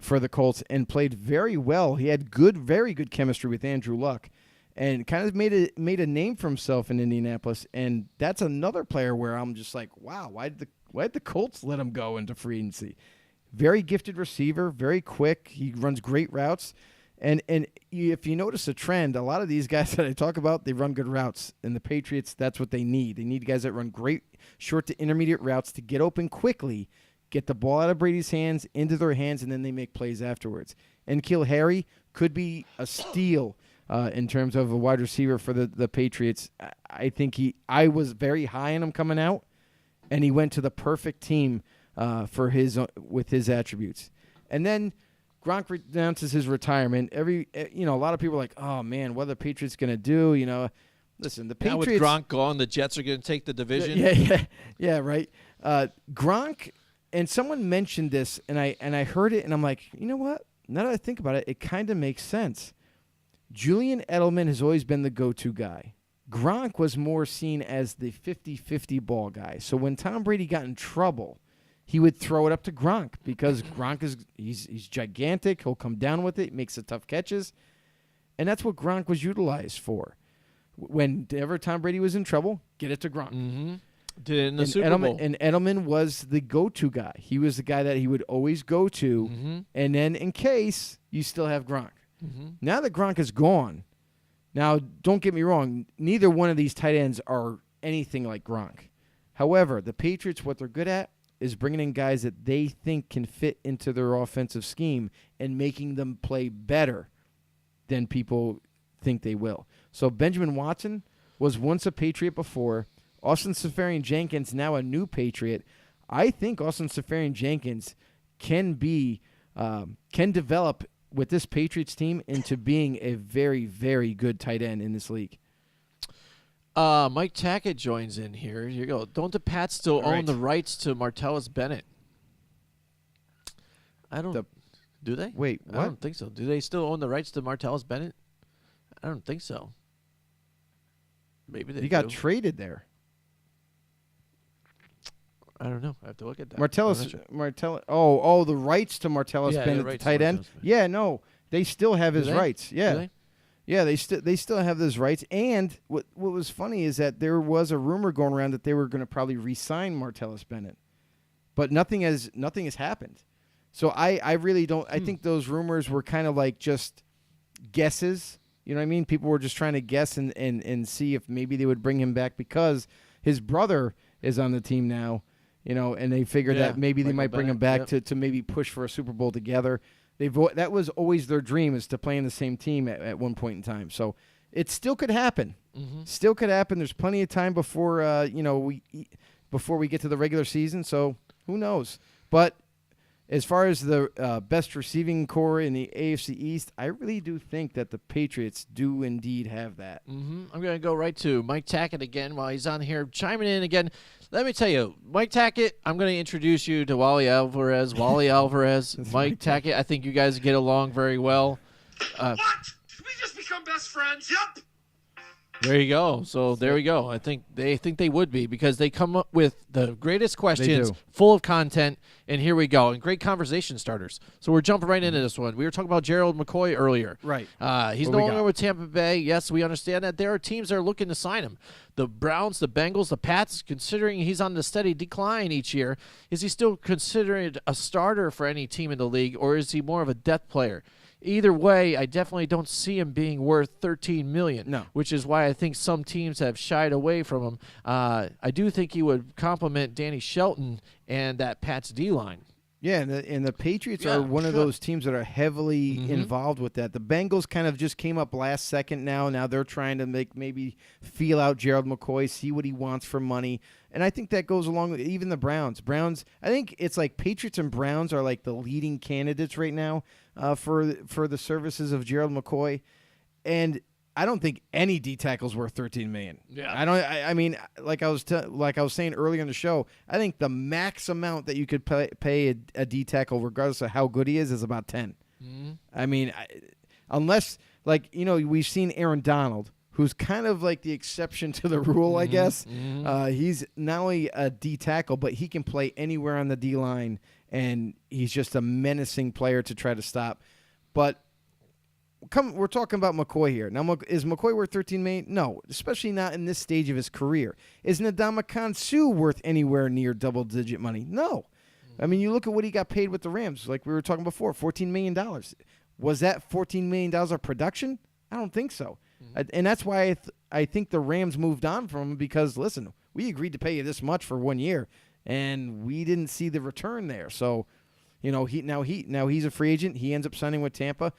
for the Colts and played very well. He had very good chemistry with Andrew Luck, and kind of made a name for himself in Indianapolis. And that's another player where I'm just like, wow, why did the Colts let him go into free agency? Very gifted receiver, very quick. He runs great routes. And if you notice a trend, a lot of these guys that I talk about, they run good routes. And the Patriots, that's what they need. They need guys that run great short to intermediate routes to get open quickly, get the ball out of Brady's hands, into their hands, and then they make plays afterwards. And N'Keal Harry could be a steal in terms of a wide receiver for the Patriots. I think I was very high on him coming out, and he went to the perfect team with his attributes. And then Gronk announces his retirement. A lot of people are like, oh man, what are the Patriots going to do? Listen, the Patriots. Now with Gronk gone, the Jets are going to take the division. Yeah, right. Gronk, and someone mentioned this, and I heard it, and I'm like, you know what? Now that I think about it, it kind of makes sense. Julian Edelman has always been the go-to guy. Gronk was more seen as the 50-50 ball guy. So when Tom Brady got in trouble, he would throw it up to Gronk because Gronk he's gigantic. He'll come down with it, makes the tough catches. And that's what Gronk was utilized for. Whenever Tom Brady was in trouble, get it to Gronk. Mm-hmm. Did it in the Super Bowl. And Edelman was the go-to guy. He was the guy that he would always go to. And then in case, you still have Gronk. Now that Gronk is gone, now don't get me wrong, neither one of these tight ends are anything like Gronk. However, the Patriots, what they're good at is bringing in guys that they think can fit into their offensive scheme and making them play better than people think they will. So Benjamin Watson was once a Patriot before. Austin Seferian-Jenkins, now a new Patriot. I think Austin Seferian-Jenkins can develop with this Patriots team into being a very, very good tight end in this league. Mike Tackett joins in here. Here you go. Don't the Pats still own the rights to Martellus Bennett? I don't. Do they? Wait, what? I don't think so. Do they still own the rights to Martellus Bennett? I don't think so. Maybe they He got traded there. I don't know. I have to look at that. Martellus. The rights to Martellus Bennett, the tight end. Yeah, no, they still have his rights. Yeah, yeah, they still have those rights. And what was funny is that there was a rumor going around that they were going to probably re-sign Martellus Bennett, but nothing has happened. So I really don't. I think those rumors were kind of like just guesses. You know what I mean? People were just trying to guess and see if maybe they would bring him back because his brother is on the team now. You know, and they figured that maybe they might bring him back to maybe push for a Super Bowl together. That was always their dream, is to play in the same team at one point in time. So it still could happen. Still could happen. There's plenty of time before before we get to the regular season. So who knows? But as far as the best receiving core in the AFC East, I really do think that the Patriots do indeed have that. I'm going to go right to Mike Tackett again while he's on here chiming in again. Let me tell you, Mike Tackett, I'm going to introduce you to Wally Alvarez. Wally Alvarez, Mike Tackett, I think you guys get along very well. What? Did we just become best friends? Yep. There you go. So there we go. I think they would be because they come up with the greatest questions, full of content, and here we go. And great conversation starters. So we're jumping right into this one. We were talking about Gerald McCoy earlier. Right. He's no longer with Tampa Bay. Yes, we understand that. There are teams that are looking to sign him. The Browns, the Bengals, the Pats, considering he's on the steady decline each year, is he still considered a starter for any team in the league, or is he more of a depth player? Either way, I definitely don't see him being worth $13 million. No. Which is why I think some teams have shied away from him. I do think he would complement Danny Shelton and that Pats D-line. Yeah, and the Patriots are one of those teams that are heavily involved with that. The Bengals kind of just came up last second now. Now they're trying to maybe feel out Gerald McCoy, see what he wants for money. And I think that goes along with even the Browns. I think it's like Patriots and Browns are like the leading candidates right now for the services of Gerald McCoy. And I don't think any D tackle's worth $13 million. Yeah, I mean, like I was saying earlier in the show, I think the max amount that you could pay a D tackle, regardless of how good he is about 10. I mean, unless we've seen Aaron Donald, who's kind of like the exception to the rule, I guess. He's not only a D tackle, but he can play anywhere on the D line, and he's just a menacing player to try to stop. But we're talking about McCoy here. Now, is McCoy worth $13 million? No, especially not in this stage of his career. Is Ndamukong Suh worth anywhere near double-digit money? No. I mean, you look at what he got paid with the Rams, like we were talking before, $14 million. Was that $14 million of production? I don't think so. And that's why I think the Rams moved on from him because, listen, we agreed to pay you this much for 1 year, and we didn't see the return there. So, now he's a free agent. He ends up signing with Tampa.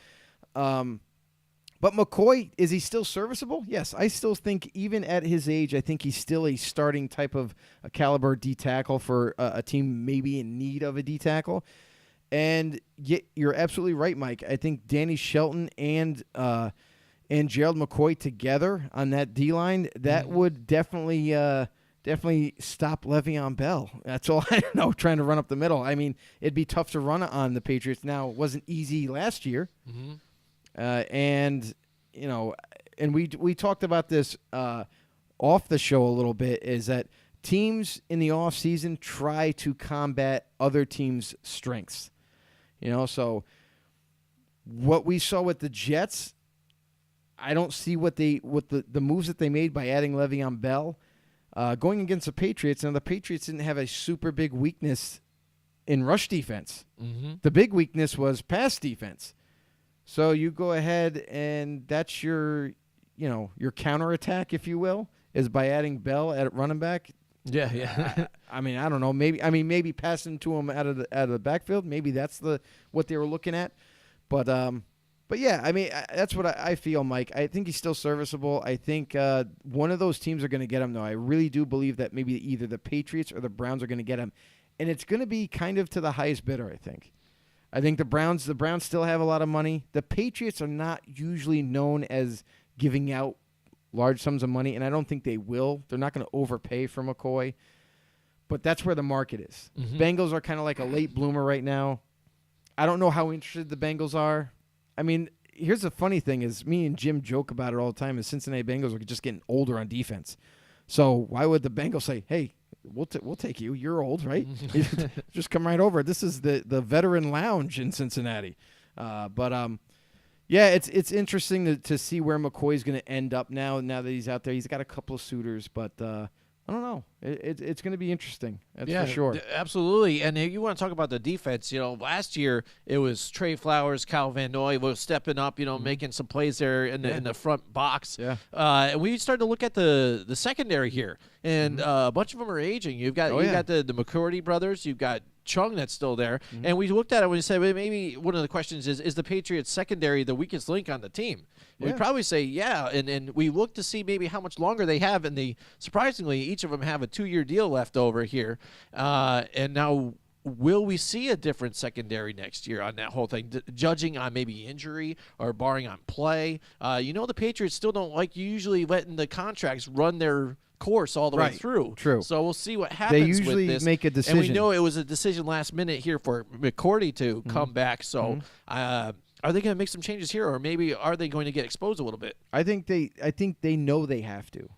But McCoy, is he still serviceable? Yes, I still think even at his age, I think he's still a starting type of a caliber D tackle for a team maybe in need of a D tackle. And you're absolutely right, Mike. I think Danny Shelton and Gerald McCoy together on that D line, that would definitely definitely stop Le'Veon Bell. That's all I know, trying to run up the middle. I mean, it'd be tough to run on the Patriots now. It wasn't easy last year. And, you know, and we talked about this off the show a little bit, is that teams in the offseason try to combat other teams' strengths. You know, so what we saw with the Jets, I don't see what the moves that they made by adding Le'Veon Bell. Going against the Patriots, and the Patriots didn't have a super big weakness in rush defense. The big weakness was pass defense. So you go ahead and that's your counterattack, if you will, is by adding Bell at running back. Yeah. I mean, I don't know. Maybe passing to him out of the backfield. Maybe that's what they were looking at. But yeah, I mean, that's what I feel, Mike. I think he's still serviceable. I think one of those teams are going to get him, though. I really do believe that maybe either the Patriots or the Browns are going to get him. And it's going to be kind of to the highest bidder, I think. I think the Browns still have a lot of money. The Patriots are not usually known as giving out large sums of money, and I don't think they will. They're not going to overpay for McCoy. But that's where the market is. Bengals are kind of like a late bloomer right now. I don't know how interested the Bengals are. I mean, here's the funny thing is me and Jim joke about it all the time is Cincinnati Bengals are just getting older on defense. So why would the Bengals say, hey, we'll take you. You're old, right? Just come right over. This is the veteran lounge in Cincinnati. Yeah, it's interesting to see where McCoy's going to end up now that he's out there. He's got a couple of suitors, but I don't know. It's going to be interesting. That's for sure. Absolutely. And you want to talk about the defense. You know, last year it was Trey Flowers, Kyle Van Noy was stepping up, making some plays there in the front box. Yeah. And we started to look at the secondary here, and a bunch of them are aging. You've got the McCourty brothers. You've got Chung that's still there. And we looked at it and we said, well, maybe one of the questions is the Patriots secondary the weakest link on the team? Yeah. We'd probably say, yeah. And we looked to see maybe how much longer they have. And surprisingly, each of them have a 2-year deal left over here. And now, will we see a different secondary next year on that whole thing, judging on maybe injury or barring on play? The Patriots still don't like usually letting the contracts run their course all the way through. True. So we'll see what happens. They usually with this. make a decision. And we know it was a decision last minute here for McCourty to come back. So are they going to make some changes here, or maybe are they going to get exposed a little bit? I think they know they have to.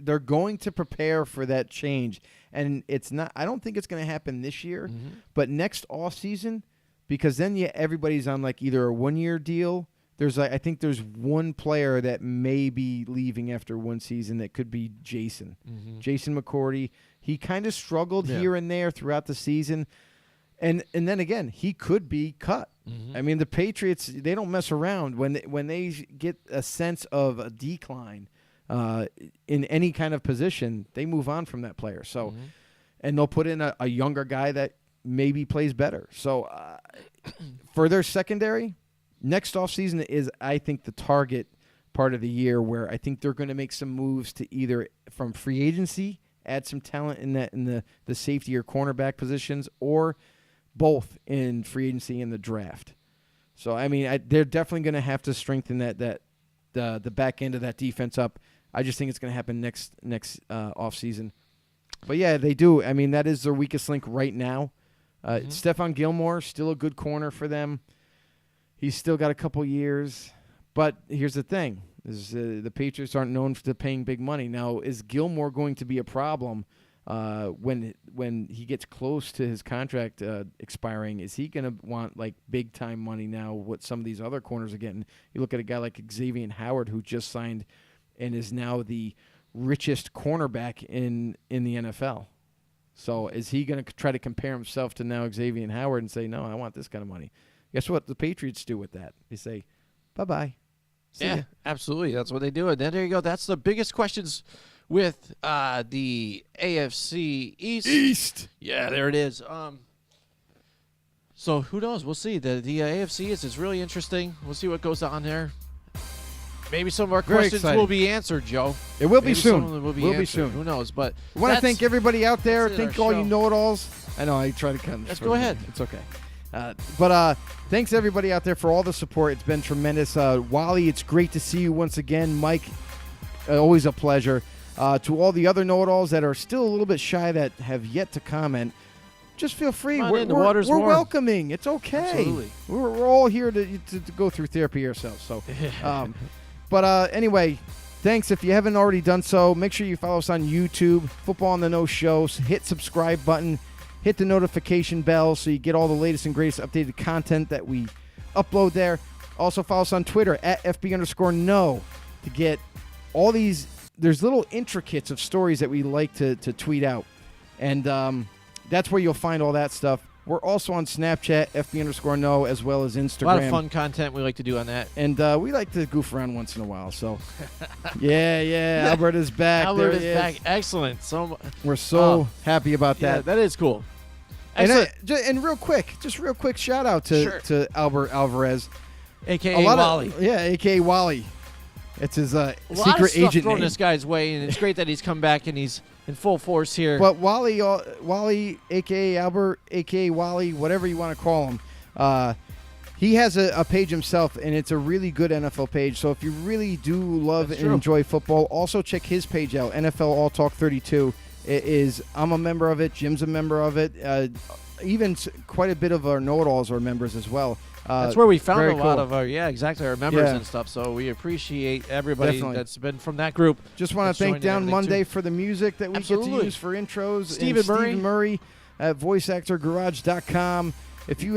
They're going to prepare for that change, and it's not. I don't think it's going to happen this year, but next off season, because then everybody's on like either a 1-year deal. I think there's one player that may be leaving after one season. That could be Jason McCourty. He kind of struggled here and there throughout the season, and then again he could be cut. I mean, the Patriots, they don't mess around when they get a sense of a decline in any kind of position. They move on from that player. So, and they'll put in a younger guy that maybe plays better. So, for their secondary. Next offseason is, I think, the target part of the year where I think they're going to make some moves to either from free agency, add some talent in the safety or cornerback positions, or both in free agency and the draft. So, I mean, they're definitely going to have to strengthen the back end of that defense up. I just think it's going to happen next offseason. But, yeah, they do. I mean, that is their weakest link right now. Stephon Gilmore, still a good corner for them. He's still got a couple years, but here's the thing: the Patriots aren't known for paying big money. Now, is Gilmore going to be a problem when he gets close to his contract expiring? Is he going to want like big time money now? What some of these other corners are getting? You look at a guy like Xavier Howard, who just signed and is now the richest cornerback in the NFL. So, is he going to try to compare himself to now Xavier Howard and say, "No, I want this kind of money"? Guess what the Patriots do with that? They say, bye-bye. Yeah, absolutely. That's what they do. And then there you go. That's the biggest questions with the AFC East. Yeah, there it is. So who knows? We'll see. The AFC is really interesting. We'll see what goes on there. Maybe some of our questions will be answered, Joe. It will be soon. Some of them will be soon. Who knows? But I want to thank everybody out there. Thank all you know-it-alls. I know I try to cut. Let's go ahead. It's okay. But thanks everybody out there for all the support. It's been tremendous. Wally, it's great to see you once again. Mike, always a pleasure. To all the other know-it-alls that are still a little bit shy that have yet to comment, just feel free. Come on We're, in, the we're, water's we're warm. welcoming. It's okay. Absolutely. We're all here to go through therapy ourselves. So, but anyway, thanks. If you haven't already done so, make sure you follow us on YouTube, Football on the No Show. Hit subscribe button. Hit the notification bell so you get all the latest and greatest updated content that we upload there. Also follow us on Twitter at FB_no to get all these. There's little intricates of stories that we like to tweet out. And that's where you'll find all that stuff. We're also on Snapchat, FB_no, as well as Instagram. A lot of fun content we like to do on that. And we like to goof around once in a while. So, yeah, Albert is back. Albert There is he back. Excellent. We're so happy about Yeah, that. that is cool. And, Excellent. and real quick shout out to Albert Alvarez. A.K.A. Wally. A.K.A. Wally. It's his A lot secret of stuff agent thrown name. this guy's way, and it's great that he's come back and he's in full force here. But Wally, a.k.a. Albert, a.k.a. Wally, whatever you want to call him, he has a page himself, and it's a really good NFL page. So if you really do love That's and true. enjoy football, also check his page out, NFL All Talk 32. I'm a member of it. Jim's a member of it. Even quite a bit of our know-it-alls are members as well. That's where we found very a lot cool. of our our members Yeah. and stuff. So we appreciate everybody Definitely. that's been from that group. Just want that's to thank joined and Down everything, Monday too. for the music that we get to Absolutely. use for intros. Stephen and Murray. Stephen Murray at voiceactorgarage.com. If you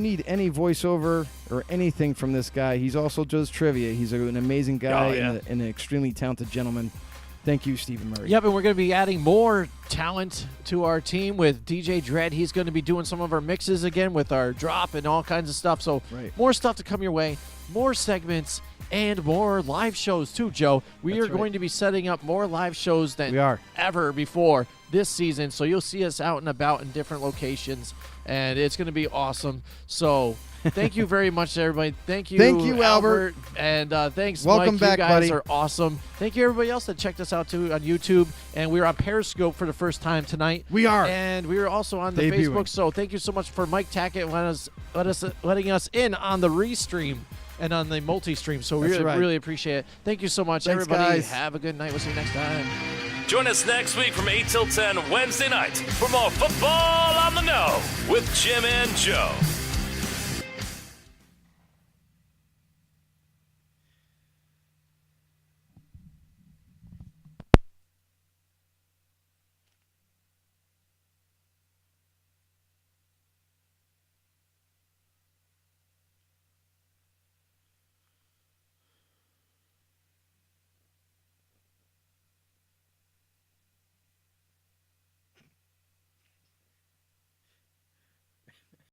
need any voiceover or anything from this guy, he's also does trivia. He's an amazing guy Oh, yeah. and an extremely talented gentleman. Thank you, Stephen Murray. Yep, and we're going to be adding more talent to our team with DJ Dredd. He's going to be doing some of our mixes again with our drop and all kinds of stuff. So Right. more stuff to come your way, more segments, and more live shows too, Joe. We That's are right. going to be setting up more live shows than We are. ever before this season. So you'll see us out and about in different locations, and it's going to be awesome. So thank you very much, everybody. Thank you, Albert. And thanks, Welcome Mike. back, you guys buddy. are awesome. Thank you, everybody else that checked us out too on YouTube. And we were on Periscope for the first time tonight. We are. And we were also on the Debuting. Facebook. So thank you so much for Mike Tackett letting us in on the restream and on the multi-stream. So we That's right. really appreciate it. Thank you so much, Thanks, everybody. guys. Have a good night. We'll see you next time. Join us next week from 8 till 10 Wednesday night for more Football on the No with Jim and Joe.